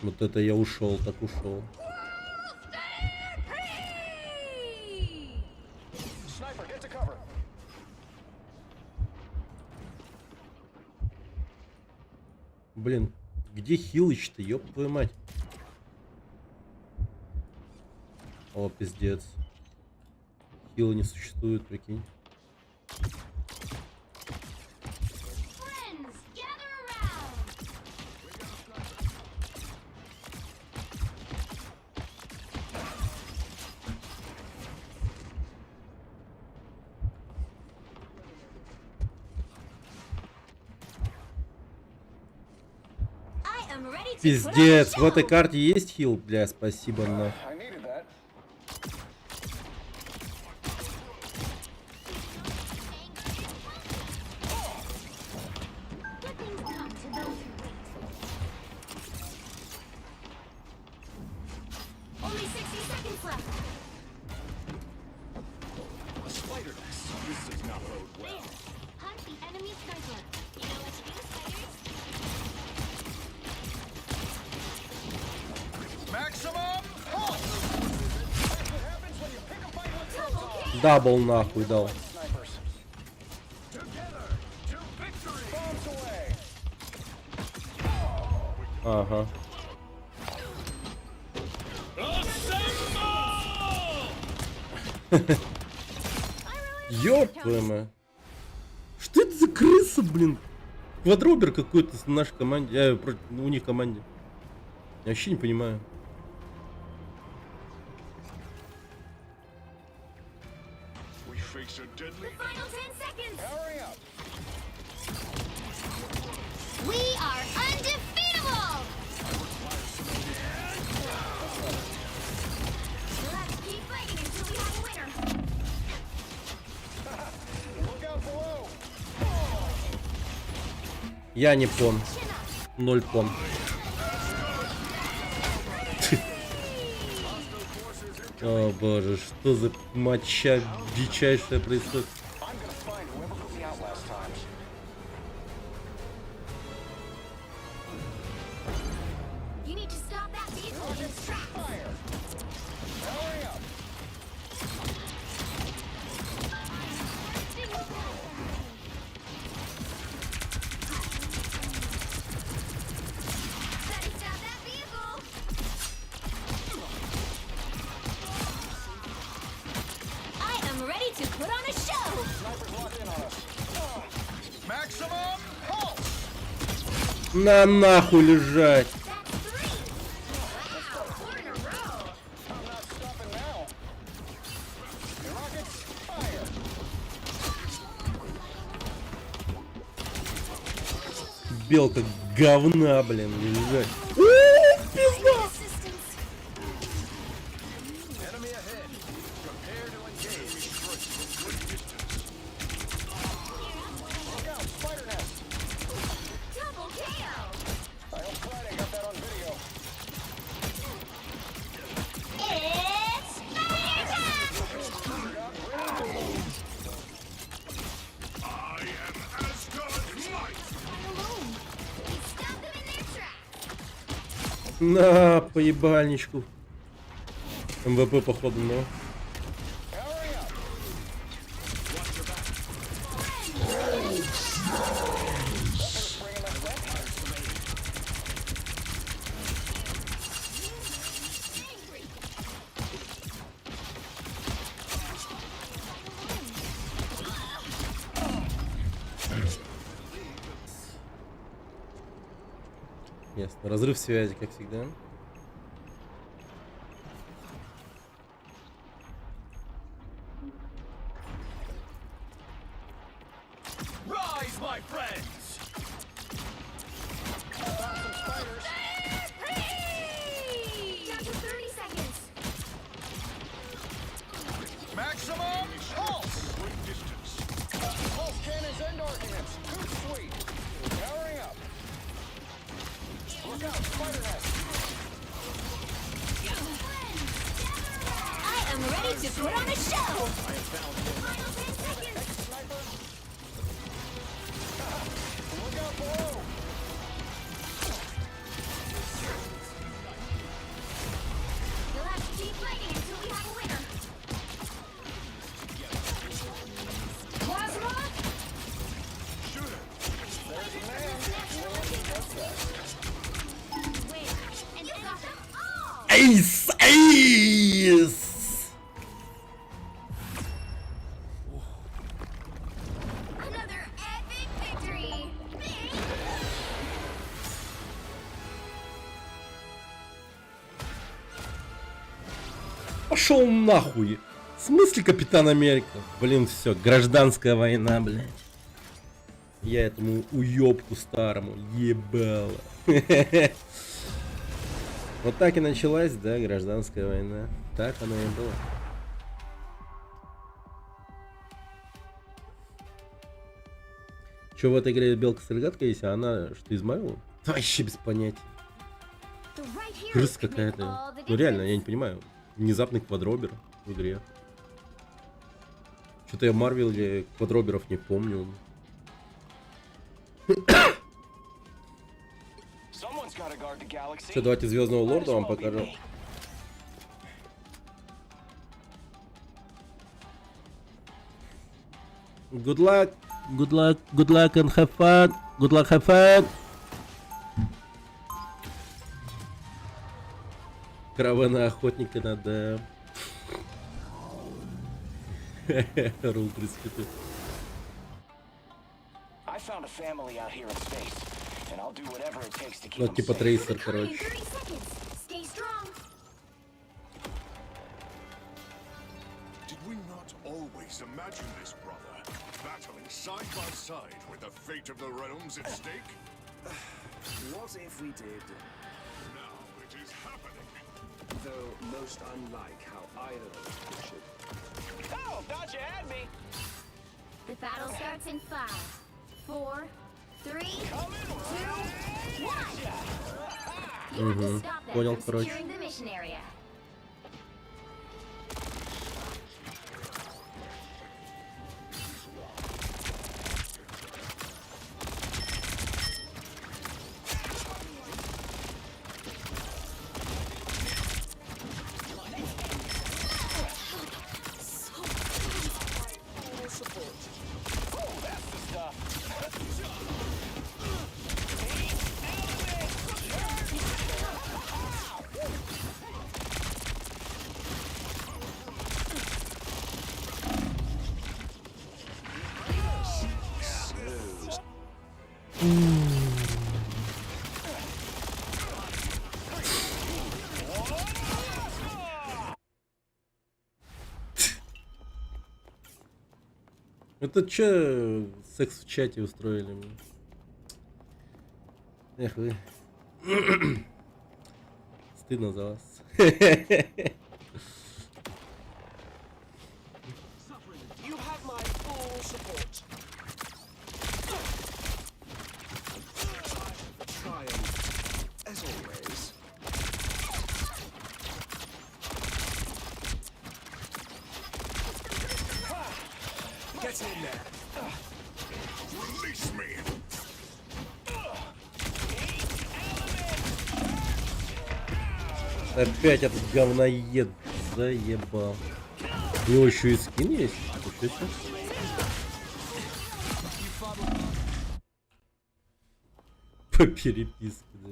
Вот это я ушел, так ушел. Sniper, get to cover. Блин, где Хилыч-то, ёб твою мать? О, пиздец. Хила не существует, прикинь. Пиздец, в этой карте есть хил? Бля, спасибо, на. I needed that. Only 60 seconds left. A spider nest. This does not bode well. Hunt the enemy sniper. You know what to do, spiders? Maximum pulse. That's what happens when you pick a fight with your Дабл нахуй дал. snipers. Together to victory. Bombs away. Ага. Ёб твою мать. Что это за крыса, блин? Квадробер какой-то в нашей команде. У них команде. Я вообще не понимаю. Final 10 seconds. Hurry up. We are undefeatable. Let's keep Я не пон. 0 пон. О боже, что за моча дичайшая происходит. You need to stop that vehicle in its tracks. Hurry up. Better stop that vehicle. I am ready to put on a show. Sniper's locked in on us. Maximum pulse. На нахуй лежать. Four in a row. I'm not stopping now. Your rockets, fire. Белка говна, блин, лежать. Enemy ahead. Prepare to engage. Look out, spider nest. Double KO. I'm glad I got that on video. It's fire time. I am Asgard's might. Alone. Stop them in their tracks. На, поебальничку. МВП походу, но. Hurry up. Ясно. Разрыв связи, как всегда. Rise, my friends! Down to 30 seconds. Maximum pulse. Pulse cannons and arguments. Too sweet. Hurry up. Look out, spider nest. I am ready to put on a show. Final 10 seconds. Sniper. Look out below. You'll have to keep fighting until we have a winner. Plasma. Win. And you got them all. Эйс! Эйс! Another epic victory. Пошел нахуй. В смысле Капитан Америка? Блин, все, гражданская война, блядь. Я этому уёбку старому ебало. Вот так и началась, да, гражданская война. Так оно и было. Че в этой игре белка с рогаткой есть, а она что, из Марвела? Вообще без понятия. Крыса какая-то. Ну реально, я не понимаю. Внезапный квадробер в игре. Что-то я в Марвеле квадроберов не помню. Все, давайте Звездного Лорда вам покажу. Good luck, good luck, good luck and have fun. Good luck, have fun. Каравана охотника надо. Рул 35. Ну, типа трейсер, короче. Stay strong. Did we not always imagine this, brother? Battling side by side with the fate of the realms at stake? What if we did? Now it is happening. Though most unlike how either of us should. Oh, thought you had me. The battle starts in 5, 4, 3, 2, 1. Угу. Понял, короче. Securing the mission area. Это че секс в чате устроили? Эх вы. Стыдно за вас. You have my full support. Triumph, as always. Get in there. Release me. Опять этот говноед заебал. У него еще и скин есть? Ничего себе. По переписке, да.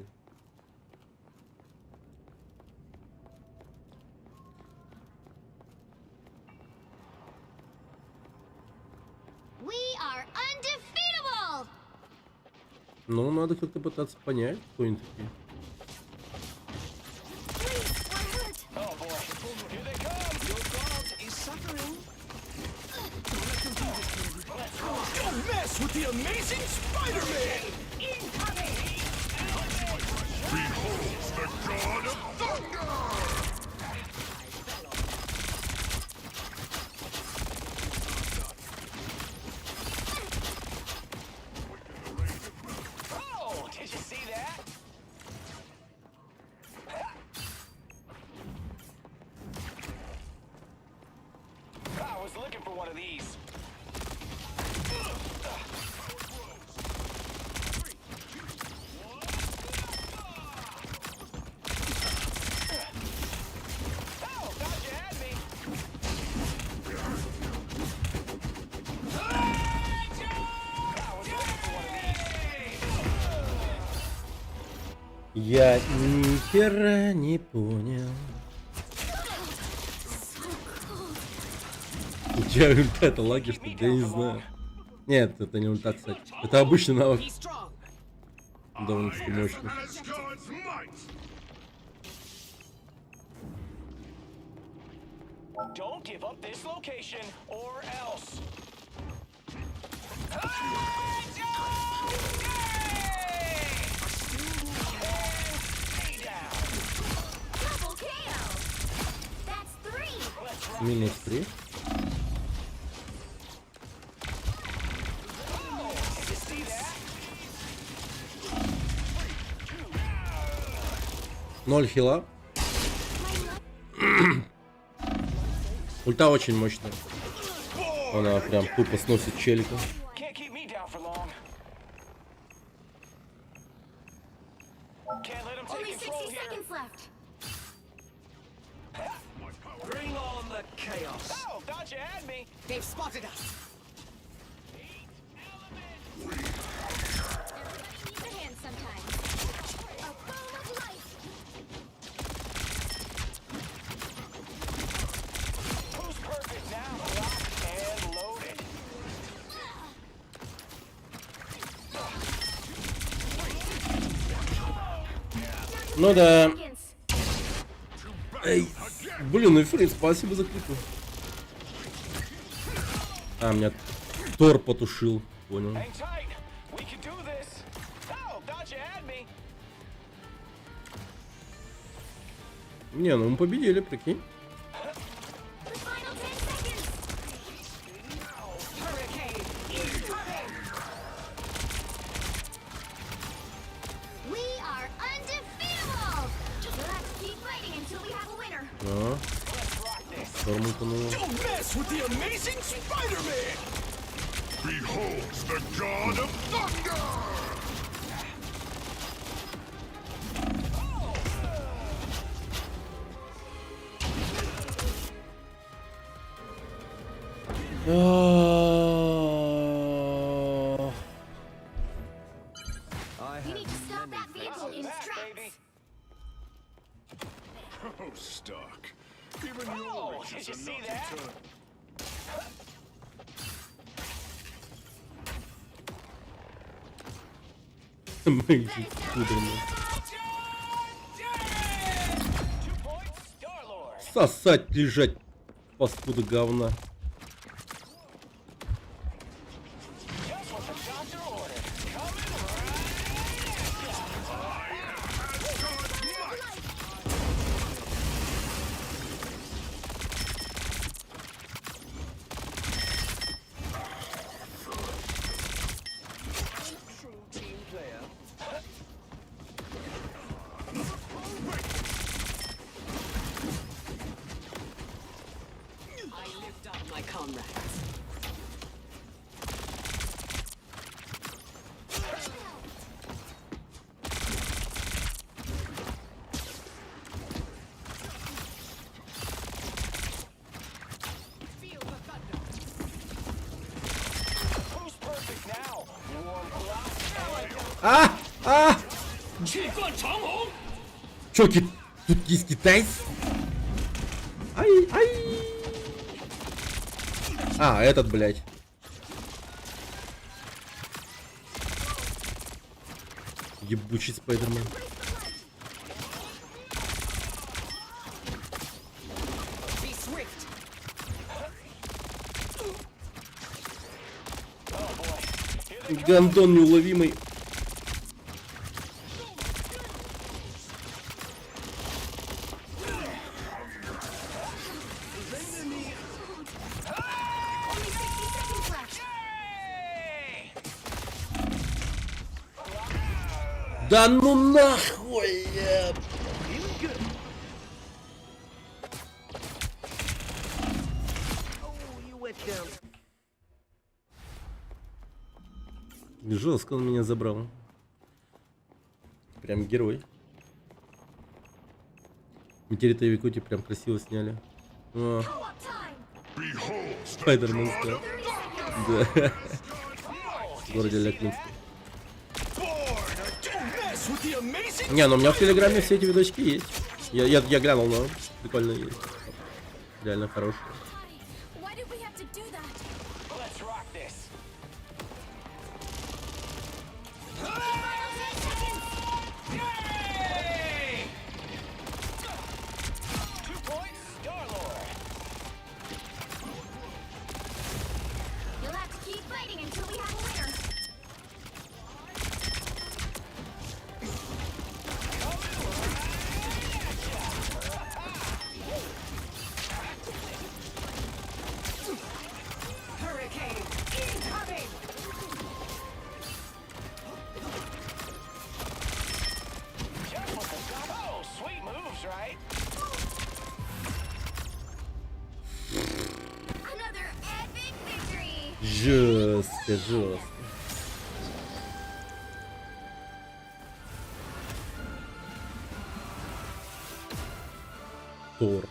We are undefeatable! Ну, надо как-то пытаться понять, кто они такие. Oh boy, here they come. Your god is suffering. Don't mess with the amazing Spider-Man! Incoming! Behold the god of thunder! Oh, did you see that? I was looking for one of these. Oh, thought you had me. I was looking for one of these. Я ни хера не понял. У тебя ульта это лаги, что ли? Я не знаю. Нет, это не ульта, кстати. Это обычный навык. Довольно-таки мощный. Don't give up this location, or else. Double KO! That's 3! Минус 3. Ноль хила. Ульта очень мощная. Она прям тупо сносит челика. Can't keep me down for long. Can't let him take Only control 60 here. seconds left. Bring on the chaos. Oh, thought you had me. They've spotted us. Everybody needs a hand sometimes. A bowl of life! Who's perfect now? Locked and loaded. Ну да. Эй, блин, Эфрит, спасибо за клику. А, меня Тор потушил. Понял. Hang tight. We can do this. Oh, thought you had me. Не, ну мы победили, прикинь. А? Шторм утонул. Don't mess with the amazing Spider-Man! Behold the god of thunder! You need to stop that vehicle in its tracks. Oh, Stark. Even Oh, your did riches you are see not that? eternal. Мальчик пудренный. Сосать, лежать, паскуда говна. True team player. I lift up my comrades. Feel the thunder. Who's perfect now? Warm blood. А! А! Чё, тут есть китайцы? Ай, ай! А, этот, блядь. Ебучий Спайдермен. Be swift. Гандон неуловимый. Only 60 seconds left. Да ну нахуй! Feeling good. Oh, you went down. Жестко он меня забрал. Прям герой. Материта и Викути прям красиво сняли. О, Спайдермен стал. Да. В городе Ляклинске. Не, ну у меня в Телеграме все эти видосики есть. Я глянул, но прикольно есть. Реально хорошие. Why did we have to do that? Let's rock this. Final 10 seconds. Yay! 2 points, Star-Lord. You'll have to keep fighting until we have a winner. Hurricane incoming. Just with the stop. Oh, sweet moves, right? Another epic victory. Жестко, жестко. Тор.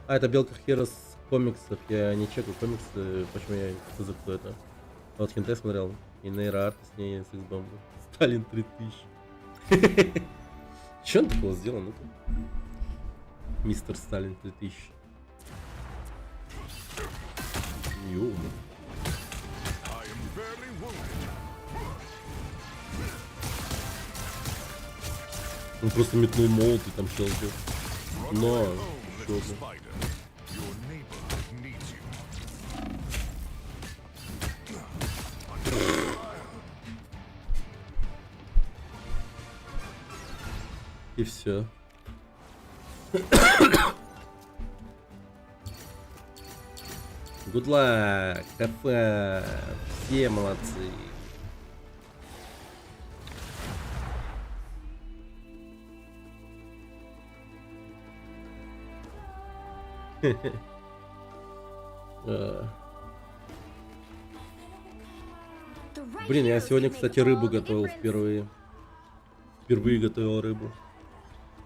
А, это Белка Херос комиксов. Я не чекаю комиксы, почему я не знаю, кто это. А вот Хентай смотрел. И нейроарт с ней с X-бомбой. Сталин 3000. Че он такого сделал? Ну-ка. Мистер Сталин 3000. Йоу. Он просто метнул молот и там щелкнул. Но, щелкнул. И все. Good luck, кафе, все молодцы. Блин, я сегодня, кстати, рыбу готовил впервые. Впервые готовил рыбу.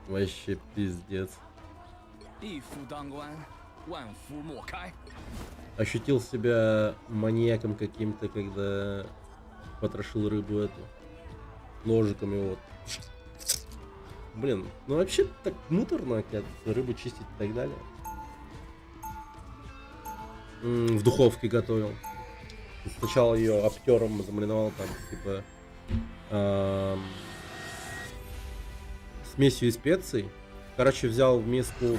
Вообще пиздец. Ощутил себя маньяком каким-то, когда потрошил рыбу эту. Ножиками вот. Блин, ну вообще так муторно, оказывается, рыбу чистить и так далее. В духовке готовил. Сначала ее обтером замариновал там, типа, смесью из специй. Короче, взял в миску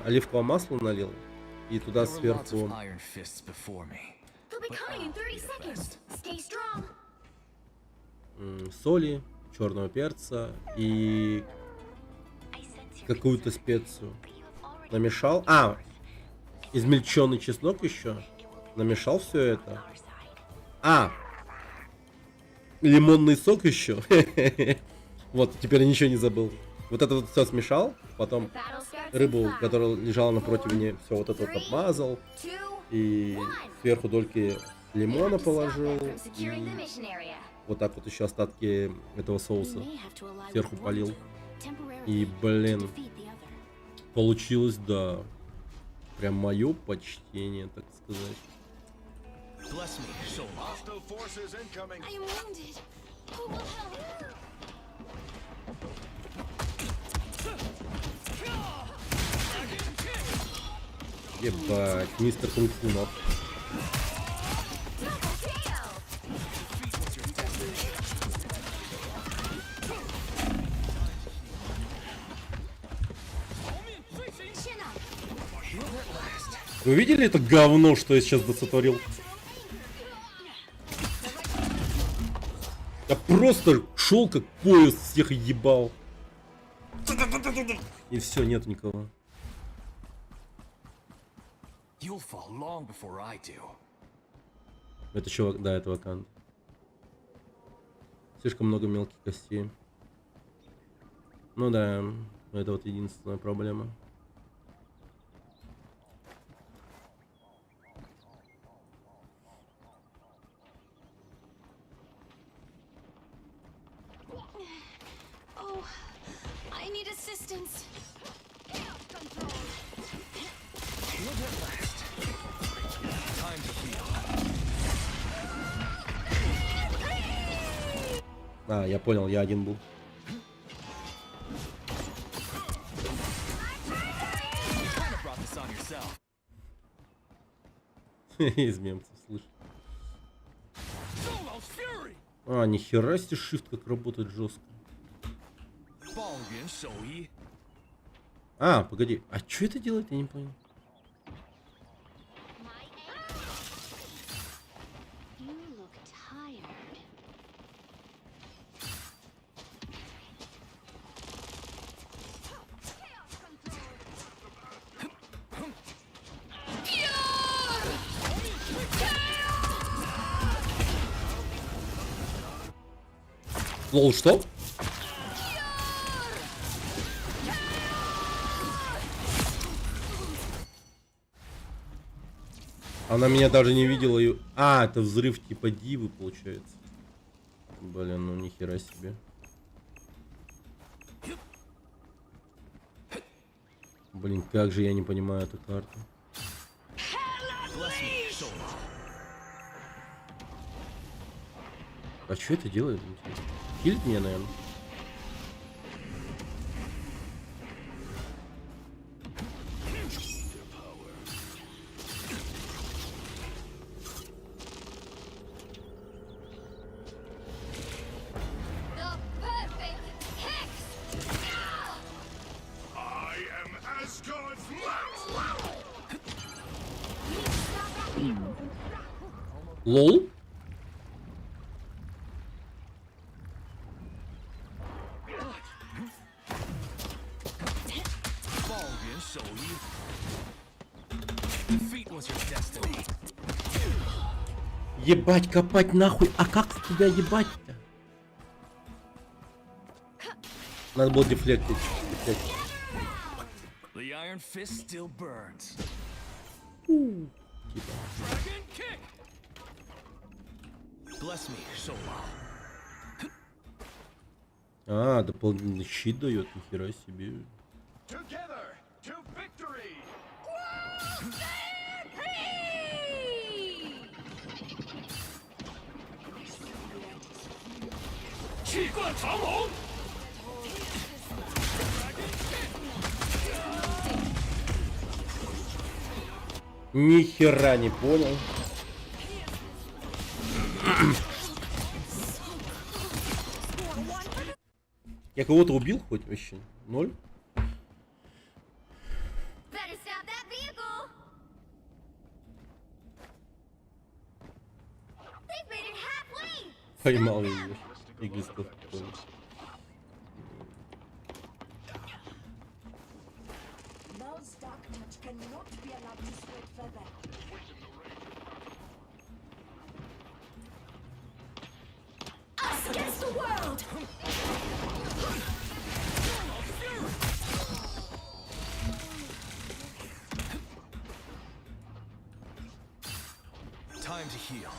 оливковое масло налил и туда сверху соли, черного перца и какую-то специю намешал. Измельченный чеснок еще. Намешал все это. Лимонный сок еще. Вот, теперь ничего не забыл. Вот это вот все смешал. Потом рыбу, которая лежала на противне, все вот это вот обмазал. И сверху дольки лимона положил. И вот так вот еще остатки этого соуса сверху полил. И, блин, получилось, да. Прям мое почтение, так сказать. Ебать, мистер Кунг-Фу. Вы видели это говно, что я сейчас досотворил? Я просто шел как поезд, всех ебал. И все, нет никого. Это чувак, да, это Вакант. Слишком много мелких костей. Ну да, это вот единственная проблема. Я понял, я один был. Из мемцев, слышь. Нихера себе shift как работает жестко. Погоди, что это делает, я не понял. Лол, что? Она меня даже не видела. Это взрыв типа дивы получается. Блин, ну нихера себе. Блин, как же я не понимаю эту карту. А что это делает? Хилит меня, наверное. Лол? Ебать, копать нахуй, а как тебя ебать-то? Надо было дефлектить. iron fist still burns. Типа. Dragon kick. Bless me, Solar. А, дополнительный щит дает, нихера себе. Together to victory! Нихера не понял. Я кого-то убил хоть вообще? 0? Better stop that vehicle. They've made it halfway. Поймал ее. Игристов. Mel's dark touch cannot be allowed to spread further. Us against the world. Time to heal.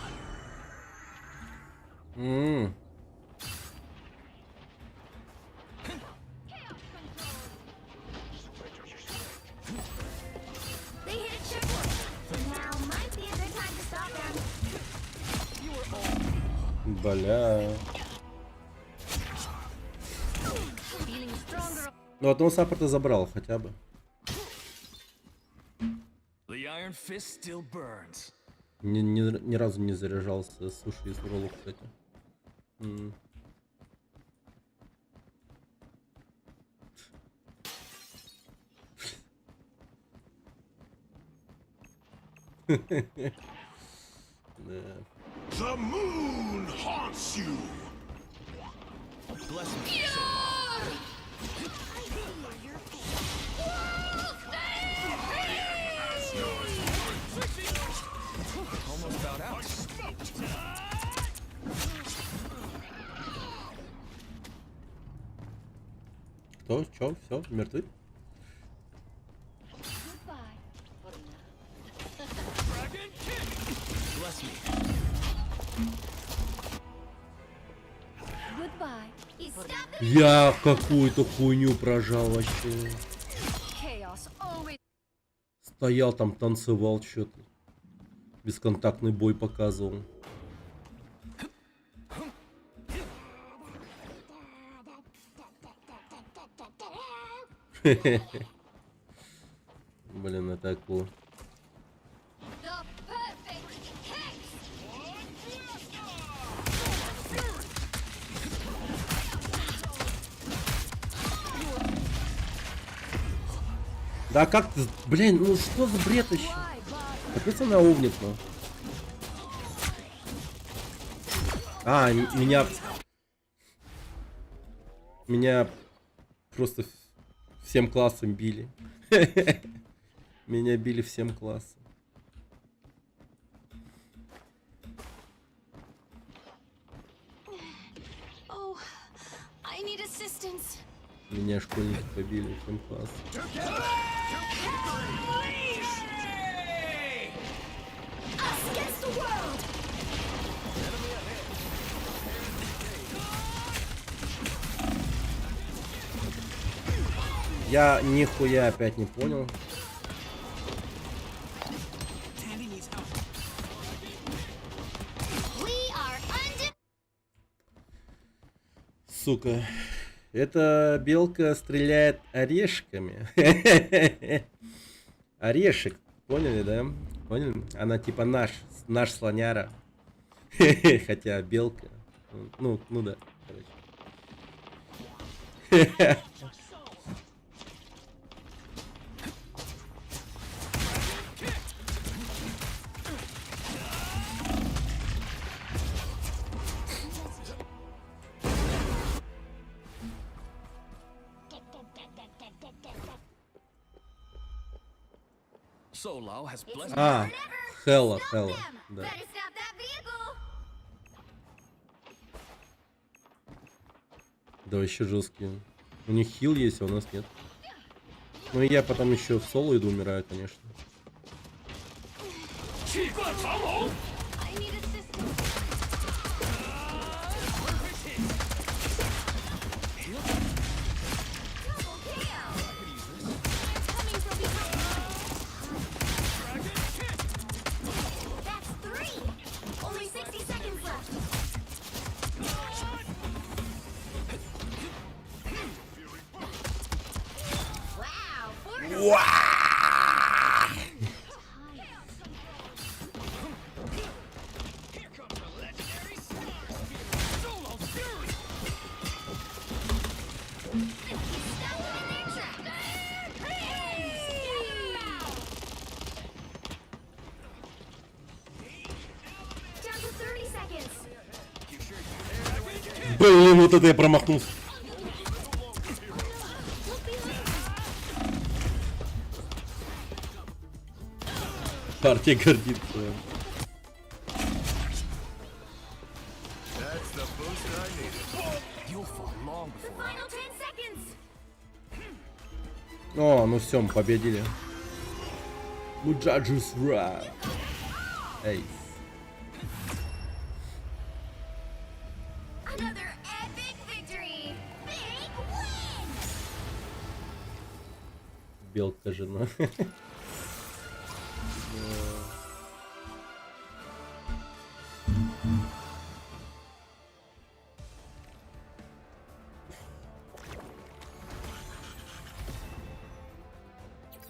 They hit a checkpoint. Now might be a good time to stop them. Бля. Feeling stronger. Ну, одного саппорта забрал хотя бы. The iron fist still burns. Ни разу не заряжался суши из ролла, кстати. The moon haunts you. Bless me, Solar. Almost about out. Кто? Чё? Все? Мертвы? Bless me. Goodbye. He stopped the Я какую-то хуйню прожал вообще. Chaos always. Стоял там, танцевал что-то. Бесконтактный бой показывал. Блин, это акула. the perfect kick. Да как ты... Блин, ну что за бред еще? Капец она умнит, ну. А, меня просто всем классом били. Меня били всем классом. Oh, I need assistance. Меня школьники побили всем классом. Us against the world. Я нихуя опять не понял. We are under. Сука. Эта белка стреляет орешками. Орешек. Поняли, да? Поняли? Она типа наш слоняра. Хотя белка. Ну да. Короче. Solar has blessed А, Хелла, да. Better stop that vehicle. Да вообще жесткие. У них хил есть, а у нас нет. Ну и я потом еще в соло иду, умираю, конечно. Блин, вот это я промахнулся. Партия гордится. О, ну все, мы победили. Mujaju's Wrath. Эй. Белка жена.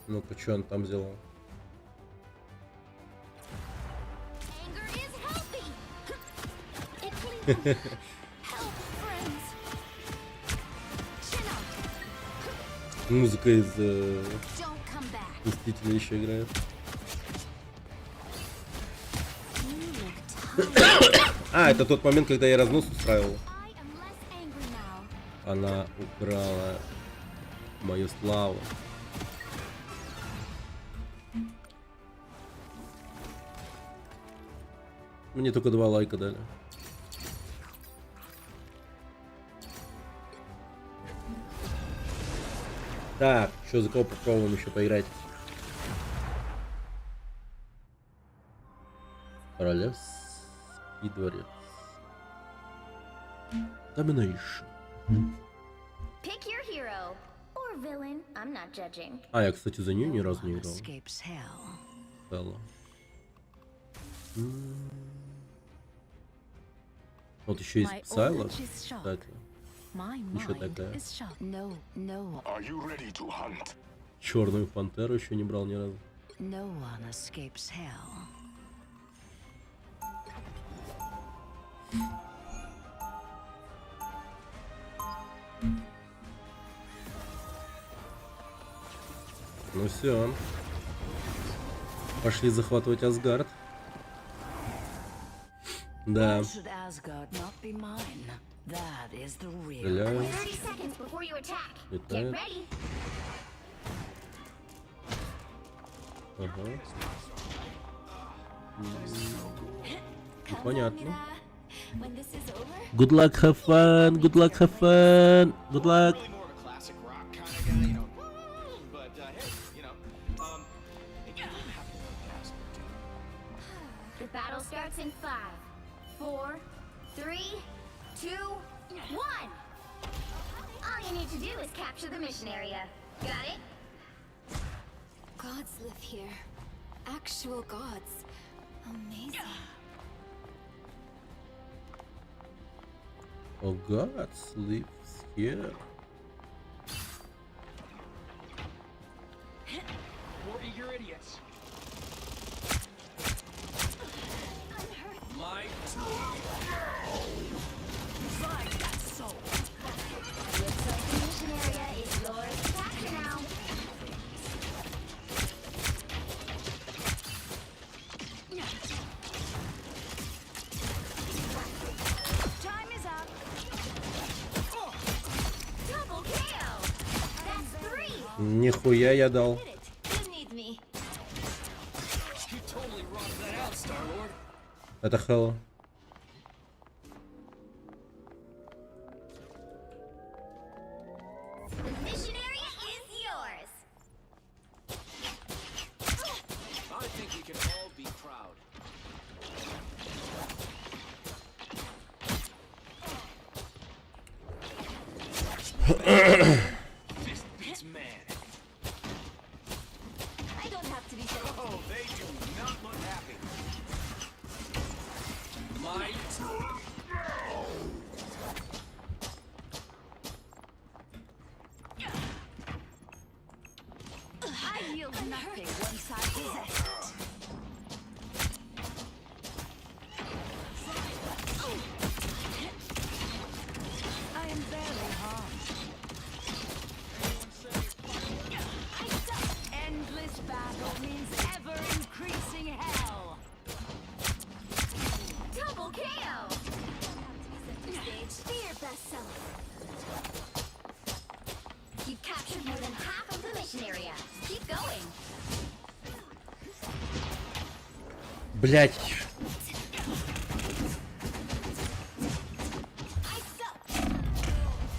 Ну-ка, что он там сделал? Музыка из Мстителей еще играет. А, это тот момент, когда я разнос устраивал. Она украла мою славу. Мне только 2 лайка дали. Так, что за кого попробуем еще поиграть? Королевский дворец. Domination. Pick your hero or villain. I'm not judging. А, я, кстати, за нее ни разу не играл. Hello. Вот еще есть Сайла, кстати. Еще такая. Черную пантеру еще не брал ни разу. Ну все. Пошли захватывать Асгард. Да. Стреляю. Летает. Ага. Понятно. Good luck, have fun. Good luck, have fun. Good luck. The battle starts in 5, 4, 3, 2, 1. All you need to do is capture the mission area. Got it? Gods live here. Actual gods. Amazing. Oh, gods lives here. More eager idiots. My find that soul. Looks like the mission area is yours to capture now. Time is up. Double kill. That's 3. Нихуя я дал. You need me. You totally rocked that out, Star-Lord. Это Хэлло. The mission area is yours. Fist beats man. I don't have to be so. Oh, they do not look happy. Might. I yield nothing once I possess it. I am barely harmed. Endless battle means ever increasing hell. Double KO! Stage. Be your best self. You've captured more than half of the mission area. Keep going. Блять.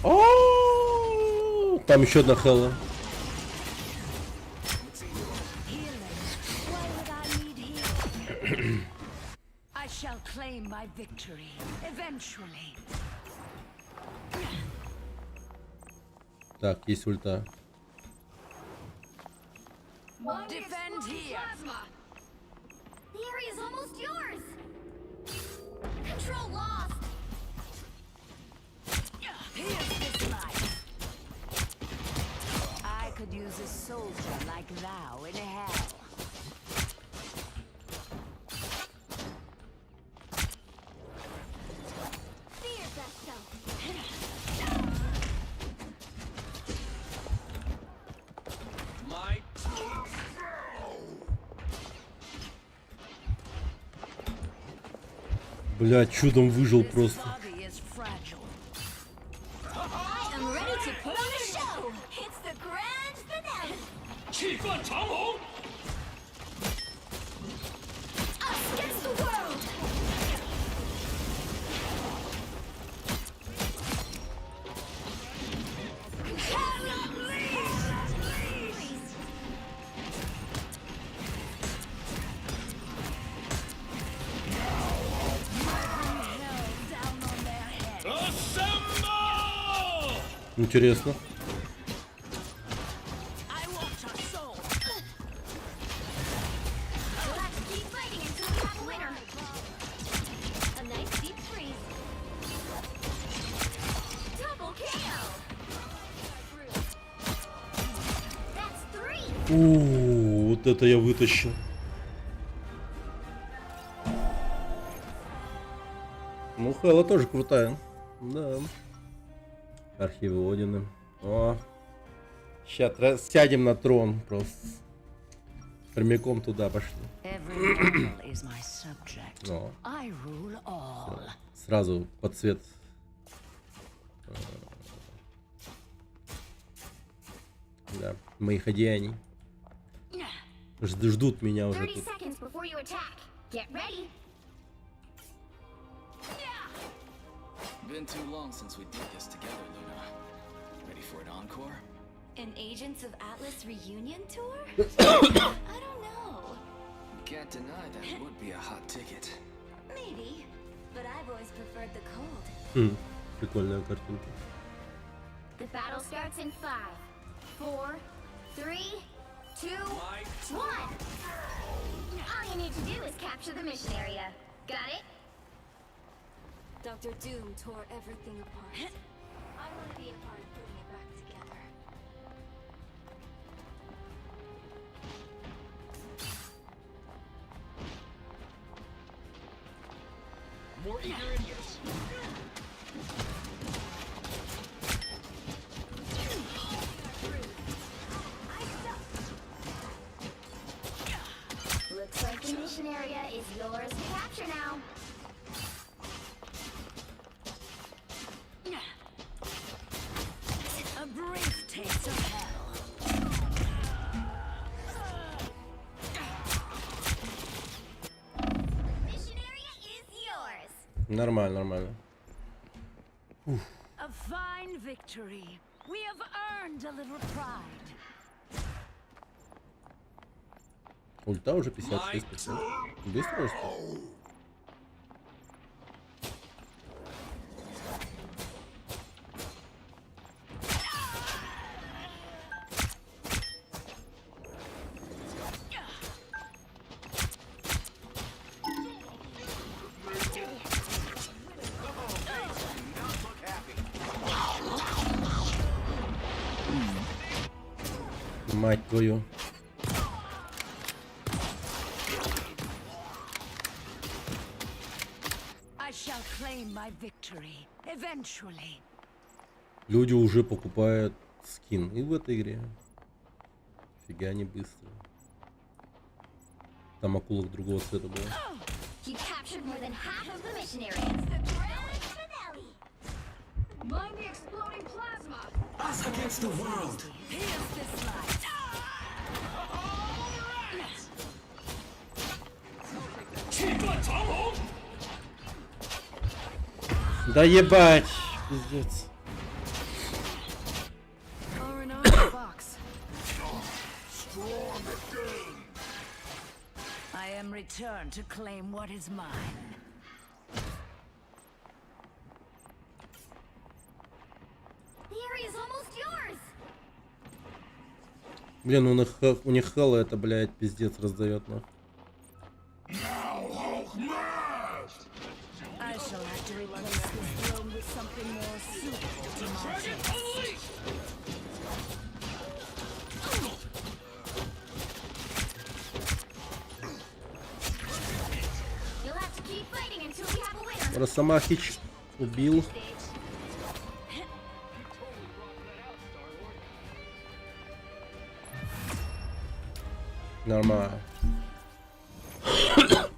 О, там еще одна Хелла. Why would I need healing? I shall claim my victory eventually. Так, есть ульта. Defend here. The area's almost yours. Control lost. Here's this life. I could use a soldier like thou in hell. Be your best self. Might. Блять, чудом выжил просто. Body is fragile. I am ready to put on a show. It's the grand finale. 气氛长虹。 Us against the world. Интересно. I want your soul. We'll have to keep fighting until we have a winner. A nice deep freeze. Double KO. That's 3. Вот это я вытащил. Ну, Хелла тоже крутая. Да. Архивы Одина. О. Сейчас сядем на трон просто. Прямиком туда пошли. Every mortal is my subject. О. I rule all. Сразу под цвет. Да, моих одеяний. Ждут меня уже 30 тут. seconds before you attack. Get ready. Been too long since we did this together, Luna. Ready for an encore? An Agents of Atlas reunion tour? I don't know. Can't deny that would be a hot ticket. Maybe. But I've always preferred the cold. Прикольная картинка. The battle starts in 5, 4, 3, 2, 1. All you need to do is capture the mission area. Got it? Dr. Doom tore everything apart. I want to be a part of putting it back together. More eager idiots. Looks like the mission area is yours to capture now. A brief taste of hell. Mission area is yours. Нормально, нормально. A fine victory. We have earned a little pride. Ульта уже 56%. Быстро успел. Мать твою. I shall claim my victory eventually. Люди уже покупают скин и в этой игре. Фига они быстро. Там акулок другого цвета было. You captured more than half of the mission area. It's the grand finale. Mind the exploding plasma. Us against the world. Here's this light. Да ебать! Пиздец. Or an armor box. I am returned to claim what is mine. The area's almost yours. Блин, у них Хэлла это, блядь, пиздец раздает нахуй. I shall have to replace this throne with something more suitable to my taste. You'll have to keep fighting until we have a winner. Росомахич убил. Нормально.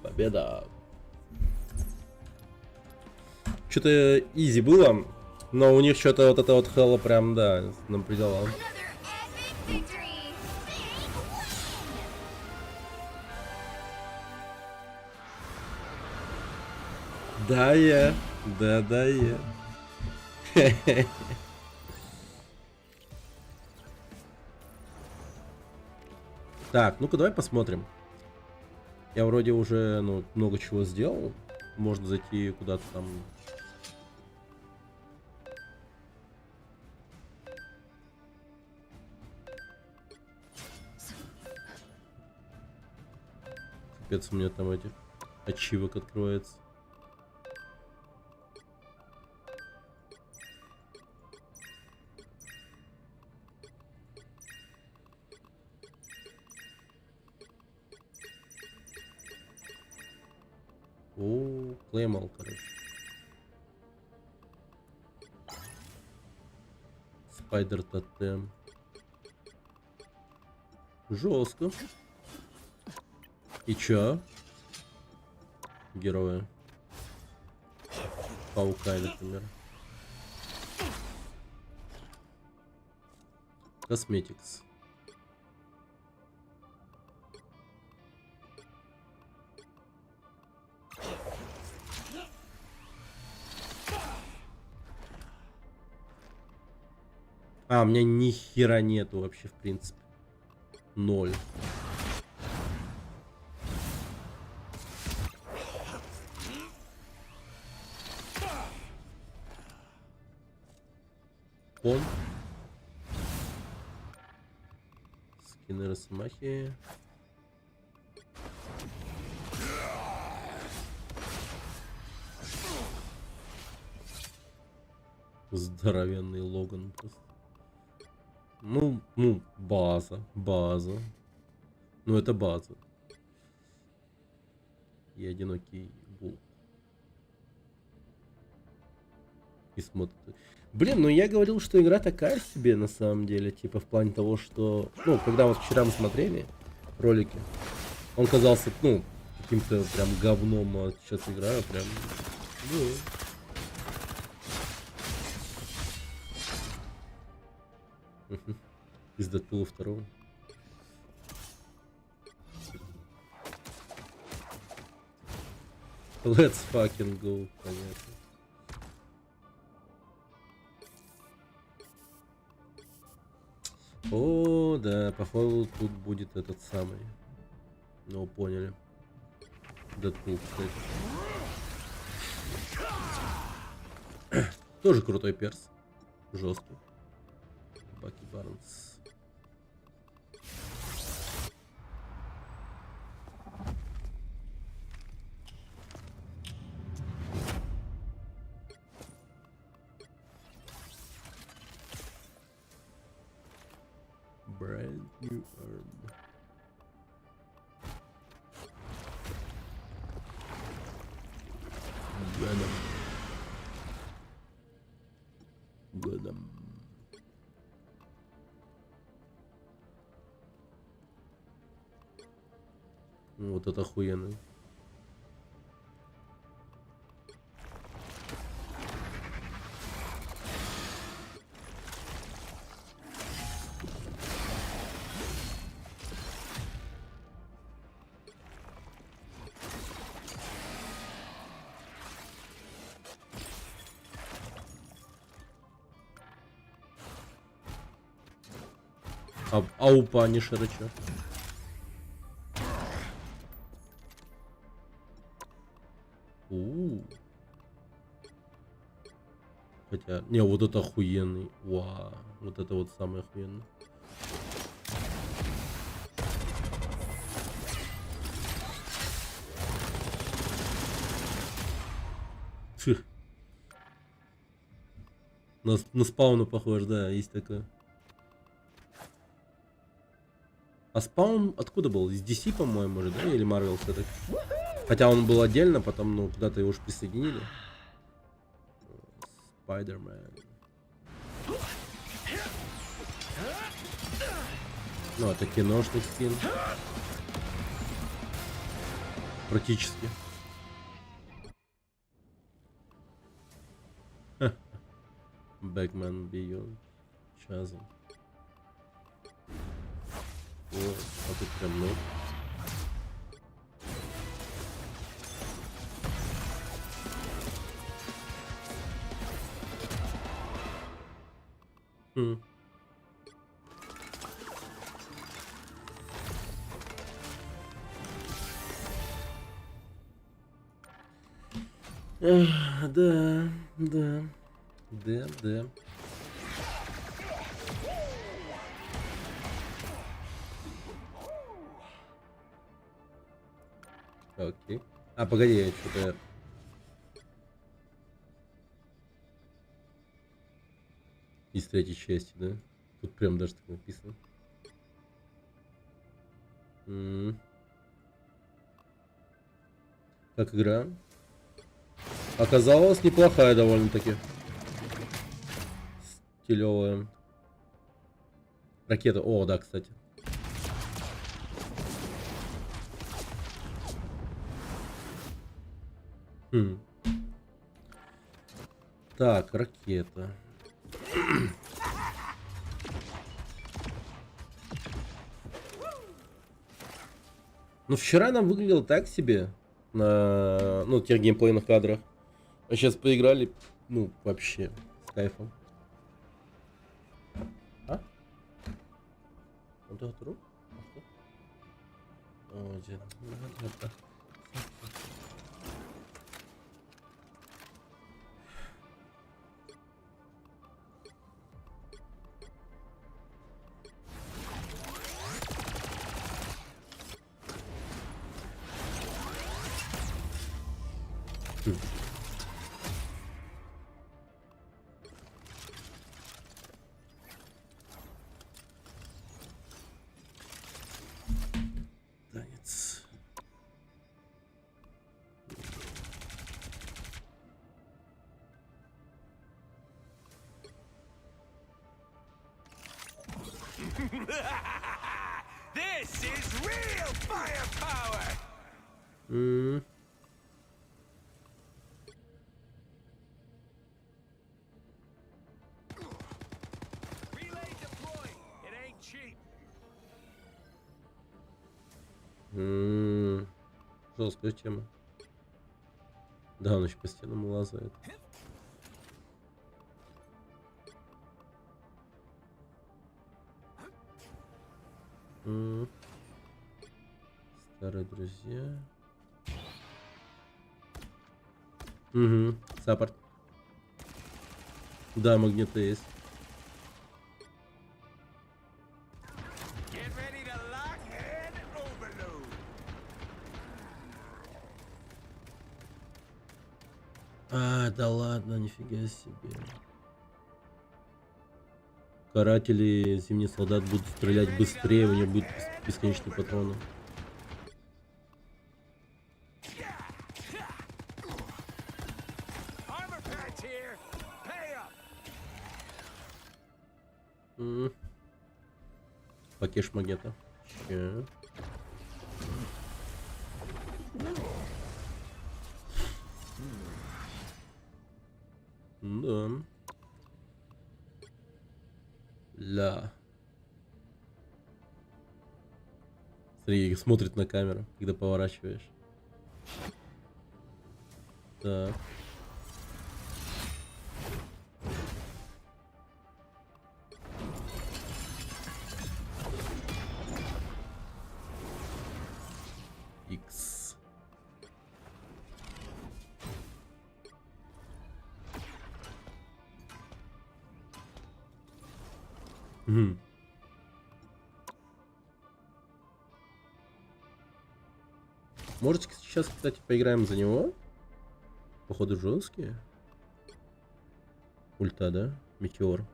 Победа. Что-то изи было, но у них что-то вот это вот Хэлла прям, да, нам пределал. Да, я. Да, я. Так, ну-ка давай посмотрим. Я вроде уже, ну, много чего сделал. Можно зайти куда-то там. Капец, у меня там этих ачивок откроется. О, клеймал, короче. Спайдер тотем. Жестко. И чё? Герои. Паука, например. Косметикс. А, у меня ни хера нету вообще, в принципе. 0. Он. Скины Росомахи. Здоровенный Логан просто. Ну, база. Ну, это база. И одинокий волк. И смотрит. Блин, ну я говорил, что игра такая себе на самом деле. Типа в плане того, что... Ну, когда вот вчера мы смотрели ролики, он казался, ну, каким-то прям говном. А сейчас играю прям... Ну, из Дэдпула 2. Let's fucking go, понятно. О, да, походу тут будет этот самый. Ну, поняли. Дэдпул, кстати. Тоже крутой перс. Жесткий. Баки Барнс. Brand new arm. Годом. Вот это охуенно. А у Панишера чё? Хотя, не, вот это охуенный. Вау, вот это вот самый охуенный. Фух. На спауна похож, да, есть такое. А спаун откуда был? Из DC, по-моему, же, да? Или Marvel все-таки? Хотя он был отдельно, потом, ну, куда-то его уж присоединили. Спайдермен. Ну, это киношный скин. Практически. Бэкмен Бейон. Чазом. О, а тут прям ног. Да. Окей. А, погоди, я что-то... Из третьей части, да? Тут прям даже так написано. Как игра? Оказалась неплохая довольно-таки. Стилевая. Ракета. О, да, кстати. Так, ракета. Ну, вчера она выглядела так себе на, ну, тех геймплейных кадрах. А сейчас поиграли, ну, вообще с кайфом. А? Он тут труп? О, дед. Танец. This is real firepower. Relay deployed. It ain't cheap. Жесткая тема. Да, он еще по стенам лазает. Старые друзья. Саппорт. Да, магниты есть. Get ready to lock and overload. А, да ладно, нифига себе. Каратели, зимний солдат будут стрелять быстрее, у них будет бесконечные патроны. Пакеш магнета. Че? Да. Ля. Смотри, смотрит на камеру, когда поворачиваешь. Так. Икс. Может, сейчас, кстати, поиграем за него? Походу жесткие. Ульта, да? Метеор.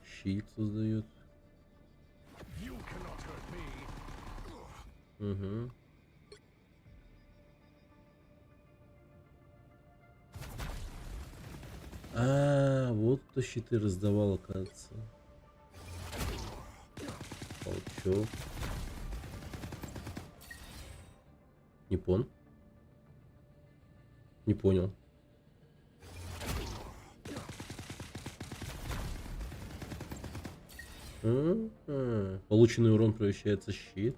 Щит создает. Угу. Вот кто щиты раздавал, оказывается. Толчок. Непон. Не понял. Полученный урон превращается в щит.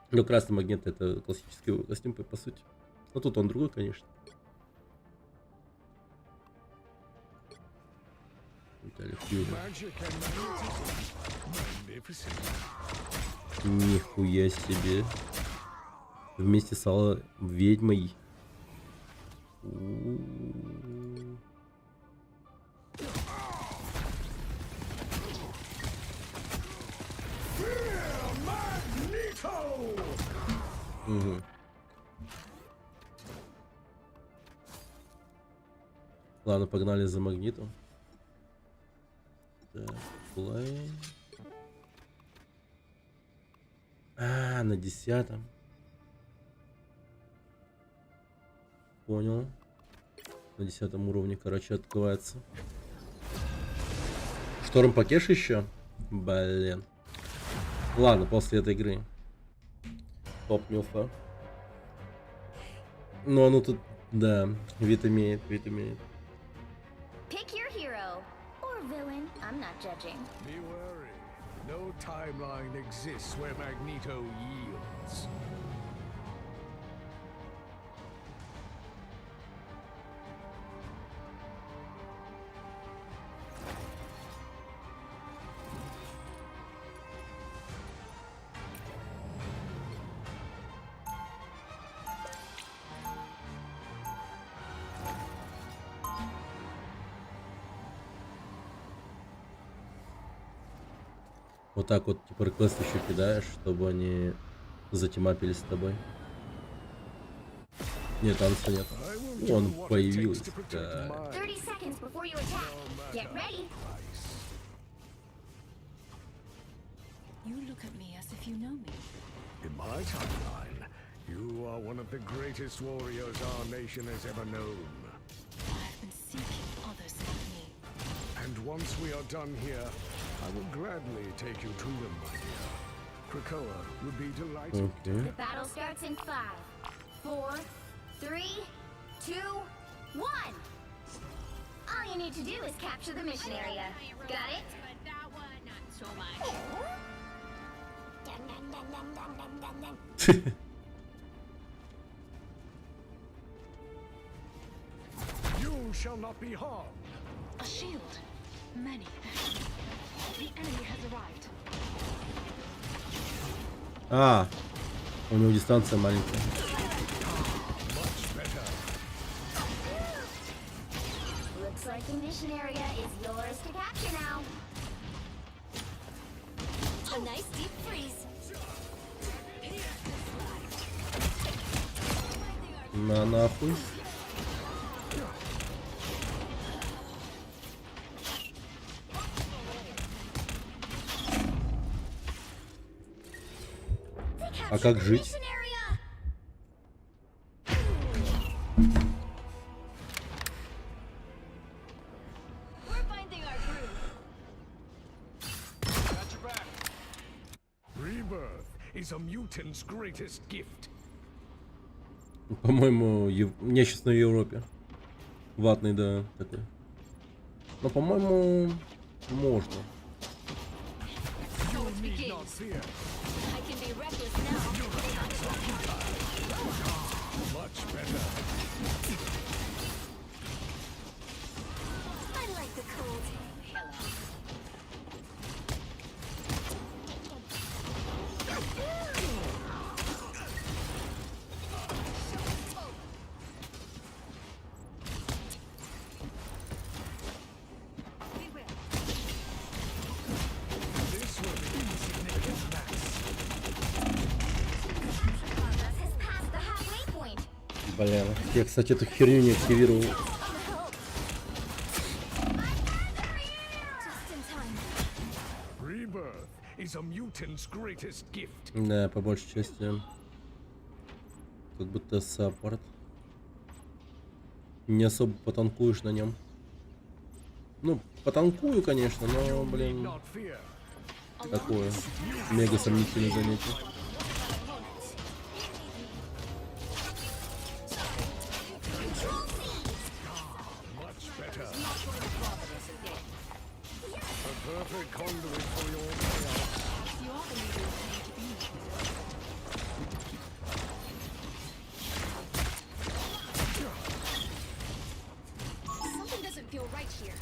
Но красный магнит — это классический его костюм, по сути. Но тут он другой, конечно. Нихуя себе. Вместе с ведьмой. Угу. Ладно, погнали за магнитом. Так, плей. На 10-м. Понял. На 10-м уровне, короче, открывается. Шторм Пакеш еще? Блин. Ладно, после этой игры. Топ Милфа. Ну, оно тут, да, вид имеет, вид имеет. Pick your hero or villain. I'm not judging. Be wary. No timeline exists where Magneto yields. Вот так вот, типа, реквест еще кидаешь, чтобы они затимапились с тобой. Нет, танца нет. Ну, он появился. Да. In my timeline, you are one of the greatest warriors our nation has ever known. I've been seeking others like me. And once we are done here, I will gladly take you to them, my dear. Krakoa would be delighted. The battle starts in 5, 4, 3, 2, 1. All you need to do is capture the mission area. Got it? But that one, not so much. You shall not be harmed. A shield. Many. The enemy has arrived. У него дистанция маленькая. Looks like the mission area is yours to capture now. A nice deep freeze. На нахуй. А как жить? Rebirth is a mutant's greatest gift. По-моему, нечисть на Европе. Ватный, да, такой. Но, по-моему, можно. You need not fear. I can be reckless now. Much better. I like the cold. This will be insignificant mass. Has passed the halfway point. Блин, я, кстати, эту херню не активировал. Just in time. Rebirth is a mutant's greatest gift. Да, по большей части. Как будто саппорт. Не особо потанкуешь на нем. Ну, потанкую, конечно, но, блин, Not fear. такое. Мега сомнительное занятие. Much better. A perfect conduit for your chaos. Something doesn't feel right here.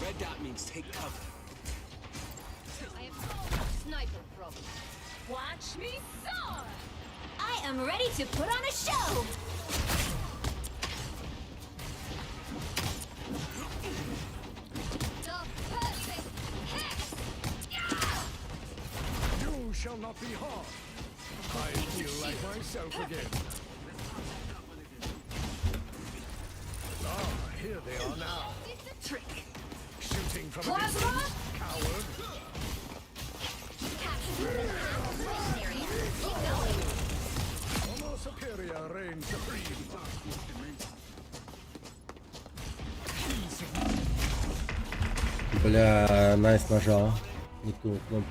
Red dot means take cover. I have solved our sniper problem. Watch me soar! I am ready to put on a show! The perfect hex! You shall not be harmed. I feel like myself again. Ah, here they are now. It's a trick. Shooting from a Plasma? distance. Coward. Capture the halfway area. Keep going. Homo superior reigns supreme. Бля, Найс нажал. Не ту кнопку.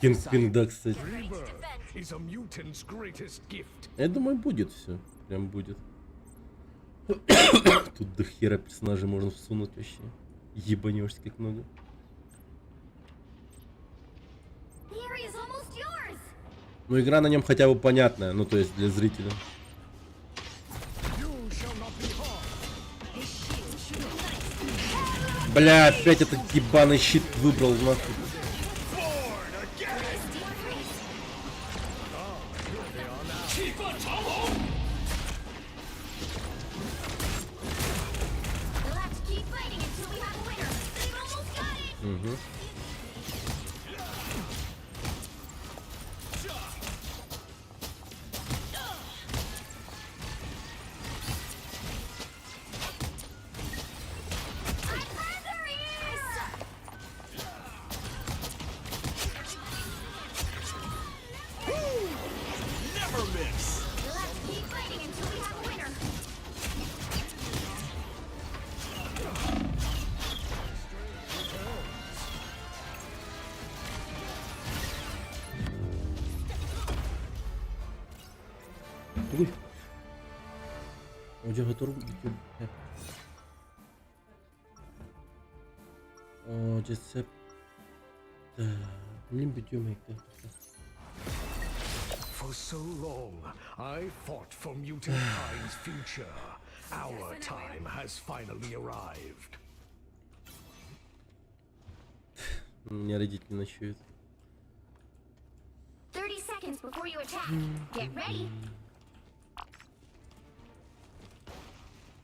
Кингпин, да, кстати. Rebirth is a mutant's greatest gift. Я думаю, будет все. Прям будет. Тут до хера персонажей можно всунуть вообще. Ебанешься как много. The area is almost yours. Ну, игра на нем хотя бы понятная, ну, то есть для зрителя. You shall not be harmed. Бля, опять этот ебаный щит выбрал, нахуй. We'll have to keep fighting until we have a winner. We've almost got it. Угу. Never miss. We'll have to keep fighting until we have a winner. Ui. O jogador YouTube. O Jesep. Nim videomekte. For so long, I fought for mutankind's future. Our time has finally arrived. Меня родители ночуют. 30 seconds seconds before you attack. Get ready.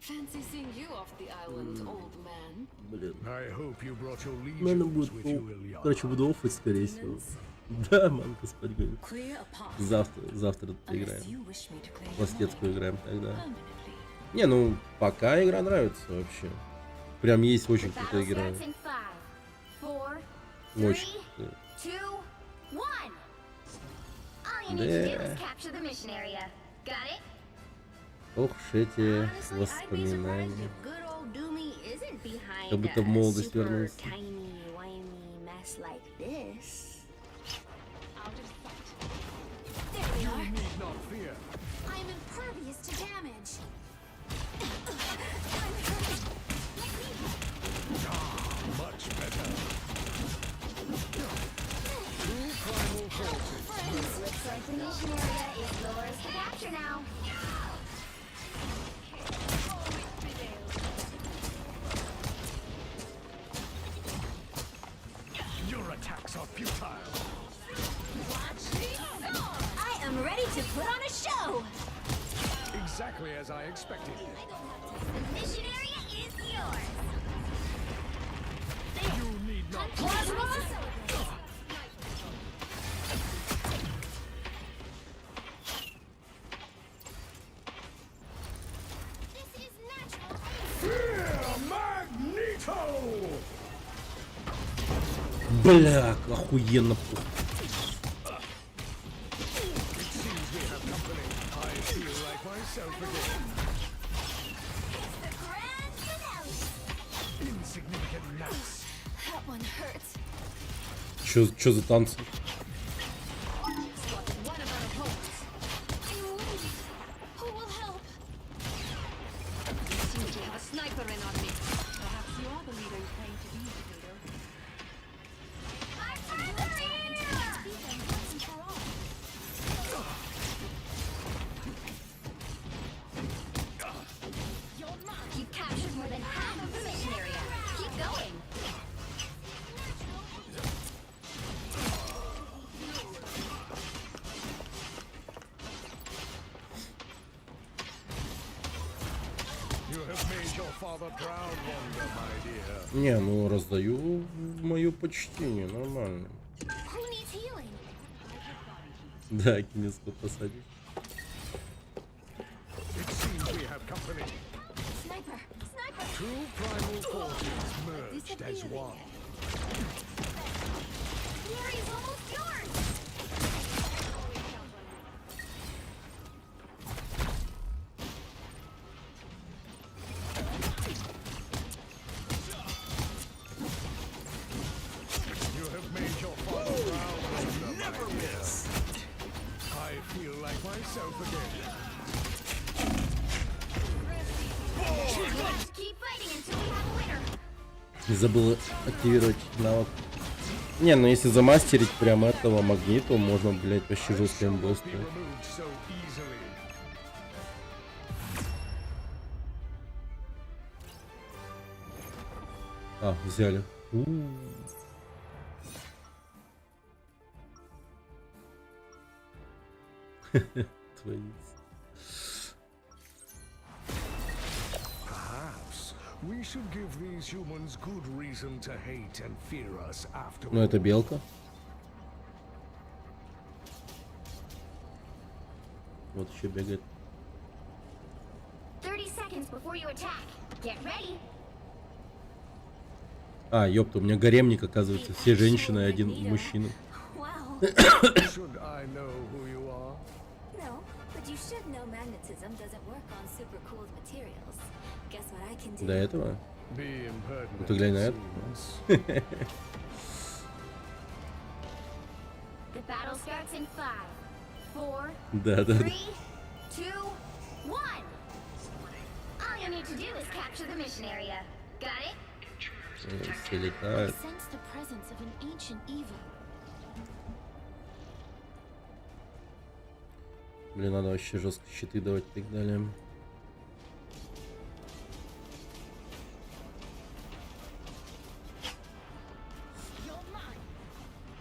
Fancy seeing you off the island, old man. Блин. I hope you brought your Надо legions будет, with you, Ilyana. короче, буду оффать, скорее всего. Да, мамка спать говорит. Clear a path. Завтра Unless играем. you wish me to claim Пластецкую играем тогда. permanently. Не, ну, пока игра нравится вообще. Прям есть очень The крутая battle игра. starts in 5, 4, 3, Очень крутая. 2, 1. All you need to do is Да. capture the mission area. Got it? Ох уж эти Honestly, I'd be surprised воспоминания. if good old Doomy isn't behind Как будто в a молодость super вернулся. tiny, whiny mess like this. There we are. Need not fear. I'm impervious to damage. Much better. Two primal forces. Looks like the mission area is yours to capture now. Your attacks are futile. I am ready to put on a show. Exactly as I expected. The mission area is yours. You need not This is natural. fear Magneto! Бля, охуенно. It seems we have company. I feel like myself again. It's the grand finale. Insignificant gnats. That one hurts. Чё за танцы? Spotted one of our opponents. I'm wounded. Who will help? You seem to have a sniper in on me. Perhaps you're the leader you claim to be, Peter. Our friends are here! Beat them once and for all. You've captured more than half of the mission area. Keep going. You have made your father proud, Wanda, my dear. Не, ну раздаю мое почтение, нормально. Who needs healing? Да, кинеску посадить. It seems we have company. Sniper! Sniper! Two primal forces merged as one. The area's almost yours! You have made your father proud, Wanda, never miss. I feel like myself again. Keep fighting until we have a winner! Забыл активировать навык. Не, ну если замастерить прям этого магниту, можно, блять, вообще жестко им Be быстро. removed so easily. А, взяли. Творится. Perhaps we should give these humans good reason to hate and fear us after. Ну это белка. Вот еще бегает. 30 seconds before you attack. Get ready! А, ёпта, у меня гаремник, оказывается. Все женщины и один мужчина. Wow. Should I know who you are? No, but you should know magnetism doesn't work on super cooled materials. Guess what I can do? До этого? Be impertinent. Ну ты глянь на it это. seems. The battle starts in 5, 4, Да, да, 3, да. 2, 1. All you need to do is capture the mission area. Got it? Все I летают. sense the presence of an ancient evil. Блин, надо вообще жестко щиты давать и так далее.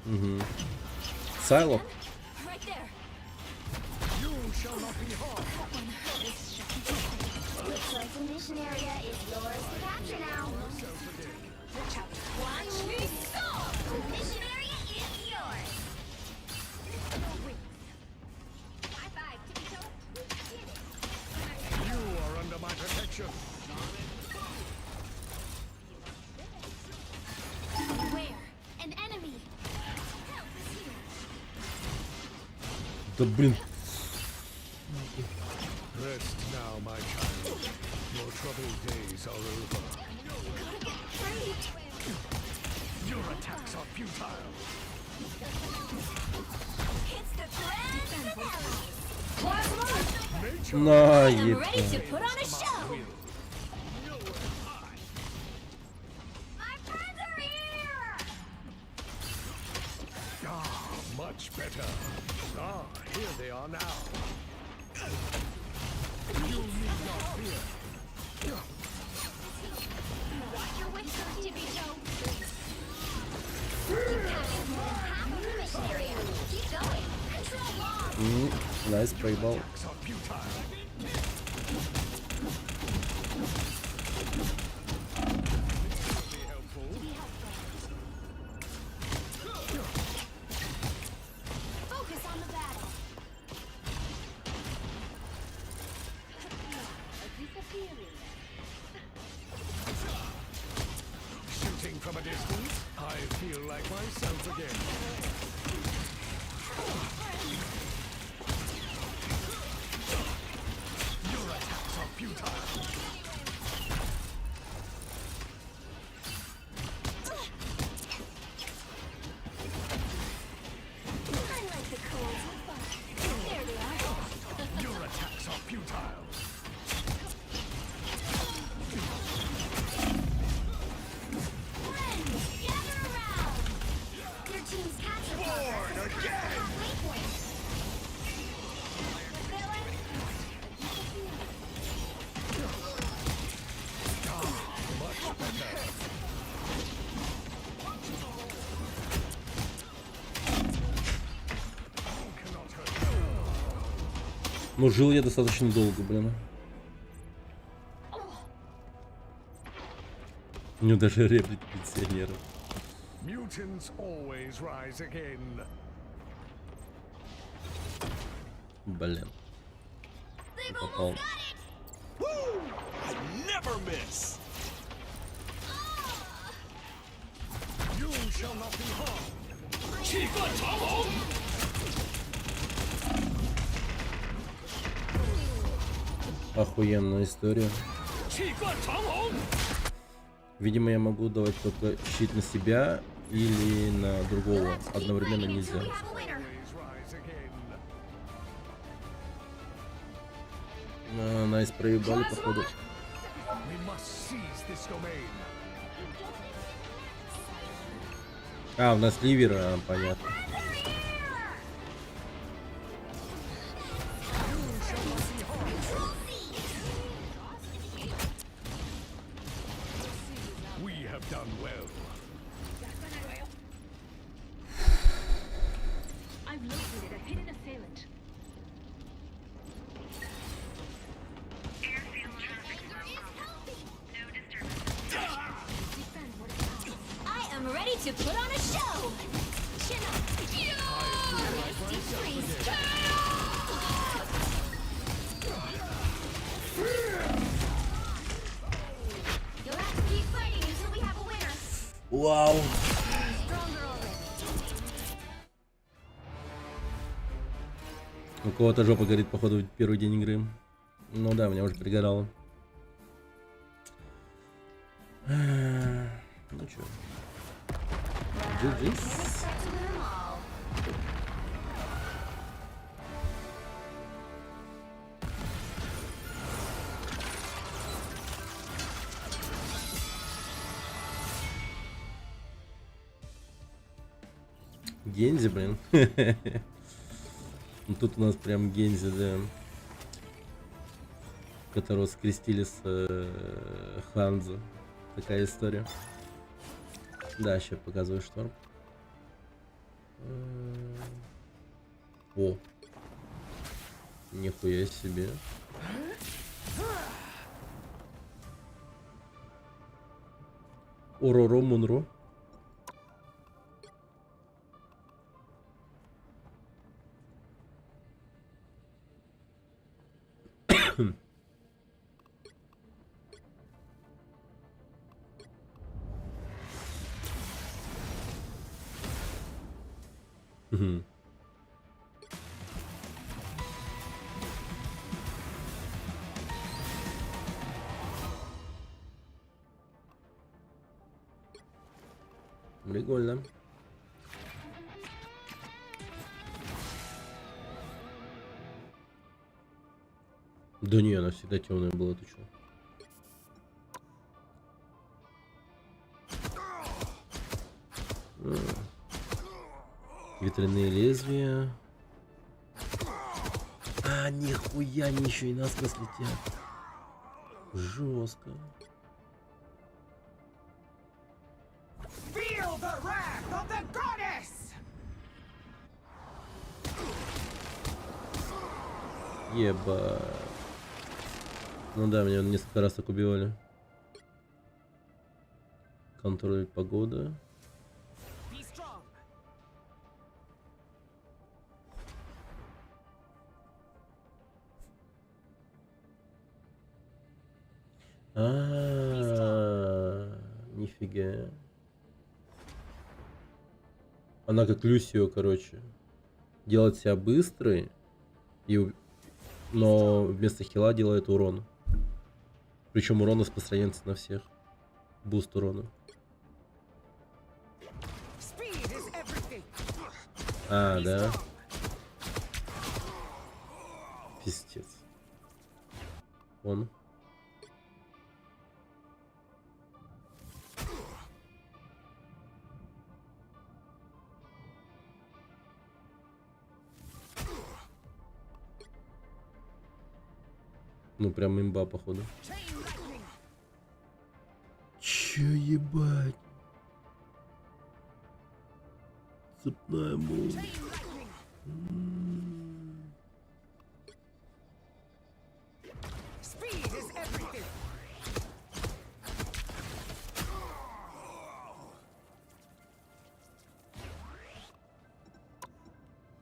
Угу. Сайло. Right there. Looks like the mission area is yours to capture now. Watch me go! The mission area is yours. High five, tippy toe. You are under my protection. Beware, an enemy. Да блин. Rest now, my child. Your troubled days are over. Your attacks are futile. It's the grand finale. На, I'm ready to ебать. put on a show. My friends are here. Ah, much better. Ah, here they are now. You need not fear. Watch your whisper, tippy toe. You captured more than half of the mission area. Keep going. Control long. Найс, проебал. Attacks are futile. Focus on the battle. Shooting from a distance, I feel like myself again. Your attacks are futile. Unlike the cold and fire. There they are. Your attacks are futile. Friends, gather around. Your team's capture progress is past the halfway point. Much better. Ну, жил я достаточно долго, блин. У него даже реплики пенсионеров. Mutants always rise again. Блин. Не попал. Woo! I never miss. You shall not be harmed. 气贯长虹。 Охуенная история. 气贯长虹。 Видимо, я могу давать только щит на себя или на другого. Одновременно нельзя. Найс, проебали, походу. We must seize this domain. А, у нас ливер, понятно. We have done well. I've located a hidden assailant. I am ready to put on a show. Chin up. Deep freeze. You'll have to keep fighting until we have a winner. Вау. Stronger already. У кого-то жопа горит, походу, в первый день игры. Ну да, меня уже пригорало. Ну чё. GG's. Гензи, блин. Ну тут у нас прям Гензи, да. Которого скрестили с Ханзо. Такая история. Да, сейчас показываю шторм. О. Нихуя себе. Ороро Мунро. Прикольно. Да не, она всегда темная была, ты чё? Ветряные лезвия. А, нихуя, они еще и насквозь летят. Жестко. Feel the wrath of the goddess! Ебать. Ну да, меня несколько раз так убивали. Контроль погода. Нифига. Она как Люсио, короче. Делает себя быстрой, но вместо хила делает урон. Причем урон распространяется на всех. Буст урона. А, да. Пиздец. Он. Ну прям имба, походу. Чё ебать? Цепная молния.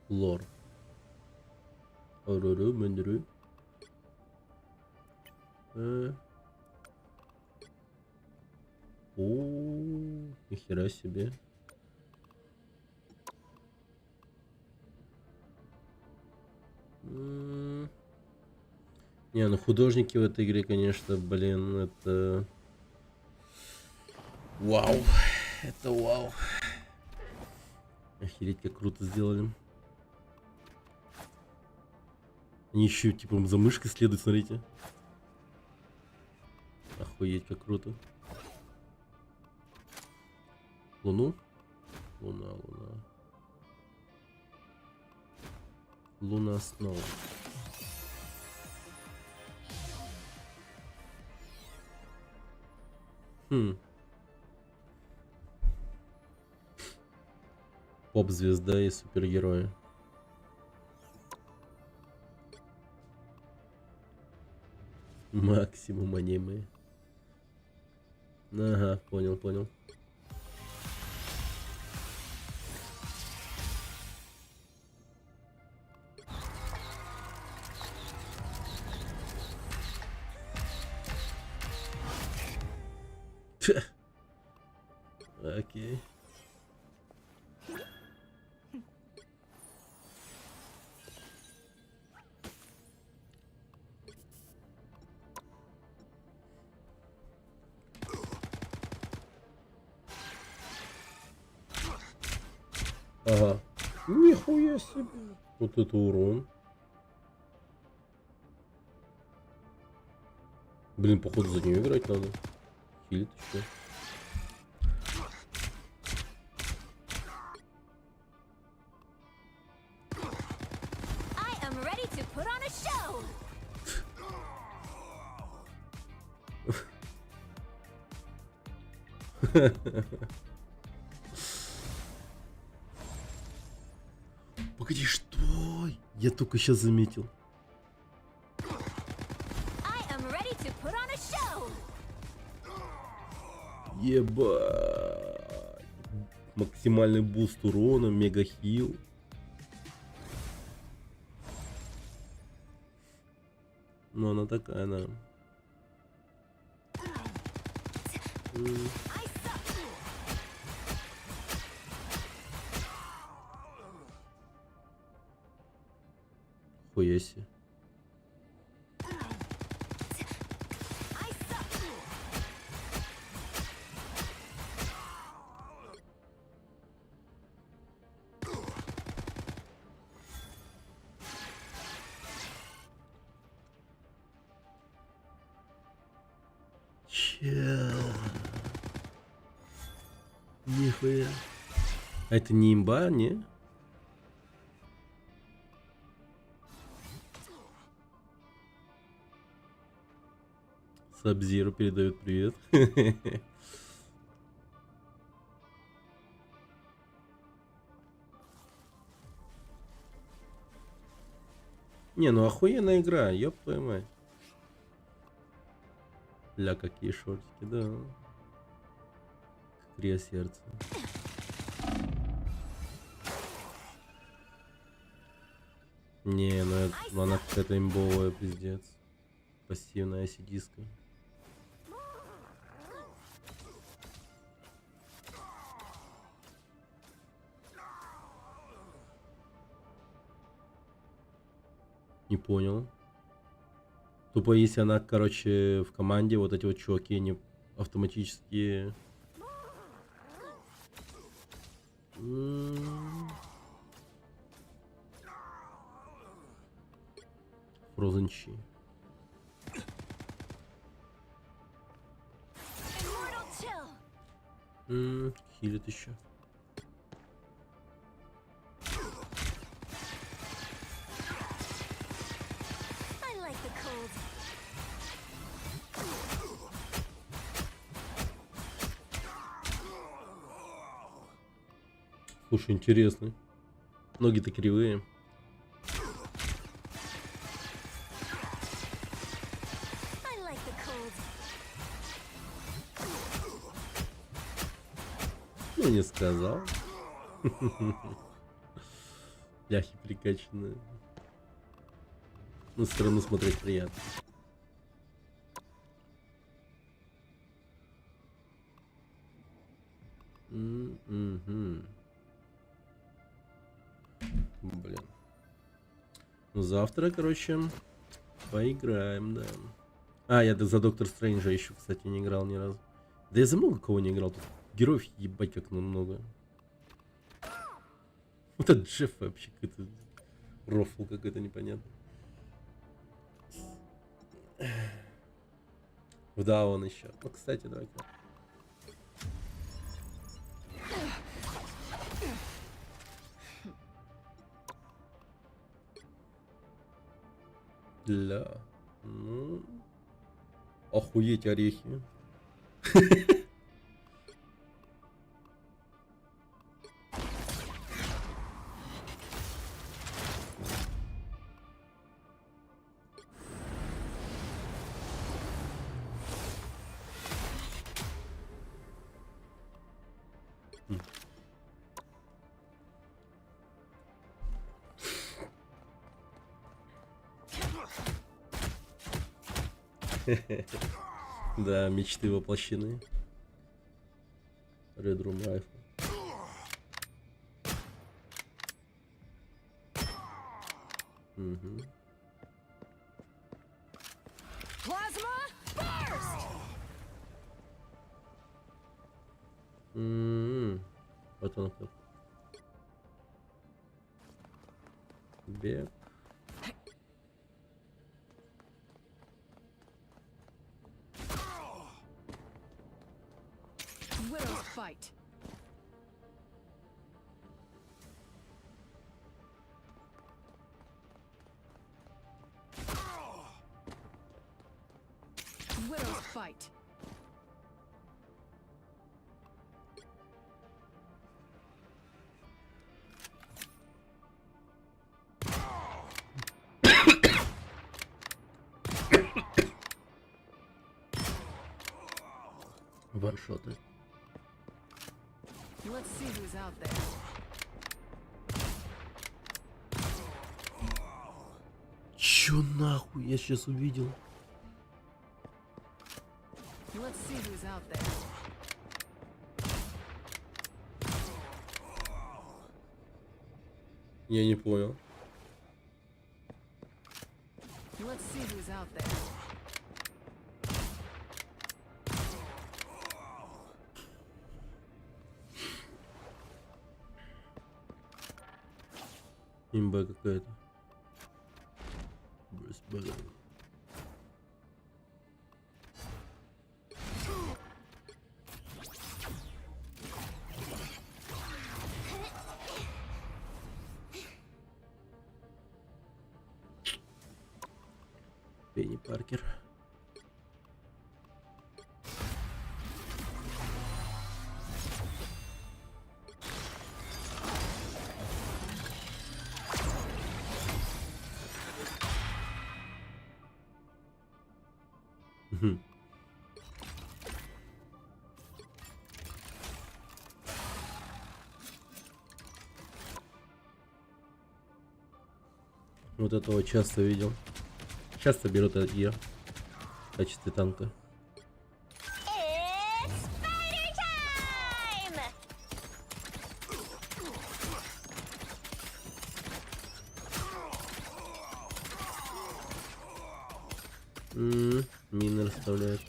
Лор. Орору, мэндру. О, нихера себе. Не, ну художники в этой игре, конечно, блин, это... Вау. Это вау. Охереть, как круто сделали. Они еще типа за мышкой следуют, смотрите. Охуеть, как круто. Луну? Луна, луна. Луна снова. Поп-звезда и супергерои. Максимум аниме. Ага, понял, понял. Окей. Ага. Нихуя себе. Вот это урон. Блин, походу за нее играть надо. Хилит еще. Погоди, что? Я только сейчас заметил. Ебать. Максимальный буст урона, мега хил. Ну она такая, да. Хуя себе. Нихуя. А это не имба, не? Сабзиру передает привет. Не, ну охуенная игра, ёб твою мать. Ля, какие шортики, да. Крия сердца. Не, ну это, она какая-то имбовая, пиздец. Пассивная сидиска. Не понял. Тупо если она, короче, в команде, вот эти вот чуваки, они автоматически... Frozen Chi. Хилит еще. Слушай, интересно. Ноги-то кривые. Ну, не сказал. Ляхи прикачанные. На сторону смотреть приятно. Блин. Ну, завтра, короче, поиграем, да. А, я за Доктор Стрэнджа еще, кстати, не играл ни разу. Да я за много кого не играл. Тут героев ебать как много. Вот этот Джефф вообще какой-то рофл какой-то непонятный. Да, он еще. Ну, кстати, давай. Ля. Ну. Охуеть орехи. Да, мечты воплощены. Red Room Rifle. Угу. Вот он как. Бег. Fight. Widow's fight. Ваншоты. Let's see who's out there. Чё нахуй? Я сейчас увидел. Let's see who's out there. Я не понял. Let's see who's out there. Имба какая-то. Брисбен. Пенни Паркер. Вот этого часто видел. Часто берут ИА в качестве танка. Мины расставляют.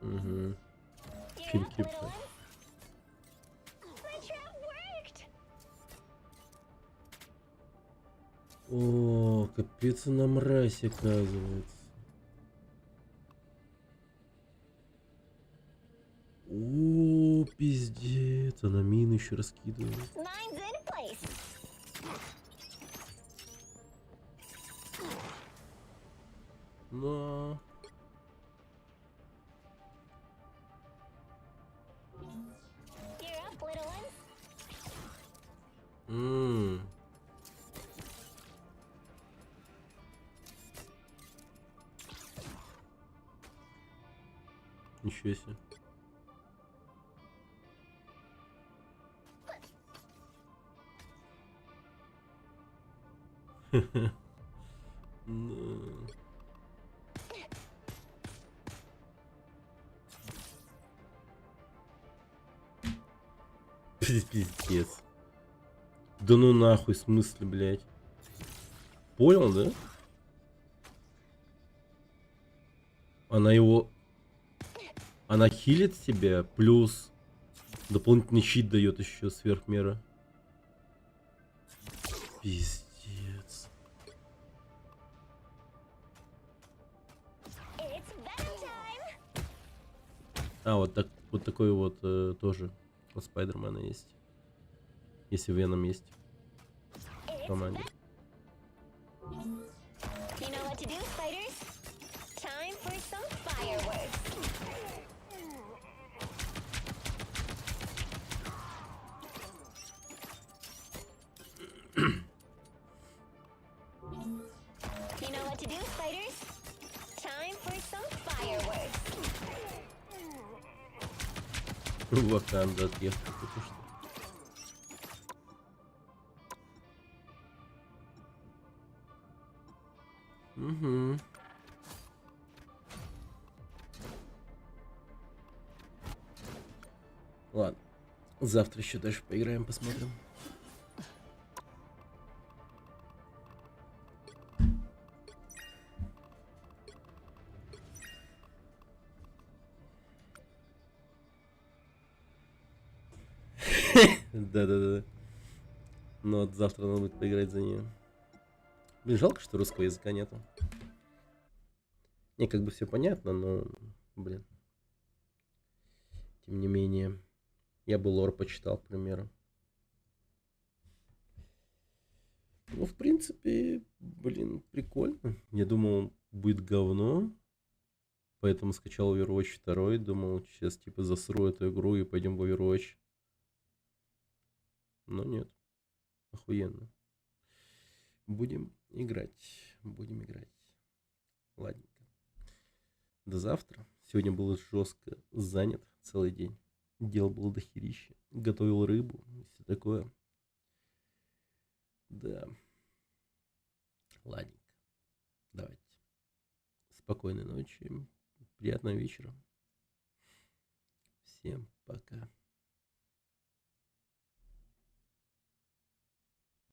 Угу. Фильки. О, капец она мразь, оказывается. О, пиздец, она мины еще раскидывает. Но... Ничего себе. Пиздец. Да ну нахуй, в смысле, блядь. Понял, да? Она его... Она хилит себя, плюс дополнительный щит дает еще сверх меры. Пиздец. А, вот так, вот такой вот тоже у Спайдермена есть. Если Веном есть в команде. Ваканда отъехал, потому что... Угу. Ладно. Завтра еще дальше поиграем, посмотрим. Да-да-да. Но вот завтра надо будет поиграть за нее. Блин, жалко, что русского языка нету. Не, как бы все понятно, но, блин. Тем не менее, я бы лор почитал, к примеру. Ну, в принципе, блин, прикольно. Я думал, будет говно. Поэтому скачал Overwatch 2. Думал, сейчас типа засру эту игру и пойдем в Overwatch. Но нет. Охуенно. Будем играть. Будем играть. Ладненько. До завтра. Сегодня был жестко занят целый день. Дел было дохерища. Готовил рыбу и все такое. Да. Ладненько. Давайте. Спокойной ночи. Приятного вечера. Всем пока.